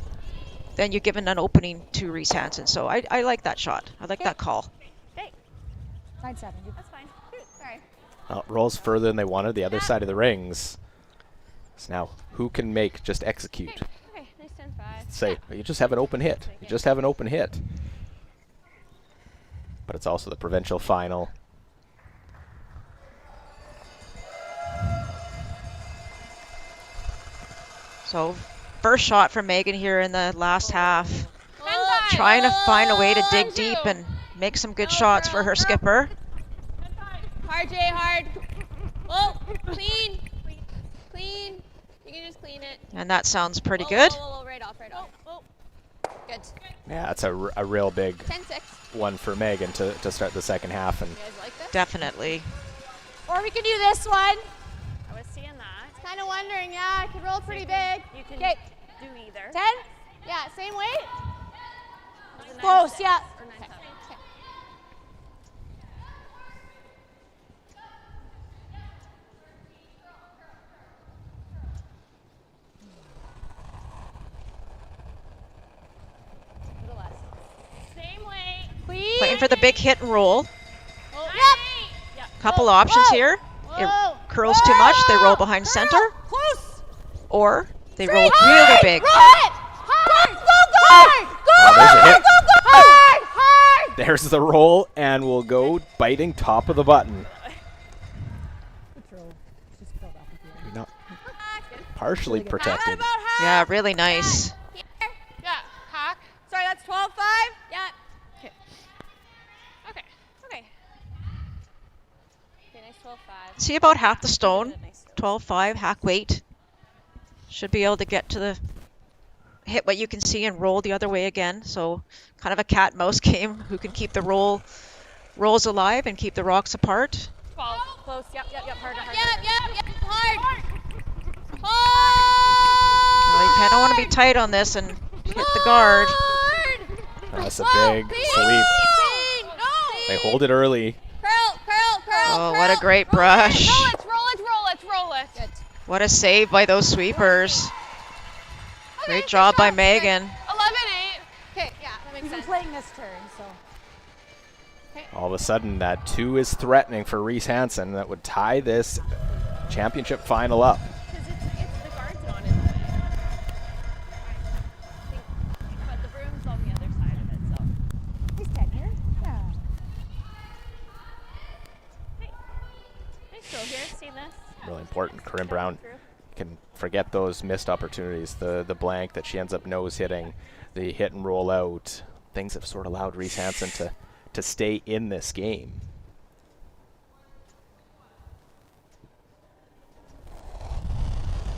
then you're given an opening to Reese Hansen. So I like that shot. I like that call. 9-7. That's fine. Sorry. Well, it rolls further than they wanted, the other side of the rings. So now, who can just execute? Okay, nice 10-5. Say, you just have an open hit. You just have an open hit. But it's also the provincial final. So first shot for Megan here in the last half. Trying to find a way to dig deep and make some good shots for her skipper. Hard, Jay, hard. Oh, clean. Clean. You can just clean it. And that sounds pretty good. Right off. Good. Yeah, it's a real big 10-6. one for Megan to start the second half. And You guys like this? Definitely. Or we can do this one. I was seeing that. Kind of wondering, yeah, I could roll pretty big. You can Okay. do either. 10? Yeah, same weight? Close, yeah. Or 9-7. Okay. A little less. Same weight. Please. Playing for the big hit and roll. Yep. Couple options here. It curls too much, they roll behind center. Close. Or they roll really big. Roll it. Hard. there's a hit. Hard. There's the roll, and we'll go biting top of the button. Maybe not partially protected. Yeah, really nice. Yeah, hack. Sorry, that's 12-5? Yeah. Okay. Okay, nice 12-5. See about half the stone. 12.5 hack weight. Should be able to get to the hit what you can see and roll the other way again. So kind of a cat and mouse game. Who can keep the rolls alive and keep the rocks apart? 12. Close. Yep. Harder. Hard. Well, you don't want to be tight on this and hit the guard. That's a big sweep. They hold it early. Oh, what a great brush. Roll it. Good. What a save by those sweepers. Great job by Megan. 11-8. Okay, yeah, that makes sense. Playing this turn, so. All of a sudden, that 2 is threatening for Reese Hansen. That would tie this championship final up. Because it's the guard's not in the way. But the broom's on the other side of it, so. He's 10 here. Yeah. Nice throw here. See this? Really important. Corryn Brown can forget those missed opportunities. The blank that she ends up nose hitting, the hit and roll out. Things have sort of allowed Reese Hansen to stay in this game.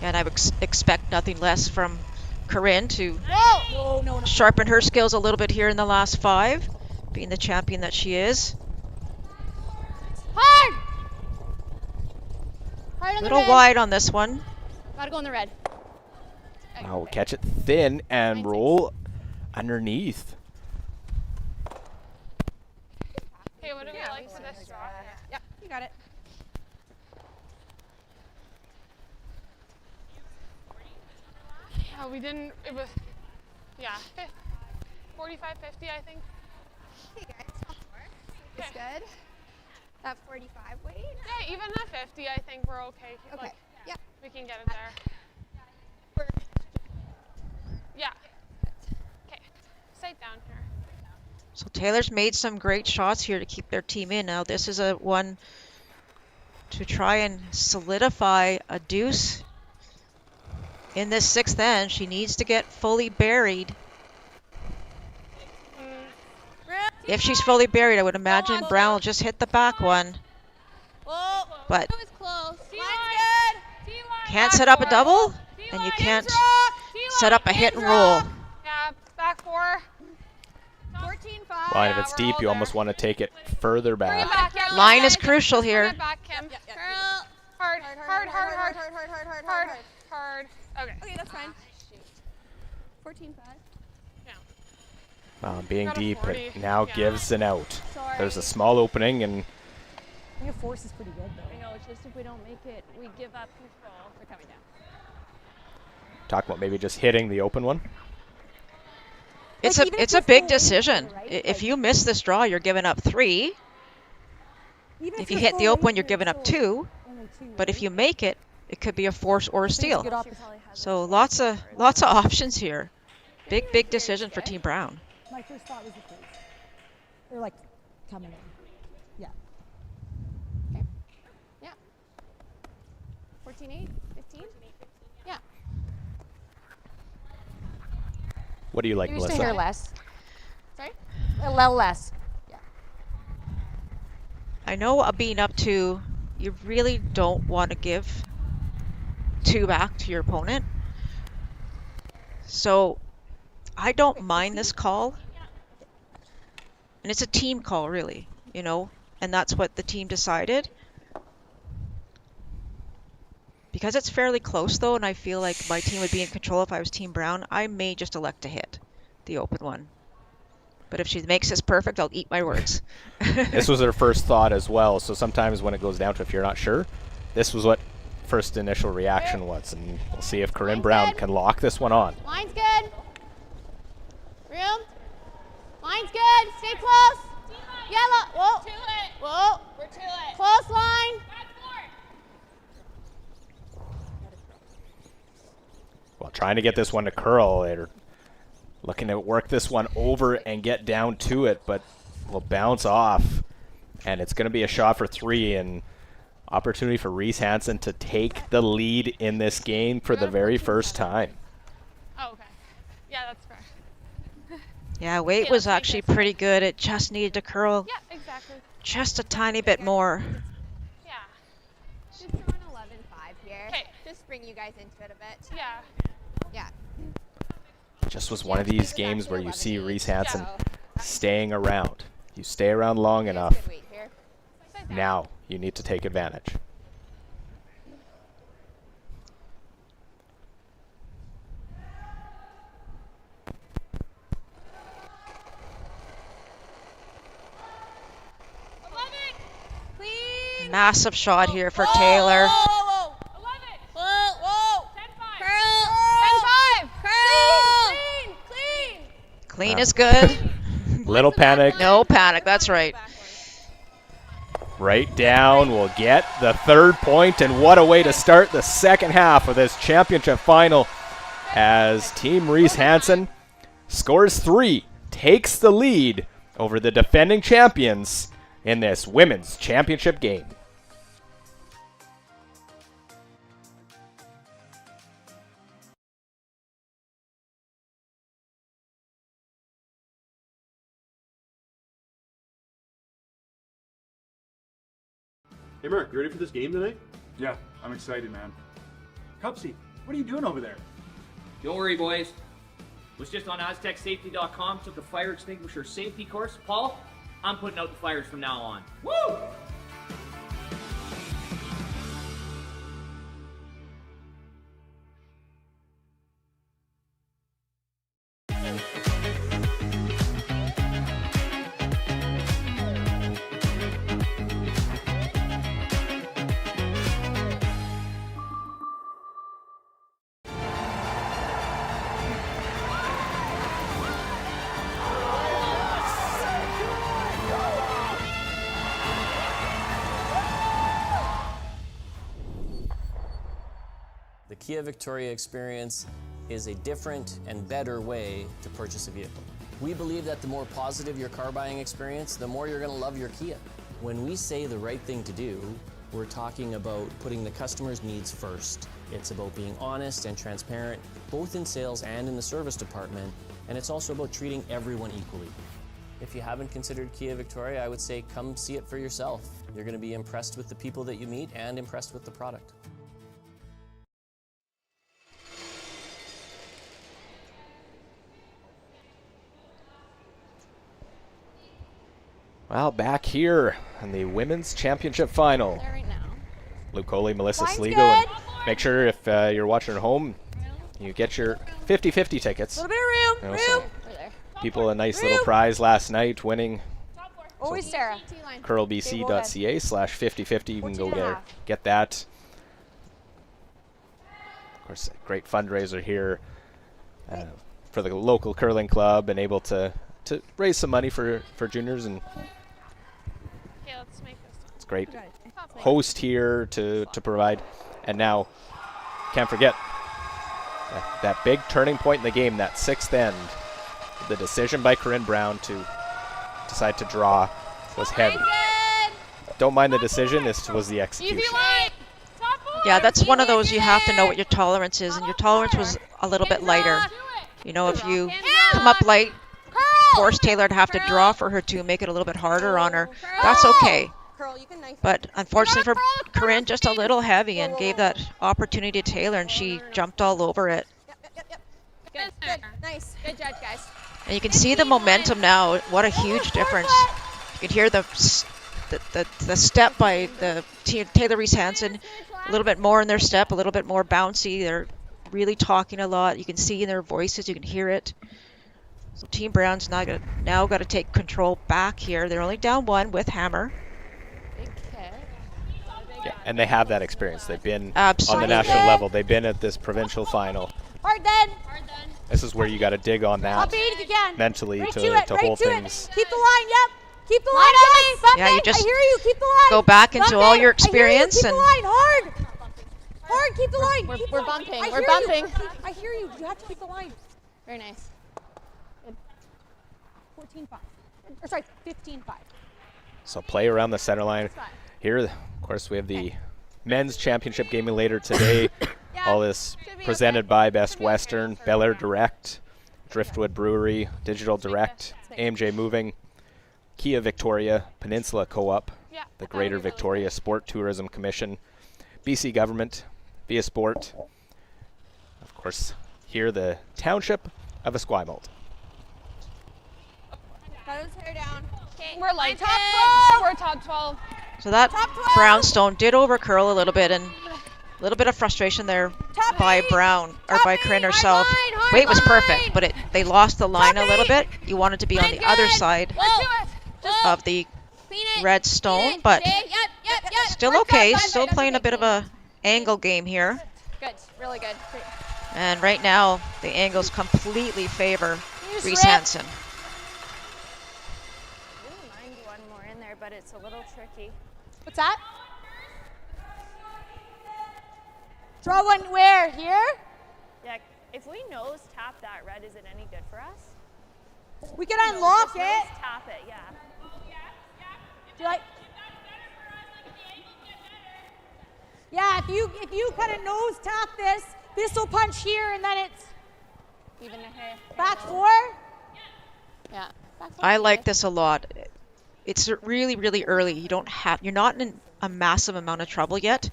And I would expect nothing less from Corryn to No. sharpen her skills a little bit here in the last 5, being the champion that she is. Hard A on the little red. wide on this one. Gotta go in the red. Oh, catch it thin and roll underneath. Okay, what do we like for this draw? Yep, you got it. Oh, we didn't, it was, yeah, 45, 50, I think. Hey guys, it's good. That 45 weight? Yeah, even at 50, I think we're okay. Okay, Like, yeah. we can get it there. Yeah. Okay, sight down here. So Taylor's made some great shots here to keep their team in. Now this is a one to try and solidify a deuce in this 6th end. She needs to get fully buried. If she's fully buried, I would imagine Brown will just hit the back one. But That was close. Line's good. can't set up a double, and you can't set up a hit and roll. Yeah, back 4. 14-5. Line, if it's deep, you almost want to take it further Bring it back. back, yeah. Line is crucial Bring here. it back, Kim. Hard. Okay. Okay, that's fine. 14-5. Being Got a deep, 40, it now yeah. gives an out. Sorry. There's a small opening, and I think a force is pretty good, though. I know, it's just if we don't make it, we give up control. They're coming down. talk about maybe just hitting the open one. It's a big decision. If you miss this draw, you're giving up 3. If you hit the open one, you're giving up 2. But if you make it, it could be a force or a steal. So lots of options here. Big decision for Team Brown. My first thought was the freeze. They're like coming in. Yeah. Okay. Yeah. 14-8, 15? Yeah. What do you like, Maybe Melissa? stay here less. Sorry? A little less. Yeah. I know being up 2, you really don't want to give 2 back to your opponent. So I don't mind this call. And it's a team call, really, you know, and that's what the team decided. Because it's fairly close, though, and I feel like my team would be in control if I was Team Brown, I may just elect to hit the open one. But if she makes this perfect, I'll eat my words. This was her first thought as well, so sometimes when it goes down to if you're not sure, this was what first initial reaction was, and we'll see if Corryn Brown can lock this one on. Line's good. Room. Line's good. Stay close. Yellow. Whoa. To it. Whoa. We're to it. Close line. Well, trying to get this one to curl. They're looking to work this one over and get down to it, but will bounce off. And it's going to be a shot for 3, and opportunity for Reese Hansen to take the lead in this game for the very first time. Oh, okay. Yeah, that's fair. Yeah, weight was actually pretty good. It just needed to curl Yeah, exactly. just a tiny bit more. Yeah. Just throw an 11-5 here. Okay. Just bring you guys into it a bit. Yeah. Yeah. Just was one of these games where you see Reese Hansen staying around. You stay around long enough. Now you need to take advantage. Massive shot here for Taylor. Whoa. 10-5. Curl. Clean is good. Little panic. No panic, that's right. Right down will get the 3rd point, and what a way to start the second half of this championship final as Team Reese Hansen scores 3, takes the lead over the defending champions in this women's championship game. Hey Mark, you ready for this game tonight? Yeah, I'm excited, man. Cupsy, what are you doing over there? Don't worry, boys. Was just on aztecsafety.com, took a fire extinguisher safety course. Paul, I'm putting out the fires from now on. Woo! The Kia Victoria experience is a different and better way to purchase a vehicle. We believe that the more positive your car buying experience, the more you're going to love your Kia. When we say the right thing to do, we're talking about putting the customer's needs first. It's about being honest and transparent, both in sales and in the service department, and it's also about treating everyone equally. If you haven't considered Kia Victoria, I would say come see it for yourself. You're going to be impressed with the people that you meet and impressed with the product. Well, back here in the women's championship final. Luke Coley, Melissa Sligo, and make sure if you're watching at home, you get your 50-50 tickets. A little bit of room. Some people a nice little prize last night, winning. Always Sarah. curlbc.ca/5050. You can go there, get that. Of course, a great fundraiser here for the local curling club, and able to raise some money for juniors, and it's great host here to provide. And now, can't forget that big turning point in the game, that 6th end. The decision by Corryn Brown to decide to draw was heavy. Don't mind the decision, this was the execution. Yeah, that's one of those you have to know what your tolerance is, and your tolerance was a little bit lighter. You know, if you come up light, force Taylor to have to draw for her to make it a little bit harder on her, that's okay. But unfortunately for Corryn, just a little heavy, and gave that opportunity to Taylor, and she jumped all over it. Good. Nice. Good judge, guys. And you can see the momentum now. What a huge difference. You can hear the step by the Taylor Reese Hansen, a little bit more in their step, a little bit more bouncy. They're really talking a lot. You can see in their voices, you can hear it. So Team Brown's now got to take control back here. They're only down 1 with Hammer. Yeah, and they have that experience. They've been on the national level. They've been at this provincial final. Hard then. This is where you got to dig on that mentally to hold things. Keep the line, yep. Keep the line going. Yeah, you just I hear you. Keep the line. go back into all your experience. Keep the line hard. Hard, keep the line. We're bumping. We're bumping. I hear you. You have to keep the line. Very nice. 14-5. Or sorry, 15-5. So play around the center line. Here, of course, we have the men's championship game later today. All this presented by Best Western, Bel Air Direct, Driftwood Brewery, Digital Direct, AMJ Moving, Kia Victoria, Peninsula Co-op, the Greater Victoria Sport Tourism Commission, BC Government, Via Sport. Of course, here the Township of Esquimalt. Got his hair down. Okay. We're like top it. We're top 12. So that brownstone did overcurl a little bit, and a little bit of frustration there by Brown, or by Corryn herself. Weight was perfect, but they lost the line a little bit. You wanted to be on the other side of the red stone, but still okay. Still playing a bit of a angle game here. Good, really good. And right now, the angles completely favor Reese Hansen. I wouldn't mind one more in there, but it's a little tricky. What's that? Draw one where? Here? Yeah, if we nose tap that red, is it any good for us? We can unlock it. Nose tap it, yeah. Do you like? Yeah, if you kind of nose tap this will punch here, and then it's Even a hair. back four. Yeah. I like this a lot. It's really, really early. You're not in a massive amount of trouble yet,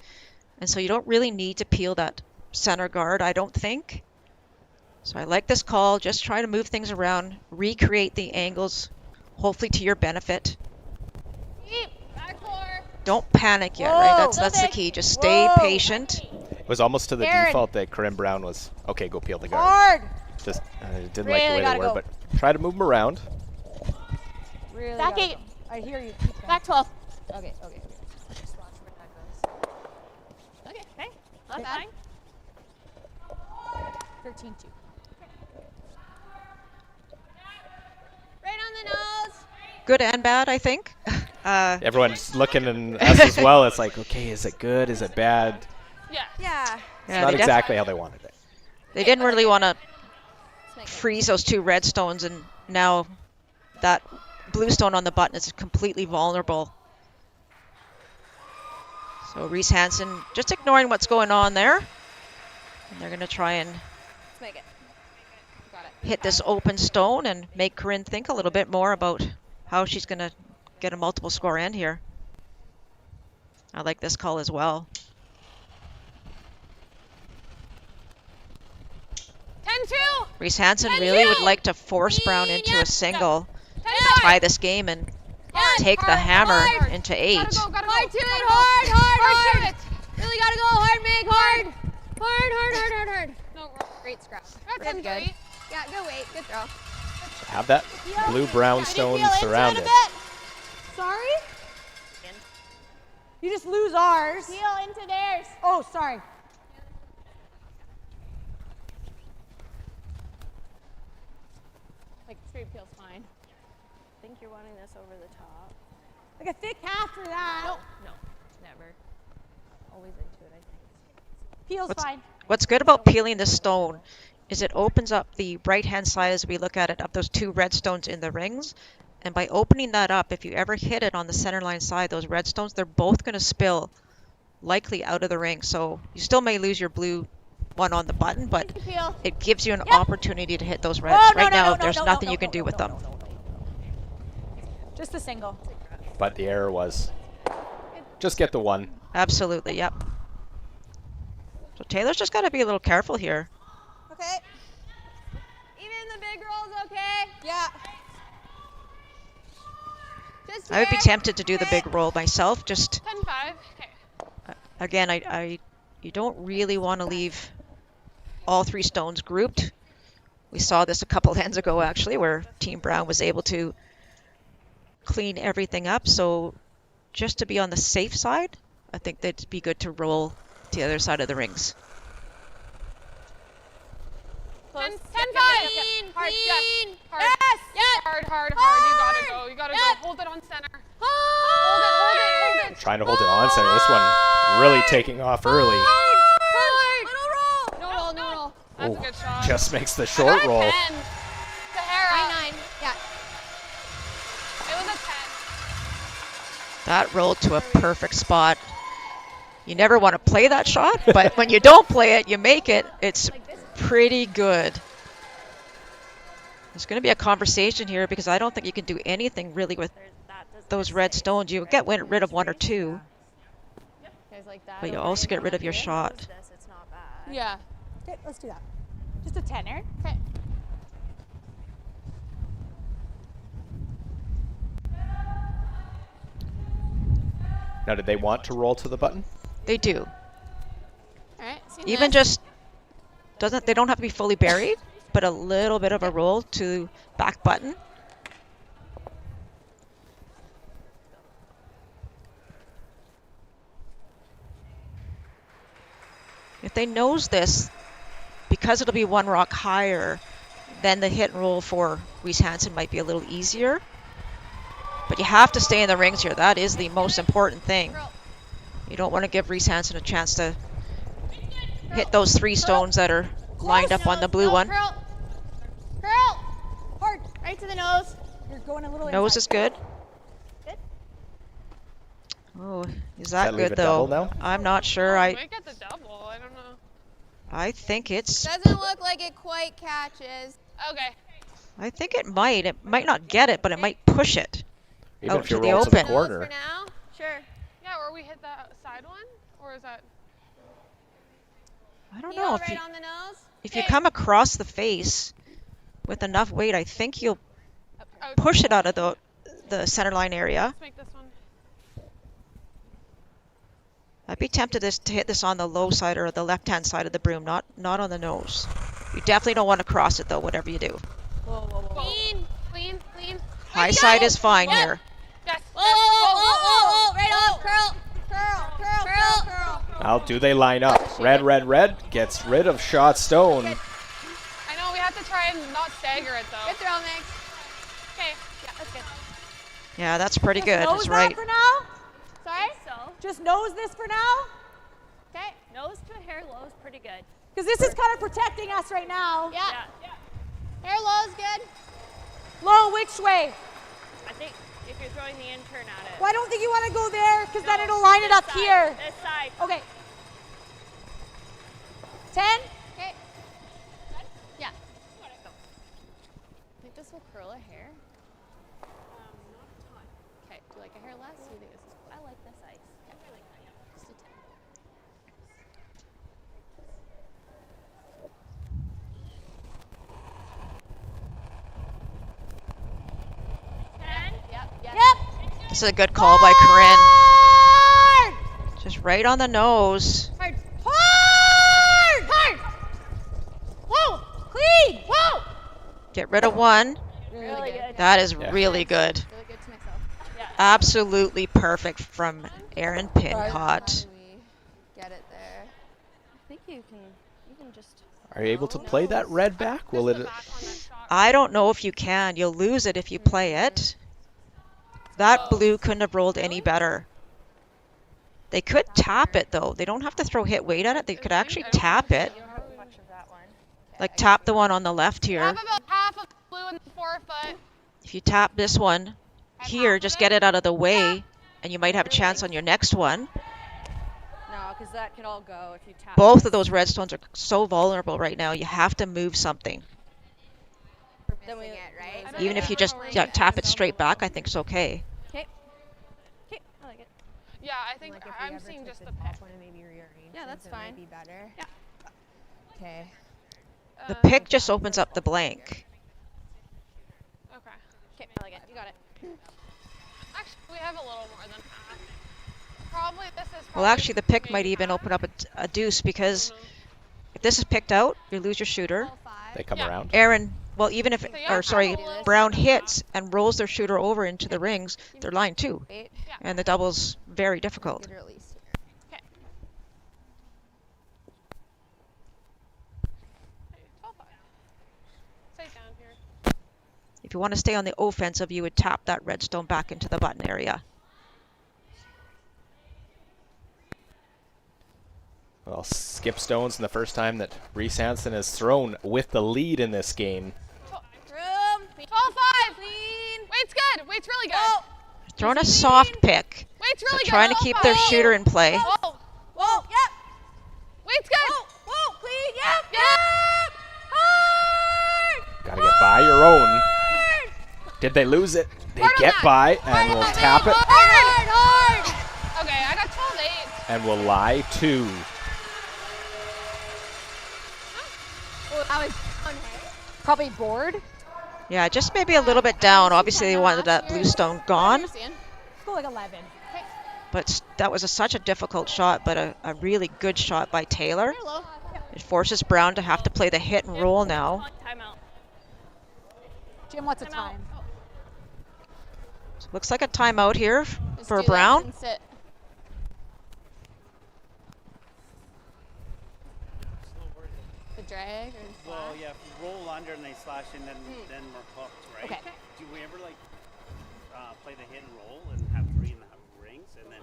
and so you don't really need to peel that center guard, I don't think. So I like this call. Just try to move things around, recreate the angles, hopefully to your benefit. Back four. Don't panic yet, right? That's the key. Just stay patient. It was almost to the default that Corryn Brown was, okay, go peel the guard. Hard. Just didn't like the way they were, but try to move them around. Really back 8. I hear you. Back 12. Okay. Just watch where that goes. Okay, not bad. 13-2. Right on the nose. Good and bad, I think. Everyone's looking at us as well. It's like, okay, is it good? Is it bad? Yeah. It's not exactly how they wanted it. They didn't really want to freeze those two red stones, and now that blue stone on the button is completely vulnerable. So Reese Hansen just ignoring what's going on there. And they're going to try and hit this open stone and make Corryn think a little bit more about how she's going to get a multiple score end here. I like this call as well. 10-2. Reese Hansen really would like to force Brown into a single, tie this game, and take the hammer into 8. Hard to it, hard. Really gotta go hard, Meg, hard. Hard. No, great scrap. That's good. Yeah, good weight, good throw. Have that blue-brown stone surrounded. Sorry? You just lose ours. Heel into theirs. Oh, sorry. Like straight peel's fine. I think you're wanting this over the top. Like a thick half for that. No, never. Always into it, I think. Peel's fine. What's good about peeling the stone is it opens up the right-hand side as we look at it, of those two red stones in the rings. And by opening that up, if you ever hit it on the center line side, those red stones, they're both going to spill likely out of the ring. So you still may lose your blue one on the button, but it gives you an opportunity to hit those reds. There's nothing you can do with them. Just a single. But the error was just get the one. Absolutely, yep. So Taylor's just got to be a little careful here. Okay. Even the big roll's okay. Yeah. I would be tempted to do the big roll myself. Just 10-5. Okay. Again, you don't really want to leave all 3 stones grouped. We saw this a couple hands ago, actually, where Team Brown was able to clean everything up. So just to be on the safe side, I think that'd be good to roll to the other side of the rings. 10-5. Hard. Yes. Hard. You gotta go. Hold it on center. Hold it. Trying to hold it on center. This one really taking off early. No roll. That's a good shot. Just makes the short roll. 10. Sahara. 9. Yeah. It was a 10. That rolled to a perfect spot. You never want to play that shot, but when you don't play it, you make it. It's pretty good. There's going to be a conversation here because I don't think you can do anything really with those red stones. You get rid of 1 or 2, but you also get rid of your shot. Yeah. Okay, let's do that. Just a tenner. Okay. Now, did they want to roll to the button? They do. Alright, Even just they don't have to be fully buried, but a little bit of a roll to back button. If they nose this, because it'll be one rock higher, then the hit and roll for Reese Hansen might be a little easier. But you have to stay in the rings here. That is the most important thing. You don't want to give Reese Hansen a chance to hit those 3 stones that are lined up on the blue one. Curl. Hard. Right to the nose. You're going a little Nose is good. Good. Oh, is that leave good it double though? now? I'm not sure. Might get the double. I don't know. I think it's. Doesn't look like it quite catches. Okay. I think it might. It might not get it, but it might push it Even out if you to the roll to the open. corner. For now? Sure. Yeah, or we hit that side one? Or is that... I don't Heel know right if you on the nose. if you come across the face with enough weight, I think you'll push it out of the center line area. Let's make this one. I'd be tempted to hit this on the low side or the left-hand side of the broom, not on the nose. You definitely don't want to cross it though, whatever you do. Clean. High side is fine here. Yes. Whoa. Right up. Curl. Now, do they line up? Red gets rid of shot stone. I know, we have to try and not stagger it though. Good throw, Mix. Okay. Yeah, that's good. Yeah, that's pretty good. Nose That's that right. for now? Sorry? So, Just nose this for now? Okay. nose to hair low is pretty good. Because this is kind of protecting us right now. Yeah. Hair low is good. Low, which way? I think if you're throwing the intern at it. Well, I don't think you want to go there because then it'll line it up side, here. This side. Okay. 10? Okay. Yeah. I think this will curl a hair. Okay. Do you like a hair less? Do you think this is cool? I like this ice. Okay. I like that. Yeah. Just a 10. Yep. This is a good call by Corryn. Just right on the nose. Hard. Whoa! Clean! Whoa! Get rid of one. Really good. That is really good. Really good to myself. Yeah. Absolutely perfect from Aaron Pincott. Get it there. I think you can just. Are you able to play that red back? Will it? I don't know if you can. You'll lose it if you play it. That blue couldn't have rolled any better. They could tap it though. They don't have to throw hit weight at it. They could actually tap it. Like tap the one on the left here. Have about half of blue in the forefoot. If you tap this one here, just get it out of the way, and you might have a chance on your next one. No, because that could all go if you tap. Both of those redstones are so vulnerable right now. You have to move something. Then we get right. Even if you just tap it straight back, I think it's okay. Okay. Okay, I like it. Yeah, I think I'm seeing just the pick. Yeah, that's fine. Be better. Yeah. Okay. The pick just opens up the blank. Okay. Okay, I like it. You got it. Actually, we have a little more than half. Probably this is. Well, actually, the pick might even open up a deuce because if this is picked out, you lose your shooter. They come around. Aaron, well, even if, Brown hits and rolls their shooter over into the rings, they're line 2. And the double's very difficult. If you want to stay on the offensive, you would tap that redstone back into the button area. Well, skip stones in the first time that Reese Hansen has thrown with the lead in this game. Room. 12-5. Weight's good. Weight's really good. Throwing a soft pick. Weight's really good. Trying to keep their shooter in play. Whoa. Whoa. Yep. Weight's good. Whoa. Clean. Yep. Hard. Gotta get by your own. Did they lose it? They get by and will tap it. Hard. Okay, I got 12-8. And will lie 2. I was probably bored. Yeah, just maybe a little bit down. Obviously, they wanted that blue stone gone. Let's go like 11. Okay. But that was such a difficult shot, but a really good shot by Taylor. It forces Brown to have to play the hit and roll now. Timeout. Jim, what's a time? Looks like a timeout here Just for do Brown. this and sit. The drag or the slash? Well, yeah, if we roll under and they slash in, then we're hooked, right? Okay. Do we ever like play the hit and roll and have 3 and have rings and then?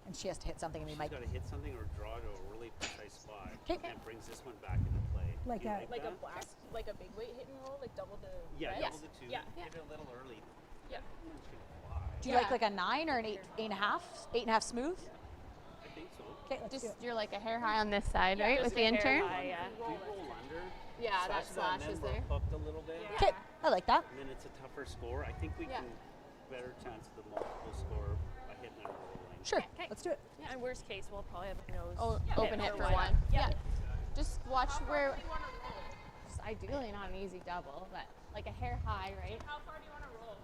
And she has to hit something, and we might. Got to hit something or draw to a really precise spot. Okay. And it brings this one back into play. Like Do you a that? blast, like a big weight hit and roll, like double the. Yeah, right? double the 2. Yeah. Hit it a little early. Yeah. Do you like a 9 or an 8.5? 8.5 smooth? I think so. Okay, let's Just do it. you're like a hair high on this side, Yeah, right, just with the a hair intern? high, yeah. If we roll under. Yeah, that slash and is then there. we're hooked a little bit. Okay, I like that. And then it's a tougher score. I think we can better chance of the multiple score by hitting and rolling. Sure, let's do it. Yeah, and worst case, we'll probably have a nose. Oh, open hit for one. Yeah. Just watch where. Just ideally not an easy double, but like a hair high, right? How far do you want to roll?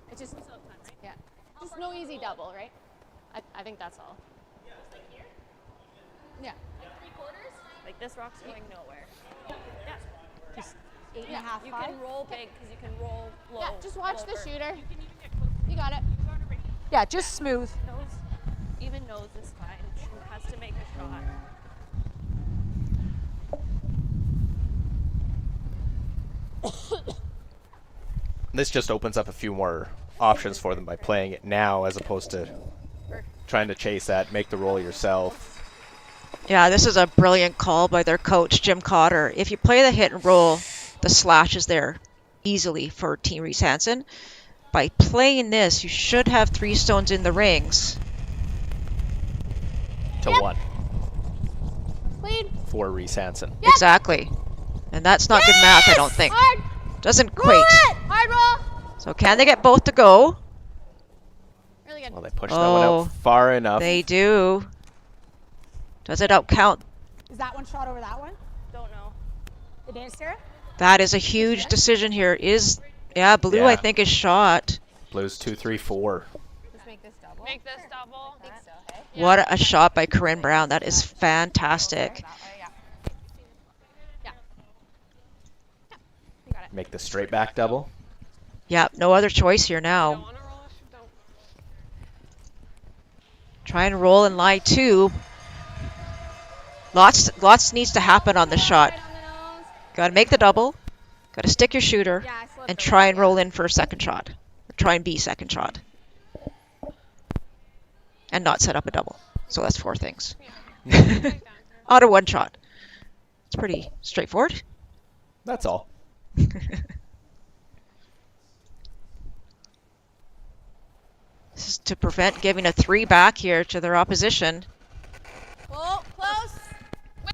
It's just yeah. Just no easy double, right? I think that's all. Yeah. Like this rock's going nowhere. Yeah. Just Yeah, 8.5, you 5? can roll big because you can roll low. Yeah, just watch the over. shooter. You got it. Yeah, just smooth. Nose, even nose is fine. She has to make a shot. This just opens up a few more options for them by playing it now as opposed to trying to chase that, make the roll yourself. Yeah, this is a brilliant call by their coach, Jim Cotter. If you play the hit and roll, the slash is there easily for Team Reese Hansen. By playing this, you should have 3 stones in the rings. To 1 Clean. for Reese Hansen. Exactly. And that's not good math, I don't think. Hard. Doesn't Roll equate. it. Hard roll. So can they get both to go? Really good. Well, they pushed that one out far enough. They do. Does it outcount? Is that one shot over that one? Don't know. It is, Sarah? That is a huge decision here. Blue, I think, is shot. Blues 2, 3, 4. Just make this double. Make this double. I think so, hey? What a shot by Corryn Brown. That is fantastic. Make the straight back double. Yeah, no other choice here now. Try and roll in line 2. Lots needs to happen on the shot. Got to make the double. Got to stick your shooter and try and roll in for a second shot. Or try and be second shot. And not set up a double. So that's 4 things. Out of 1 shot. It's pretty straightforward. That's all. This is to prevent giving a 3 back here to their opposition. Oh, close.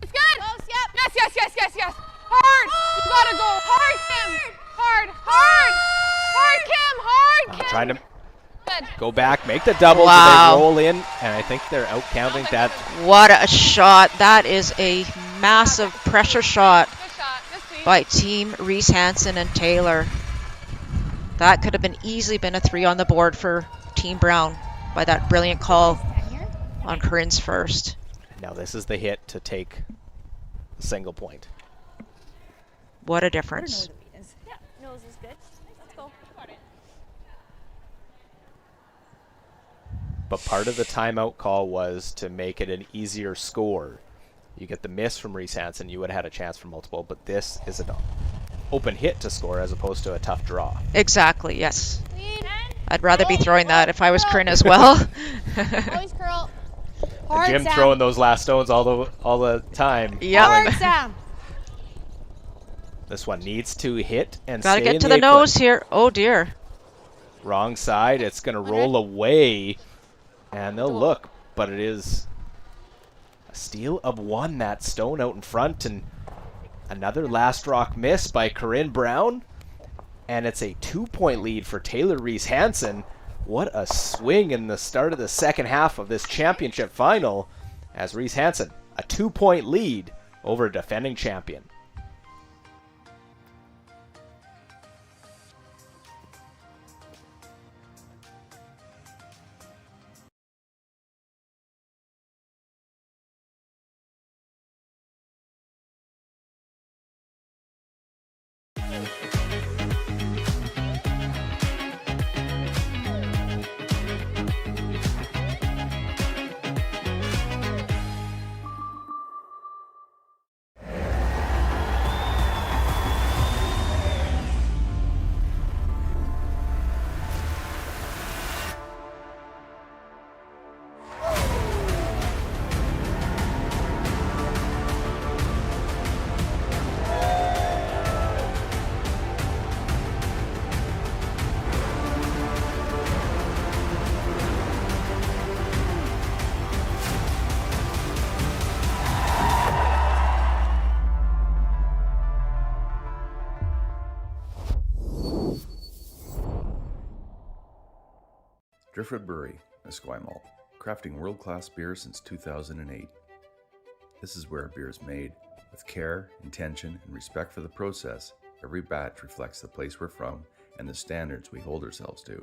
It's good. Close, yep. Yes, yes, yes, yes, yes. Hard. You gotta go hard, Kim. Hard, hard. Hard, Kim. Hard, Kim. Trying to Good. go back, make the double, Wow. so they roll in, and I think they're out counting that. What a shot. That is a massive pressure shot by Team Reese Hansen and Taylor. That could have easily been a 3 on the board for Team Brown by that brilliant call on Corryn's first. Now this is the hit to take a single point. What a difference. Yeah, nose is good. Let's go. But part of the timeout call was to make it an easier score. You get the miss from Reese Hansen, you would have had a chance for multiple, but this is an open hit to score as opposed to a tough draw. Exactly, yes. I'd rather be throwing that if I was Corryn as well. Always curl. And Jim throwing those last stones all the time. Yeah. Hard, Sam. This one needs to hit and Gotta stay get in to the the nose here. Oh dear. Wrong side. It's going to roll away. And they'll look, but it is a steal of 1, that stone out in front, and another last rock miss by Corryn Brown. And it's a 2-point lead for Taylor Reese Hansen. What a swing in the start of the second half of this championship final, as Reese Hansen, a 2-point lead over a defending champion. Driftwood Brewery, Esquimalt, crafting world-class beer since 2008. This is where beer is made. With care, intention, and respect for the process, every batch reflects the place we're from and the standards we hold ourselves to.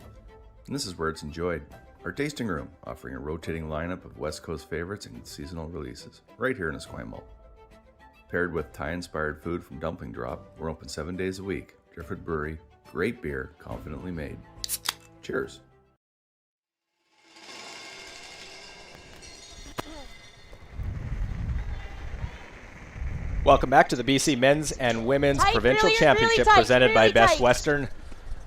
And this is where it's enjoyed. Our tasting room, offering a rotating lineup of West Coast favorites and seasonal releases, right here in Esquimalt. Paired with Thai-inspired food from Dumpling Drop, we're open 7 days a week. Driftwood Brewery, great beer, confidently made. Cheers. Welcome back to the BC Men's and Women's Tight, Provincial really, Championship really tight, presented by really Best tight. Western.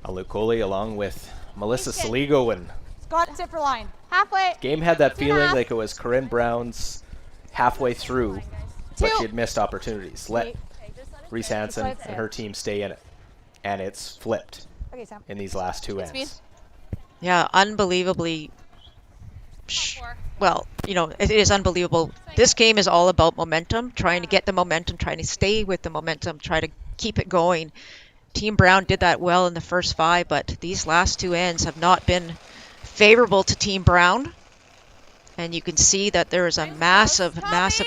Alu Kohli along with Melissa Saligo, and Scott, sit for line. Halfway. game had that feeling like it was Corryn Brown's halfway through, but she had missed opportunities. Let Reese Hansen and her team stay in it, and it's flipped Okay, Sam. in these last two ends. Yeah, unbelievably. Well, you know, it is unbelievable. This game is all about momentum, trying to get the momentum, trying to stay with the momentum, try to keep it going. Team Brown did that well in the first 5, but these last 2 ends have not been favorable to Team Brown. And you can see that there is a massive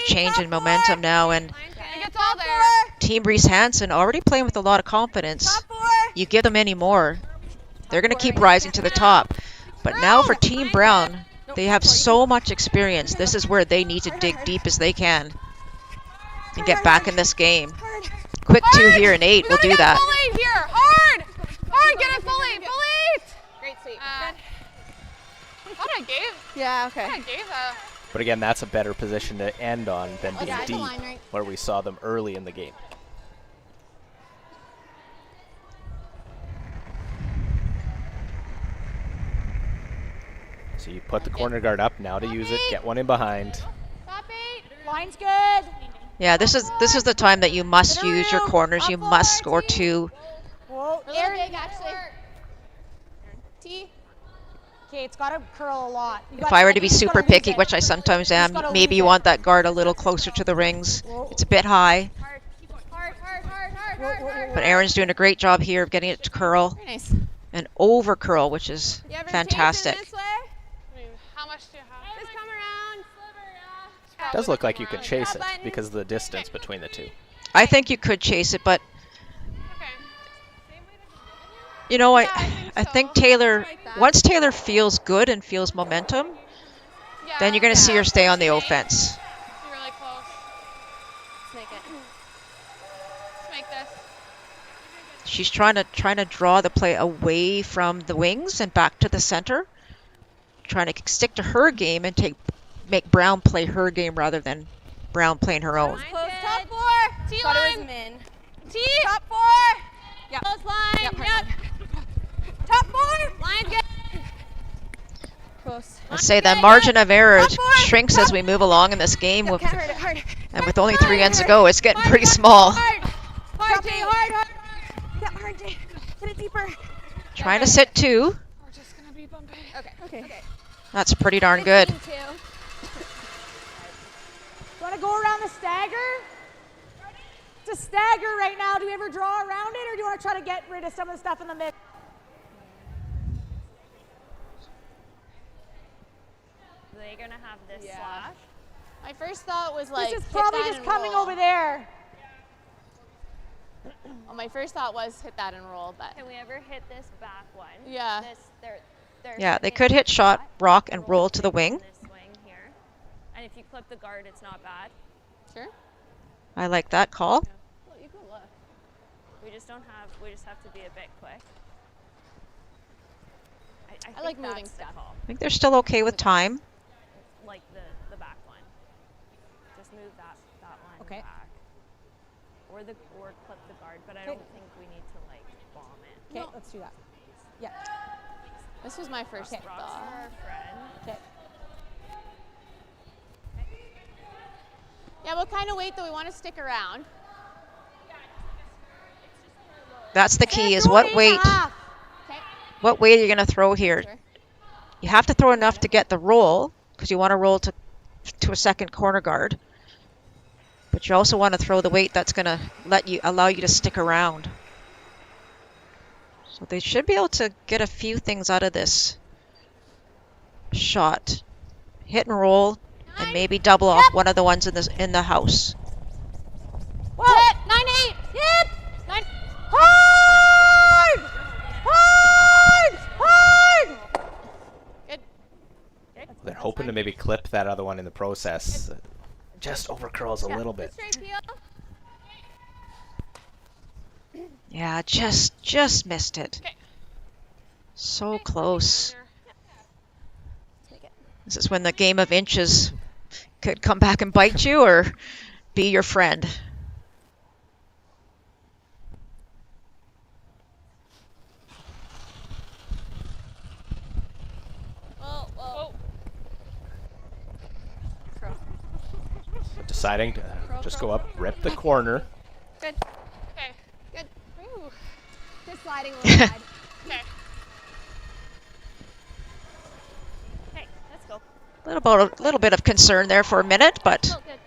change in momentum now. And Team Reese Hansen already playing with a lot of confidence. You give them any more, they're going to keep rising to the top. But now for Team Brown, they have so much experience. This is where they need to dig deep as they can and get back in this game. Quick 2 here and 8 will do that. Full lead here. Hard. Hard. Get it full lead. Full lead. Great sweep. What I gave. Yeah, okay. I gave that. But again, that's a better position to end on than being Yeah, deep, line, right? where we saw them early in the game. So you put the corner guard up, now to use it, get one in behind. Line's good. Yeah, this is the time that you must use your corners. You must score 2. Whoa, Really big, actually. T. Okay, it's got to curl a lot. If I were to be super picky, which I sometimes am, maybe you want that guard a little closer to the rings. It's a bit high. But Aaron's doing a great job here of getting it to curl. Very nice. And over curl, which is fantastic. How much do you have? Just come around. It does look like you could chase it because of the distance between the two. I think you could chase it, but you know, I think Taylor, once Taylor feels good and feels momentum, then you're going to see her stay on the offense. Really close. Let's make it. Let's make this. She's trying to draw the play away from the wings and back to the center, trying to stick to her game and make Brown play her game rather than Brown playing her own. Close. Top 4. T Thought line. it was min. T. Top 4. Yep. Close line. Yep. Top 4. Line good. Close. I'd say the margin of error shrinks as we move along in this game. And with only 3 ends to go, it's getting pretty small. Hard, Jay. Hard. Yeah, hard, Jay. Get it deeper. Trying to sit 2. We're just gonna be bumpy. Okay. That's pretty darn good. You want to go around the stagger? It's a stagger right now. Do we ever draw around it, or do you want to try to get rid of some of the stuff in the middle? Are they gonna have this slash? My first thought was like, This is hit probably that just and coming roll. over there. Well, my first thought was hit that and roll, but Can we ever hit this back one? Yeah. They're Yeah, they could hit shot, rock, and roll to the wing. this swing here. And if you clip the guard, it's not bad. Sure. I like that call. Well, you can look. We just have to be a bit quick. I like think moving that's the stuff. call. I think they're still okay with time. Like the back one. Just move that line back. Or clip the guard, but I don't think we need to like bomb it. Okay, let's do that. Yeah. This was my first Rocks thought. for our friend. Okay. Yeah, what kind of weight do we want to stick around? That's the key, is what weight are you going to throw here? You have to throw enough to get the roll, because you want to roll to a second corner guard. But you also want to throw the weight that's going to allow you to stick around. So they should be able to get a few things out of this. shot. Hit and roll, and maybe double off one of the ones in the house. Whoa! 9-8. Yep. 9. Hard! Hard! Hard! Good. They're hoping to maybe clip that other one in the process. Just over curls a little bit. Yeah, just missed it. So close. This is when the game of inches could come back and bite you or be your friend. Deciding to just go up, rip the corner. Good. Okay. Good. Ooh. Just sliding a little side. Okay. Okay, let's go. A little bit of concern there for a minute, but Oh, good.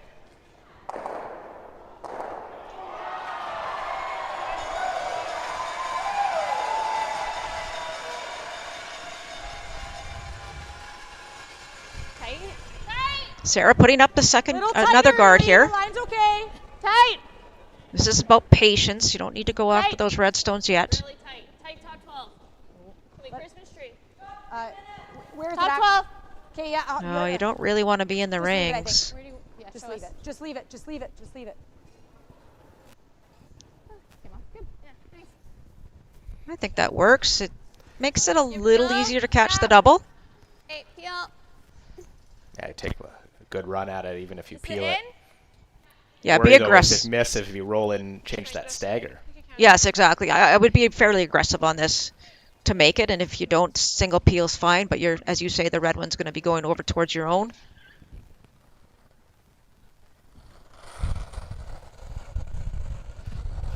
Sarah putting up the second, another guard here. The line's okay. Tight. This is about patience. You don't need to go after those redstones yet. Really tight. Tight top 12. Wait, Christmas tree. Where's Top that? 12. Okay, yeah. No, you don't really want to be in the Just leave it, I rings. think. Just leave it. Just leave it. Just leave it. Just leave it. Good. Yeah, nice. I think that works. It makes it a little easier to catch the double. Hey, peel. Yeah, take a good run at it, even if you peel it. Yeah, Worry, be though, aggressive. if miss if you roll in and change that stagger. Yes, exactly. I would be fairly aggressive on this to make it, and if you don't, single peel's fine, but you're, as you say, the red one's going to be going over towards your own.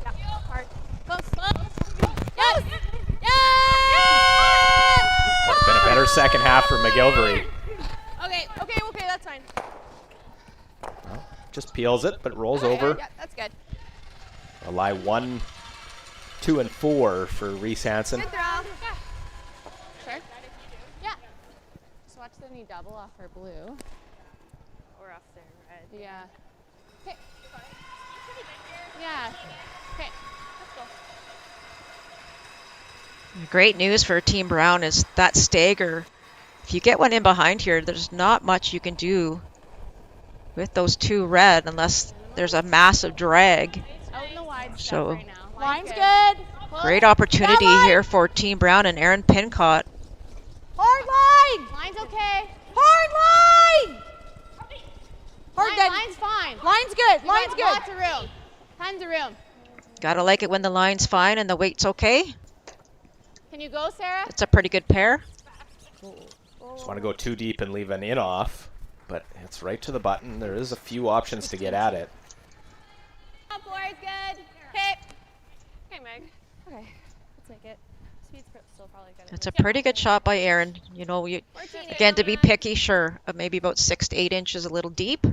Hard. Go slow. Yes! It's been a better second half for McGilvery. Okay, that's fine. Well, just peels it, but rolls over. Yeah, that's good. A lie 1, 2, and 4 for Reese Hansen. Good throw. Yeah. Sure. Yeah. Just watch the knee double off her blue. Or off their red. Yeah. Okay. Yeah. Okay. Let's go. Great news for Team Brown is that stagger. If you get one in behind here, there's not much you can do with those two red unless there's a massive drag. Out in the wide So right now. Line's good. great opportunity here for Team Brown and Aaron Pincott. Hard line. Line's okay. Hard line. Line's fine. Line's good. You Line's got good. Lots of room. Tons of room. Gotta like it when the line's fine and the weight's okay. Can you go, Sarah? It's a pretty good pair. Just want to go too deep and leave an in off, but it's right to the button. There is a few options to get at it. Up, Lori's good. Okay. Okay, Meg. Okay, let's take it. Speed's still probably good. It's a pretty good shot by Aaron. You know, again, to be picky, sure, maybe about 6 to 8 inches a little deep.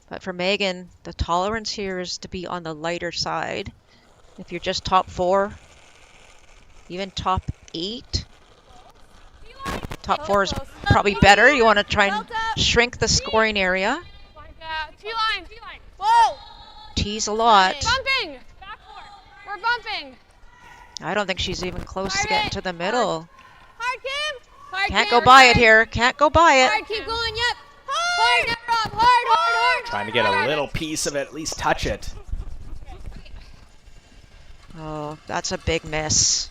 But for Megan, the tolerance here is to be on the lighter side. If you're just top 4, even top 8, top 4 is probably better. You want to try and shrink the scoring area. Yeah, T-line. Whoa! Tease a lot. Bumping! We're bumping! I don't think she's even close to getting to the middle. Hard, Kim. Hard, Can't Kim. go by it here. Can't go by it. Hard, keep going. Yep. Hard, never up. Hard. Trying to get a little piece of it, at least touch it. Oh, that's a big miss.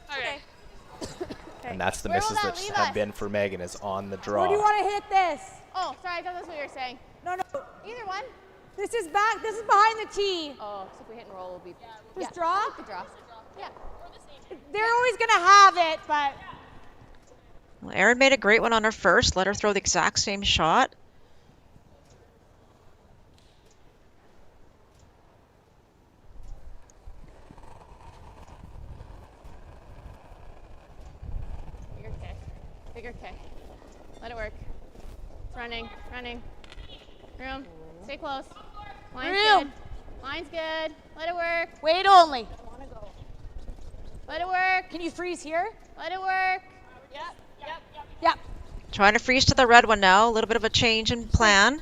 Okay. And that's the Where will misses that that leave have us? been for Megan is on the Where draw. do you want to hit this? Oh, sorry. I thought that's what you were saying. No. Either one. This is back. This is behind the tee. Oh, so if we hit and roll, we'll be. Just draw? The draw. Yeah. They're always going to have it, but. Well, Erin made a great one on her first. Let her throw the exact same shot. Bigger kick. Let it work. It's running. Room. Stay close. Line's Room. good. Line's good. Let it work. Weight only. Let it work. Can you freeze here? Let it work. Yep. Trying to freeze to the red one now. A little bit of a change in plan.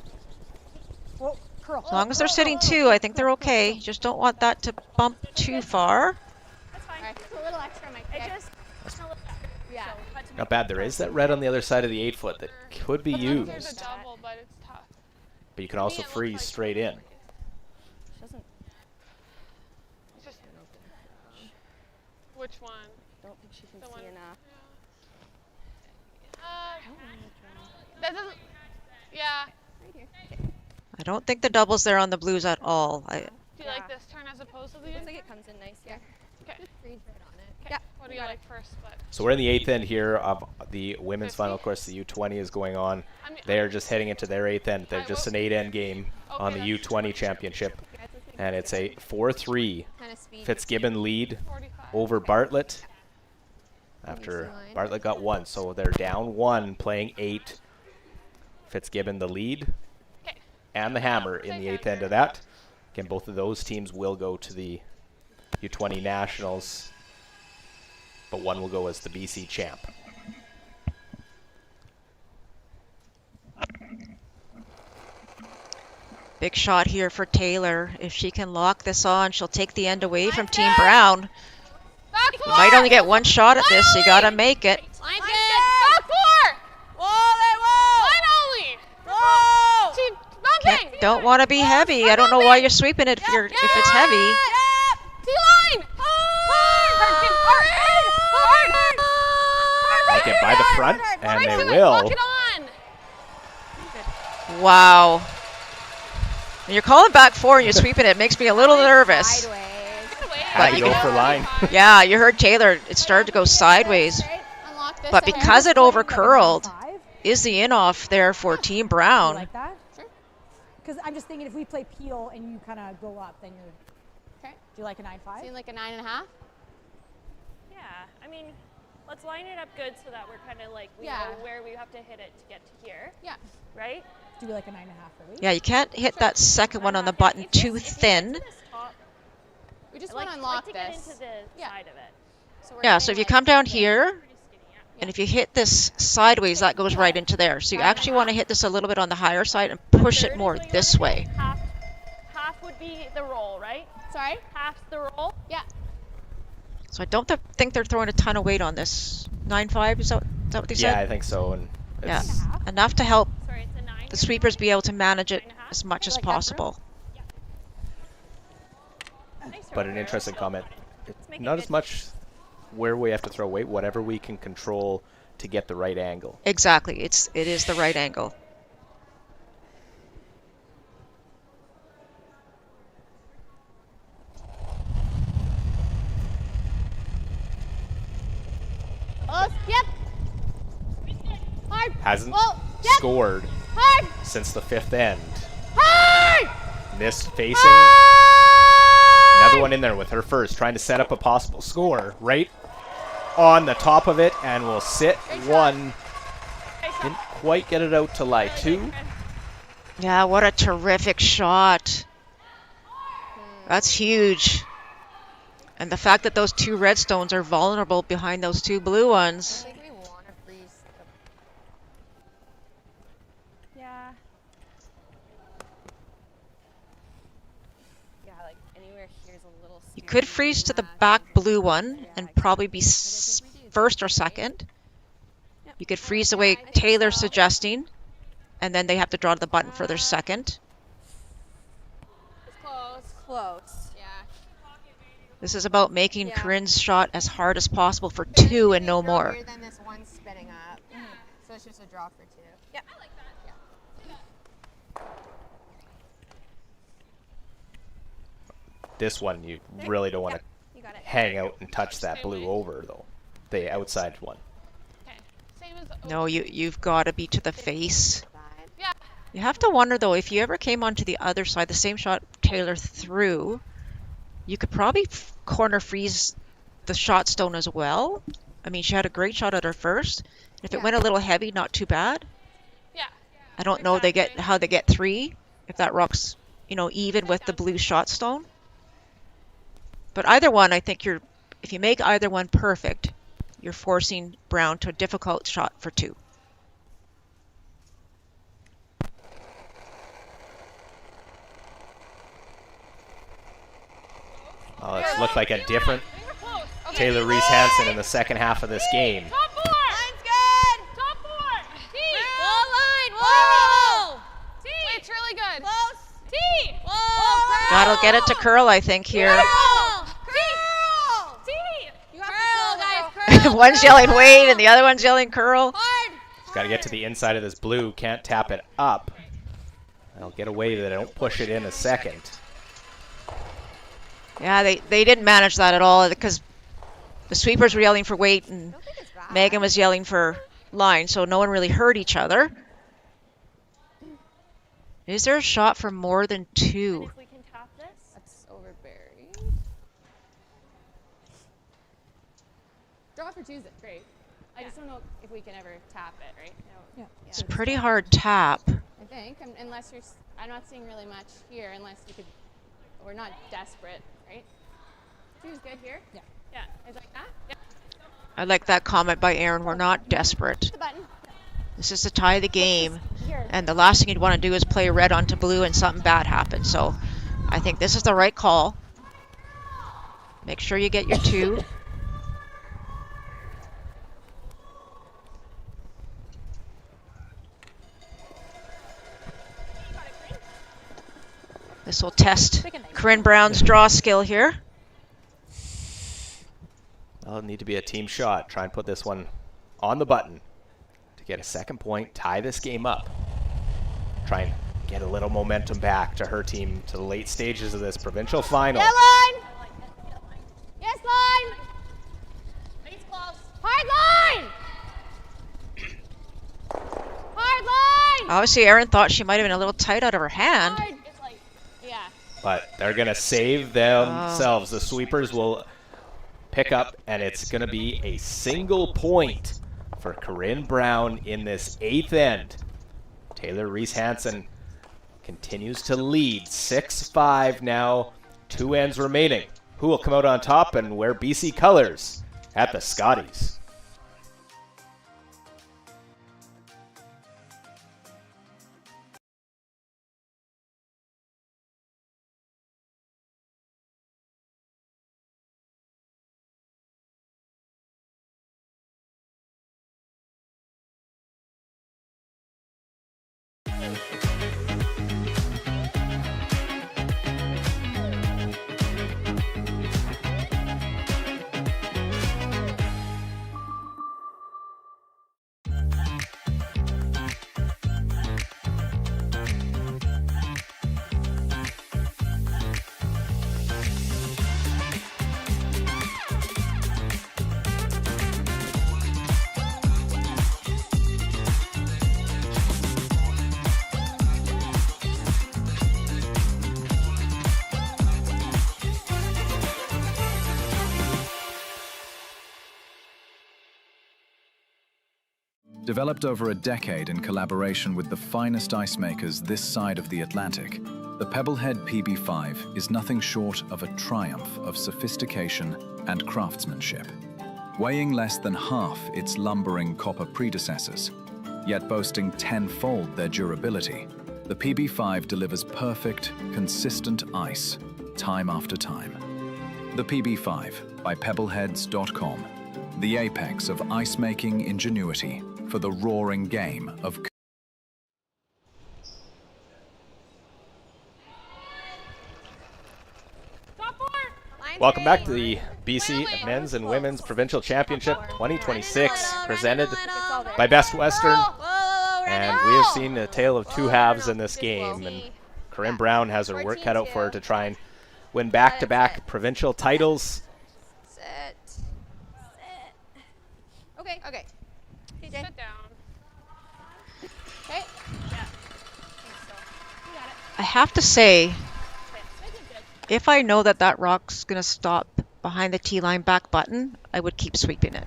Whoa, curl. As long as they're sitting 2, I think they're okay. Just don't want that to bump too far. That's fine. Right. Just a little extra, Mike. It just. Yeah. Not bad. There is that red on the other side of the 8-foot that could be used. There's a double, but it's tough. But you can also freeze straight in. Which one? Don't think she can see enough. That doesn't. Yeah. Right here. I don't think the double's there on the blues at all. Do you like this turn as opposed to the? Looks like it comes in nice. Yeah. Okay. Just freeze right on it. Okay. What do you like first? But So we're in the 8th end here of the women's final. Of course, the U20 is going on. They're just heading into their 8th end. They're just an 8-end game on the U20 championship. And it's a 4-3 Fitzgibbon lead over Bartlett after Bartlett got 1. So they're down 1, playing 8. Fitzgibbon the lead and the hammer in the 8th end of that. Again, both of those teams will go to the U20 Nationals, but one will go as the BC champ. Big shot here for Taylor. If she can lock this on, she'll take the end away from Team Brown. You might only get 1 shot at this. You got to make it. Line back 4. Line only. She bumping. Don't want to be heavy. I don't know why you're sweeping it if it's heavy. T-line. Hard. They get by the front, and they will. Lock it on. Wow. When you're calling back 4 and you're sweeping it makes me a little nervous. Had to go for line. Yeah, you heard Taylor. It started to go sideways. But because it over-curled, is the in-off there for Team Brown. You like that? Sure. Because I'm just thinking if we play Peel and you kind of go up, then you're... Okay. Do you like a 9-5? Seem like a 9.5? Yeah, I mean, let's line it up good so that we're kind of like, we know where we have to hit it to get to here. Yeah. Right? Do we like a 9.5 for Lee? Yeah, you can't hit that second one on the button too thin. We just want to unlock to this. get into the side of it. So we're Yeah, so if you come down here, and if you hit this sideways, that goes right into there. So you actually want to hit this a little bit on the higher side and push it more this way. Half would be the roll, right? Sorry? Half the roll? Yeah. So I don't think they're throwing a ton of weight on this. 9.5, is that what they said? Yeah, I think so. And yeah, enough to help the sweepers be able to manage it as much as possible. But an interesting comment. It's not as much where we have to throw weight, whatever we can control to get the right angle. Exactly, it is the right angle. Yep. Hard. Hasn't scored since the 5th end. Missed facing. Another one in there with her first, trying to set up a possible score right on the top of it, and will sit 1. Didn't quite get it out to lie 2. Yeah, what a terrific shot. That's huge. And the fact that those 2 red stones are vulnerable behind those 2 blue ones. I think we want to freeze the... Yeah. Yeah, like anywhere here's a little... You could freeze to the back blue one and probably be first or second. You could freeze the way Taylor's suggesting, and then they have to draw the button for their second. It's close. Close. Yeah. This is about making Corryn's shot as hard as possible for 2 and no more. Than this one spinning up. So it's just a draw for 2. Yeah, I like that. Yeah. This one, you really don't want to hang out and touch that blue over, though. The outside one. No, you've got to be to the face. Yeah. You have to wonder, though, if you ever came onto the other side, the same shot Taylor threw, you could probably corner freeze the shot stone as well. I mean, she had a great shot at her first. If it went a little heavy, not too bad. Yeah. I don't know how they get 3, if that rock's, even with the blue shot stone. But either one, I think you're if you make either one perfect, you're forcing Brown to a difficult shot for 2. Well, it's looked like a different Taylor Reese Hansen in the second half of this game. Top 4. Line's good. Top 4. T. Wall line. Whoa. T. It's really good. Close. T. Whoa. That'll get it to curl, I think, here. Curl. T. You have to curl, guys. One's yelling wait and the other one's yelling curl. He's got to get to the inside of this blue. Can't tap it up. I'll get away with it. I don't push it in a second. Yeah, they didn't manage that at all because the sweepers were yelling for weight and Megan was yelling for line, so no one really heard each other. Is there a shot for more than 2? If we can tap this, that's overbearing. Draw for 2 is great. I just don't know if we can ever tap it, right? No. Yeah. It's a pretty hard tap. I think, unless you're. I'm not seeing really much here, unless you could. We're not desperate, right? 2 is good here. Yeah. Yeah. Is like that. Yeah. I like that comment by Aaron. We're not desperate. The button. This is to tie the game, and the last thing you'd want to do is play red onto blue and something bad happens. So I think this is the right call. Make sure you get your 2. This will test Corryn Brown's draw skill here. Well, it'll need to be a team shot. Try and put this one on the button to get a second point, tie this game up. Try and get a little momentum back to her team to the late stages of this provincial final. Yeah, line. Yes, line. He's close. Hard line. Hard line. Obviously, Aaron thought she might have been a little tight out of her hand. But they're going to save themselves. The sweepers will pick up, and it's going to be a single point for Corryn Brown in this 8th end. Taylor Reese Hansen continues to lead 6-5 now, 2 ends remaining. Who will come out on top and wear BC colors at the Scotties? Developed over a decade in collaboration with the finest ice makers this side of the Atlantic, the Pebblehead PB5 is nothing short of a triumph of sophistication and craftsmanship. Weighing less than half its lumbering copper predecessors, yet boasting 10-fold their durability, the PB5 delivers perfect, consistent ice, time after time. The PB5 by Pebbleheads.com, the apex of ice-making ingenuity for the roaring game of Welcome back to the BC Men's and Women's Provincial Championship 2026, presented by Best Western. And we have seen a tale of 2 halves in this game, and Corryn Brown has her work cut out for her to try and win back-to-back provincial titles. Sit. Okay. Okay. Sit down. Okay. Yeah. I have to say, if I know that that rock's going to stop behind the T-line back button, I would keep sweeping it.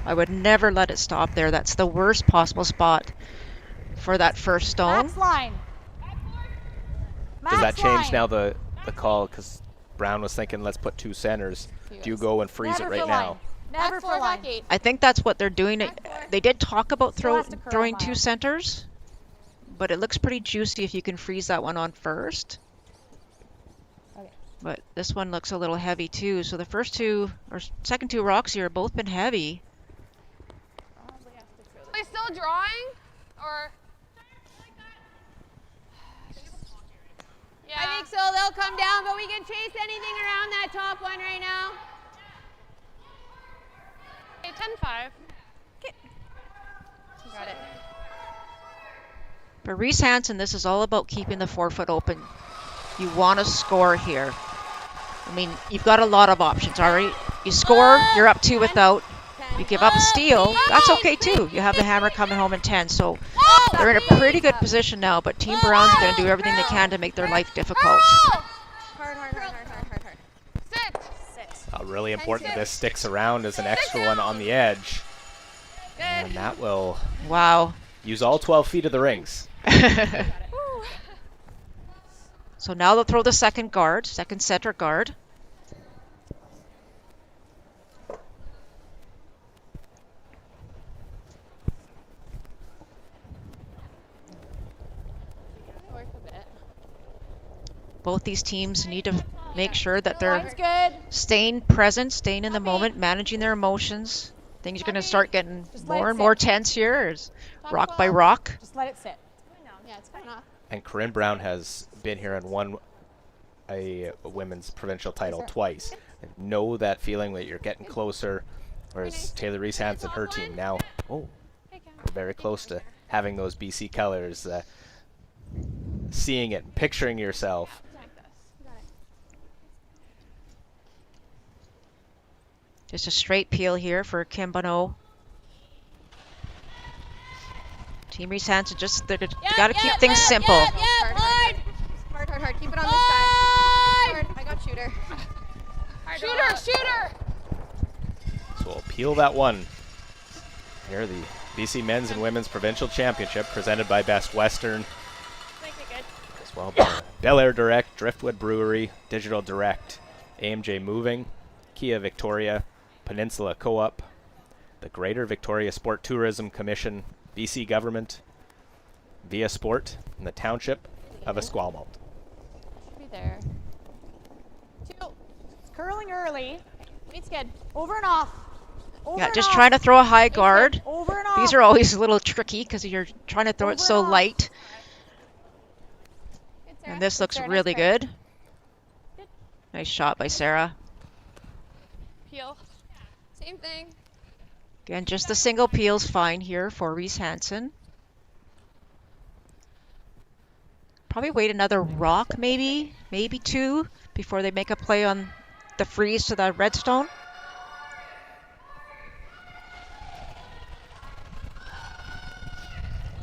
I would never let it stop there. That's the worst possible spot for that first stone. Max line. Does that change now the call? Because Brown was thinking, let's put 2 centers. do you go and freeze it right now? Never for line. I think that's what they're doing. They did talk about throwing 2 centers, but it looks pretty juicy if you can freeze that one on first. Okay. But this one looks a little heavy too. So the first 2 or second 2 rocks here have both been heavy. Are we still drawing? Or? Yeah. I think so. They'll come down, but we can chase anything around that top one right now. Okay, 10-5. Okay. Got it. For Reese Hansen, this is all about keeping the forefoot open. You want to score here. I mean, you've got a lot of options, all right? You score, you're up 2 without. You give up a steal, that's okay too. You have the hammer coming home in 10, so they're in a pretty good position now, but Team Brown's going to do everything they can to make their life difficult. Hard. Sit. Really important that this sticks around as an extra one on the edge. And that will use all 12 feet of the rings. So now they'll throw the second center guard. Both these teams need to make sure that they're staying present, staying in the moment, managing their emotions. Things are going to start getting more and more tense here, rock by rock. Just let it sit. Yeah, it's coming off. And Corryn Brown has been here and won a women's provincial title twice. And know that feeling that you're getting closer, whereas Taylor Reese Hansen, her team now, we're very close to having those BC colors, seeing it, picturing yourself. Just a straight peel here for Chmpnshps. Team Reese Hansen, they got to keep things simple. Hard. Keep it on this side. Hard. I got shooter. Shooter. So we'll peel that one. Here, the BC Men's and Women's Provincial Championship presented by Best Western. As well by Bel Air Direct, Driftwood Brewery, Digital Direct, AMJ Moving, Kia Victoria, Peninsula Co-op, the Greater Victoria Sport Tourism Commission, BC Government, Via Sport, and the Township of Esquimalt. Should be there. 2. It's curling early. Meet's good. Over and off. Just trying to throw a high guard. Over and off. These are always a little tricky because you're trying to throw it so light. And this looks really good. Nice shot by Sarah. Peel. Same thing. Again, just the single peel's fine here for Reese Hansen. Probably wait another rock, maybe 2, before they make a play on the freeze to the redstone.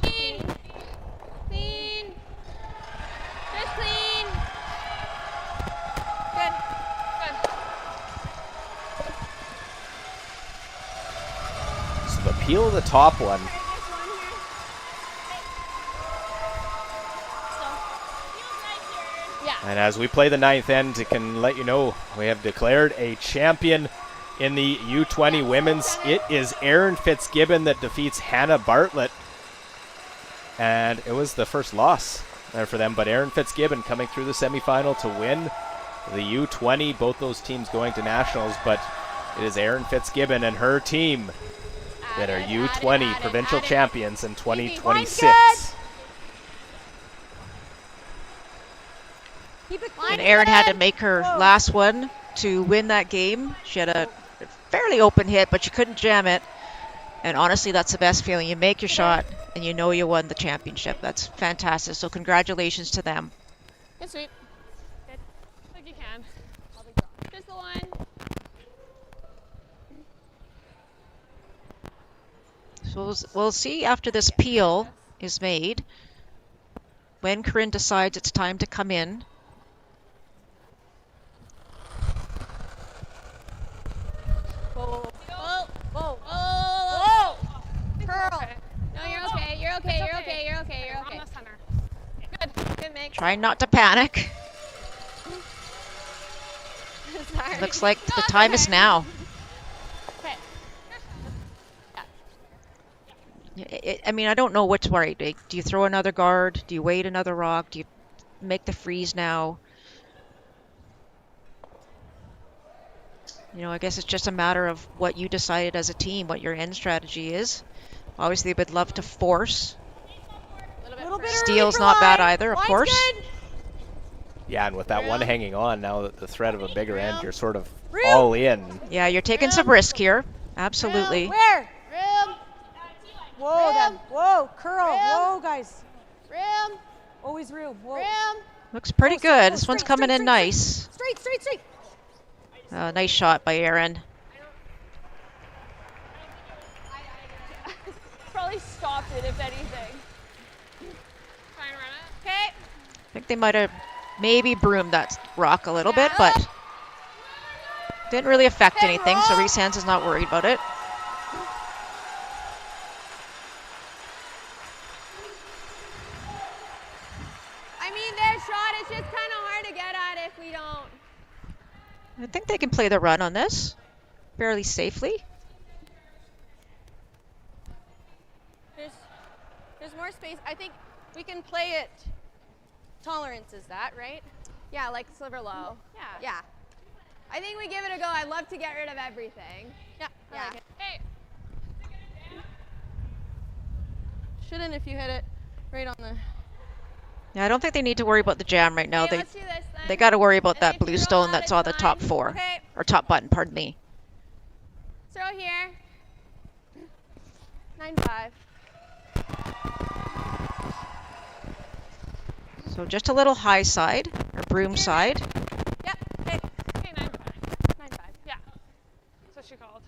Clean. Just clean. Good. So the peel of the top one. And as we play the 9th end, it can let you know we have declared a champion in the U20 women's. It is Erin Fitzgibbon that defeats Hannah Bartlett. And it was the first loss there for them, but Erin Fitzgibbon coming through the semifinal to win the U20, both those teams going to nationals, but it is Erin Fitzgibbon and her team that are U20 provincial champions in 2026. And Erin had to make her last one to win that game. She had a fairly open hit, but she couldn't jam it. And honestly, that's the best feeling. You make your shot, and you know you won the championship. That's fantastic. So congratulations to them. Good sweep. Good. Like you can. Just the one. So we'll see after this peel is made when Corryn decides it's time to come in. Curl. No, you're okay. You're okay. On the center. Good. Good mix. Try not to panic. Sorry. Looks like the time is now. I mean, I don't know what's right. Do you throw another guard? Do you wait another rock? Do you make the freeze now? You know, I guess it's just a matter of what you decided as a team, what your end strategy is. Obviously, they would love to force. Steel's not bad either, of course. Yeah, and with that one hanging on, now the threat of a bigger end, you're sort of all in. Yeah, you're taking some risk here. Absolutely. Where? Whoa, then. Whoa, curl. Whoa, guys. Rim. Always room. Whoa. Rim. Looks pretty good. This one's coming in nice. Straight. Nice shot by Aaron. Probably stopped it, if anything. Try and run it. Okay. I think they might have maybe broomed that rock a little bit, but didn't really affect anything, so Reese Hansen's not worried about it. I mean, their shot is just kind of hard to get at if we don't. I think they can play the run on this fairly safely. There's more space. I think we can play it. Tolerance is that, right? Yeah, like sliver low. Yeah. I think we give it a go. I'd love to get rid of everything. Yeah. I like it. Hey. Shouldn't if you hit it right on the. Yeah, I don't think they need to worry about the jam right now. Let's do this then. They got to worry about that blue stone that's on the top four. Okay. Or top button, pardon me. Throw here. 9-5. So just a little high side, or broom side. Yep. Okay. Okay, 9-5. 9-5. Yeah. That's what she called.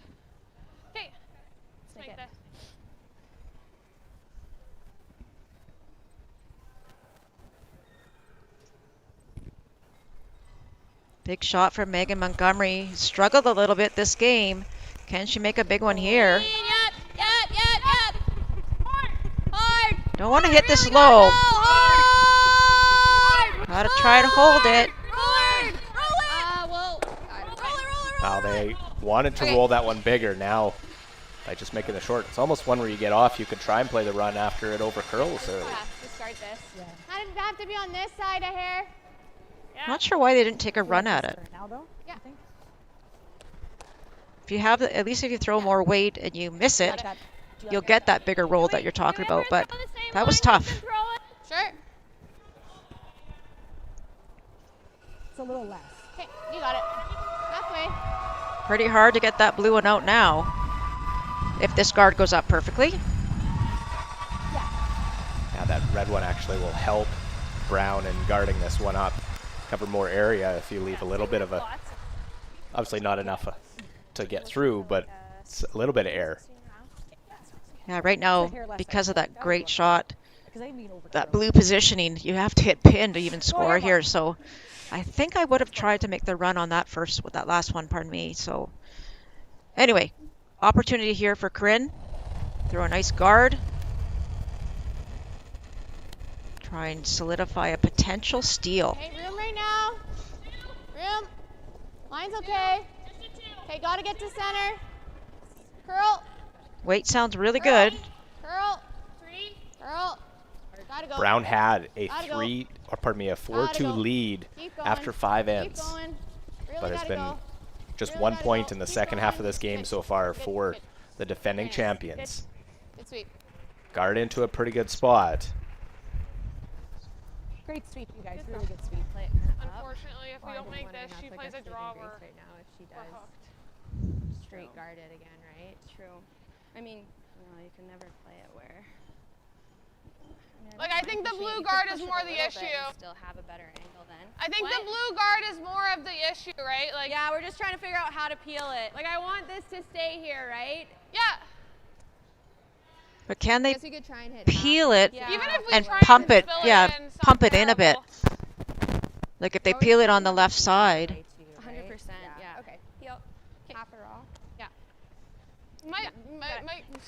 Okay. Let's make this. Big shot from Megan Montgomery. Struggled a little bit this game. Can she make a big one here? Yep. Hard. Don't want to hit this low. Gotta try to hold it. Now they wanted to roll that one bigger. Now, by just making it short, it's almost one where you get off. You could try and play the run after it over curls early. Discard this. How did it have to be on this side of here? Not sure why they didn't take a run at it. Yeah. If you have, at least if you throw more weight and you miss it, you'll get that bigger roll that you're talking about. But that was tough. Sure. It's a little less. Okay, you got it. Halfway. Pretty hard to get that blue one out now. If this guard goes up perfectly. Yeah, that red one actually will help Brown in guarding this one up. Cover more area if you leave a little bit of a, obviously not enough to get through, but it's a little bit of air. Yeah, right now, because of that great shot, that blue positioning, you have to hit pin to even score here. So I think I would have tried to make the run on that first, with that last one, pardon me. So anyway, opportunity here for Corryn. Throw a nice guard. Try and solidify a potential steal. Okay, room right now. Room. Line's okay. Okay, gotta get to center. Curl. Weight sounds really good. Curl. Curl. Gotta go. Brown had a 4-2 lead after 5 ends, but has been just 1 point in the second half of this game so far for the defending champions. Good sweep. Guard into a pretty good spot. Great sweep, you guys. Really good sweep. Unfortunately, if we don't make this, she plays a draw. We're right now if she does straight guard it again, right? True. I mean, you can never play it where. Like, I think the blue guard is more the issue. Still have a better angle then. I think the blue guard is more of the issue, right? Like, yeah, we're just trying to figure out how to peel it. Like, I want this to stay here, right? Yeah. But can they You could try and hit peel it Yeah. Even if we and try pump and it? fill Yeah, in, it's pump not it in a bit. Like if they peel it on the left side. 100%, yeah. Okay, peel. Half a rock. Yeah. Might,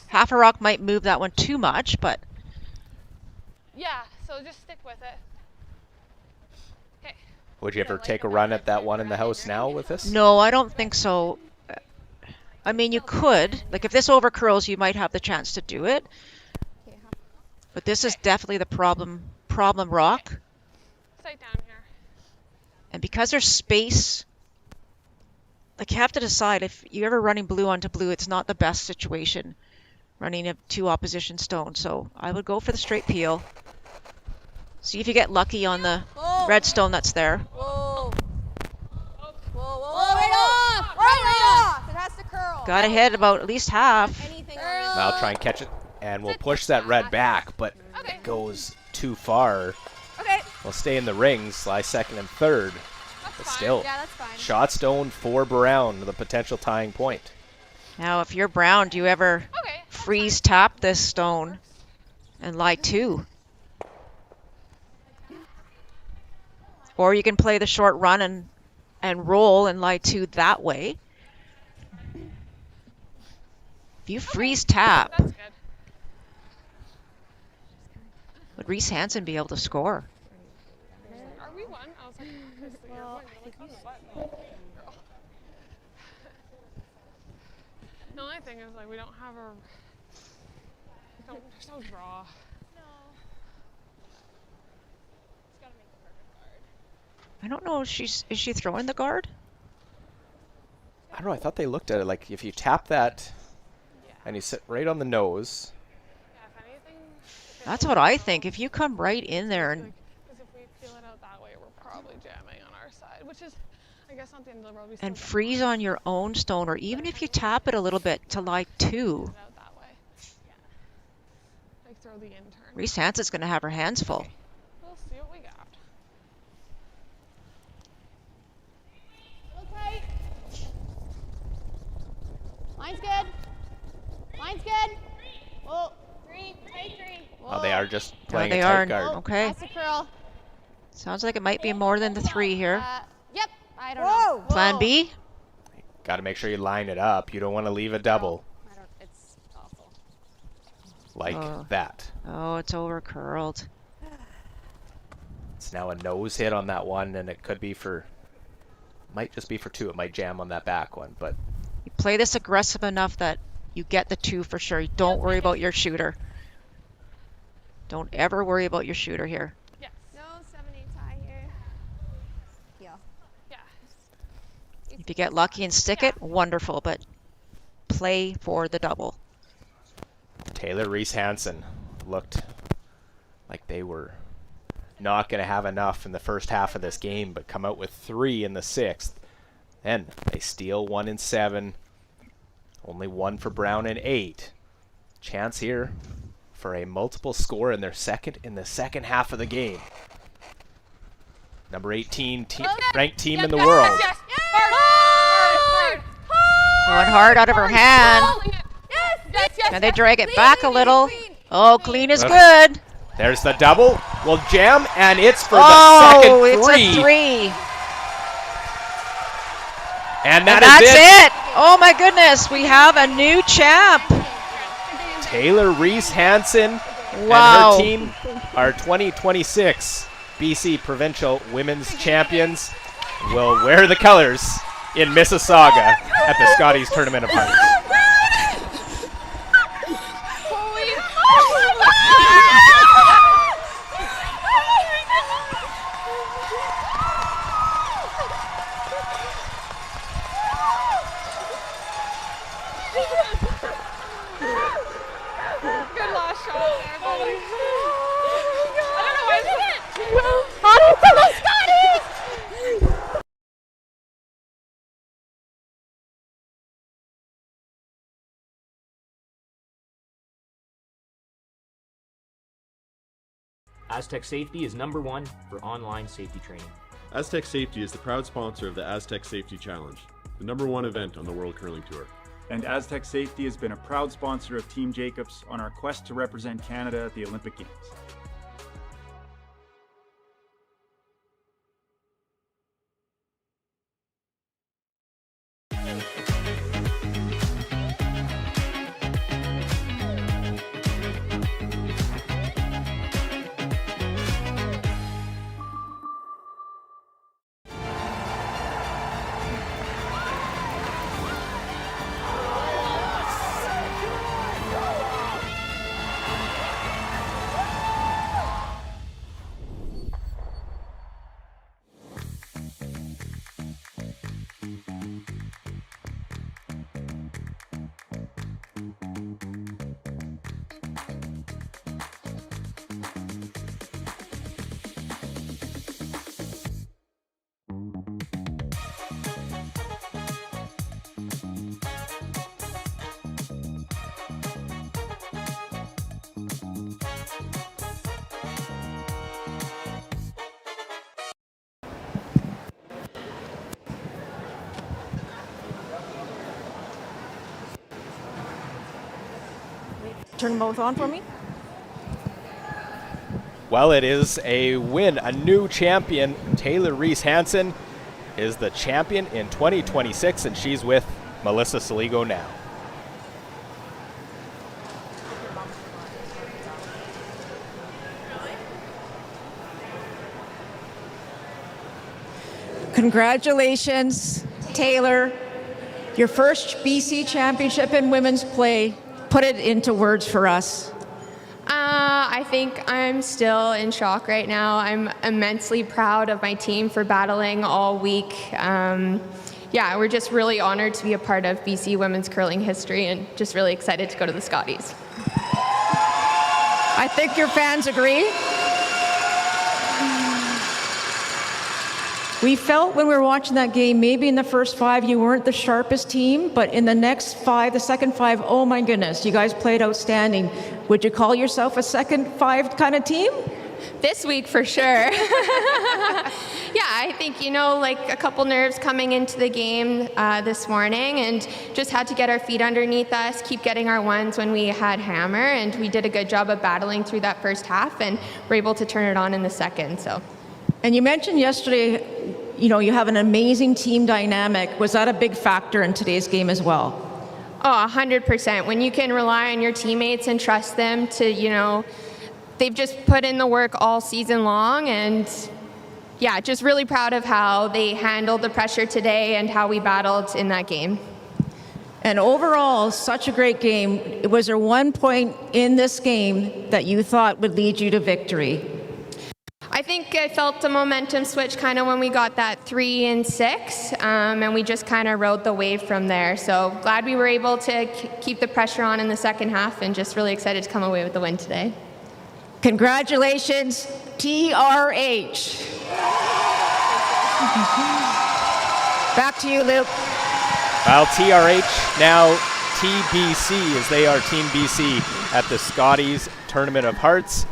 Half a rock might move that one too much, but yeah, so just stick with it. Okay. Would you ever take a run at that one in the house now with this? No, I don't think so. I mean, you could. Like, if this overcurls, you might have the chance to do it. But this is definitely the problem rock. Sight down here. And because there's space, like, you have to decide if you're ever running blue onto blue, it's not the best situation running two opposition stones. So I would go for the straight peel. See if you get lucky on the red stone that's there. Whoa. Whoa, right off! Right off! It has to curl. Got ahead about at least half. I'll try and catch it, and we'll push that red back, but it goes too far. Okay. We'll stay in the rings, lie second and third. But still, yeah, that's fine. shot stone for Brown, the potential tying point. Now, if you're Brown, do you ever freeze tap this stone and lie 2? Or you can play the short run and roll and lie 2 that way. If you freeze tap, would Reese Hansen be able to score? Are we one? I was like, well, I think so. The only thing is, like, we don't have our. There's no draw. I don't know. Is she throwing the guard? I don't know. I thought they looked at it like if you tap that and you sit right on the nose. That's what I think. If you come right in there and. Because if we feel it out that way, we're probably jamming on our side, which is, I guess, not the end of the road. And freeze on your own stone, or even if you tap it a little bit to like 2. Like throw the intern. Reese Hansen's going to have her hands full. We'll see what we got. Okay. Line's good. Line's good. Whoa. 3. Tight 3. Oh, they are just playing they a tight are. guard. Okay. That's a curl. Sounds like it might be more than the 3 here. Yep. I don't know. Plan B? Got to make sure you line it up. You don't want to leave a double. It's awful. Like that. Oh, it's over curled. It's now a nose hit on that one, and it could be might just be for 2. It might jam on that back one, but. You play this aggressive enough that you get the 2 for sure. Don't worry about your shooter. Don't ever worry about your shooter here. Yes. No 7-8 tie here. Yeah. Yeah. If you get lucky and stick it, wonderful, but play for the double. Taylor Reese Hansen looked like they were not going to have enough in the first half of this game, but come out with 3 in the 6th. Then they steal 1 in 7. Only 1 for Brown in 8. Chance here for a multiple score in the second half of the game. Number 18 ranked team in the world. Going hard out of her hand. Can they drag it back a little? Oh, clean is good. There's the double. Will jam, and it's for the second 3. It's a 3. And that's it. Oh my goodness, we have a new champ. Taylor Reese Hansen wow. and her team are 2026 BC Provincial Women's Champions. Will wear the colors in Mississauga at the Scotties Tournament of Hearts. Good last shot there, buddy. Aztec Safety is #1 for online safety training. Aztec Safety is the proud sponsor of the Aztec Safety Challenge, the #1 event on the World Curling Tour. And Aztec Safety has been a proud sponsor of Team Jacobs on our quest to represent Canada at the Olympic Games. turn them both on for me? Well, it is a win. A new champion. Taylor Reese Hansen is the champion in 2026, and she's with Melissa Saligo now. Congratulations, Taylor. Your first BC championship in women's play. Put it into words for us. I think I'm still in shock right now. I'm immensely proud of my team for battling all week. Yeah, we're just really honored to be a part of BC women's curling history and just really excited to go to the Scotties. I think your fans agree. We felt when we were watching that game, maybe in the first 5 you weren't the sharpest team, but in the next 5, the second 5, oh my goodness, you guys played outstanding. Would you call yourself a second 5 kind of team? This week for sure. Yeah, I think, like a couple nerves coming into the game this morning, and just had to get our feet underneath us, keep getting our ones when we had hammer, and we did a good job of battling through that first half and were able to turn it on in the second. So. And you mentioned yesterday, you have an amazing team dynamic. Was that a big factor in today's game as well? Oh, 100%. When you can rely on your teammates and trust them to, they've just put in the work all season long, and yeah, just really proud of how they handled the pressure today and how we battled in that game. And overall, such a great game. Was there one point in this game that you thought would lead you to victory? I think I felt the momentum switch kind of when we got that 3 and 6, and we just kind of rode the wave from there. So glad we were able to keep the pressure on in the second half, and just really excited to come away with the win today. Congratulations, TRH. Back to you, Luke. Well, TRH, now TBC, as they are Team BC at the Scotties Tournament of Hearts.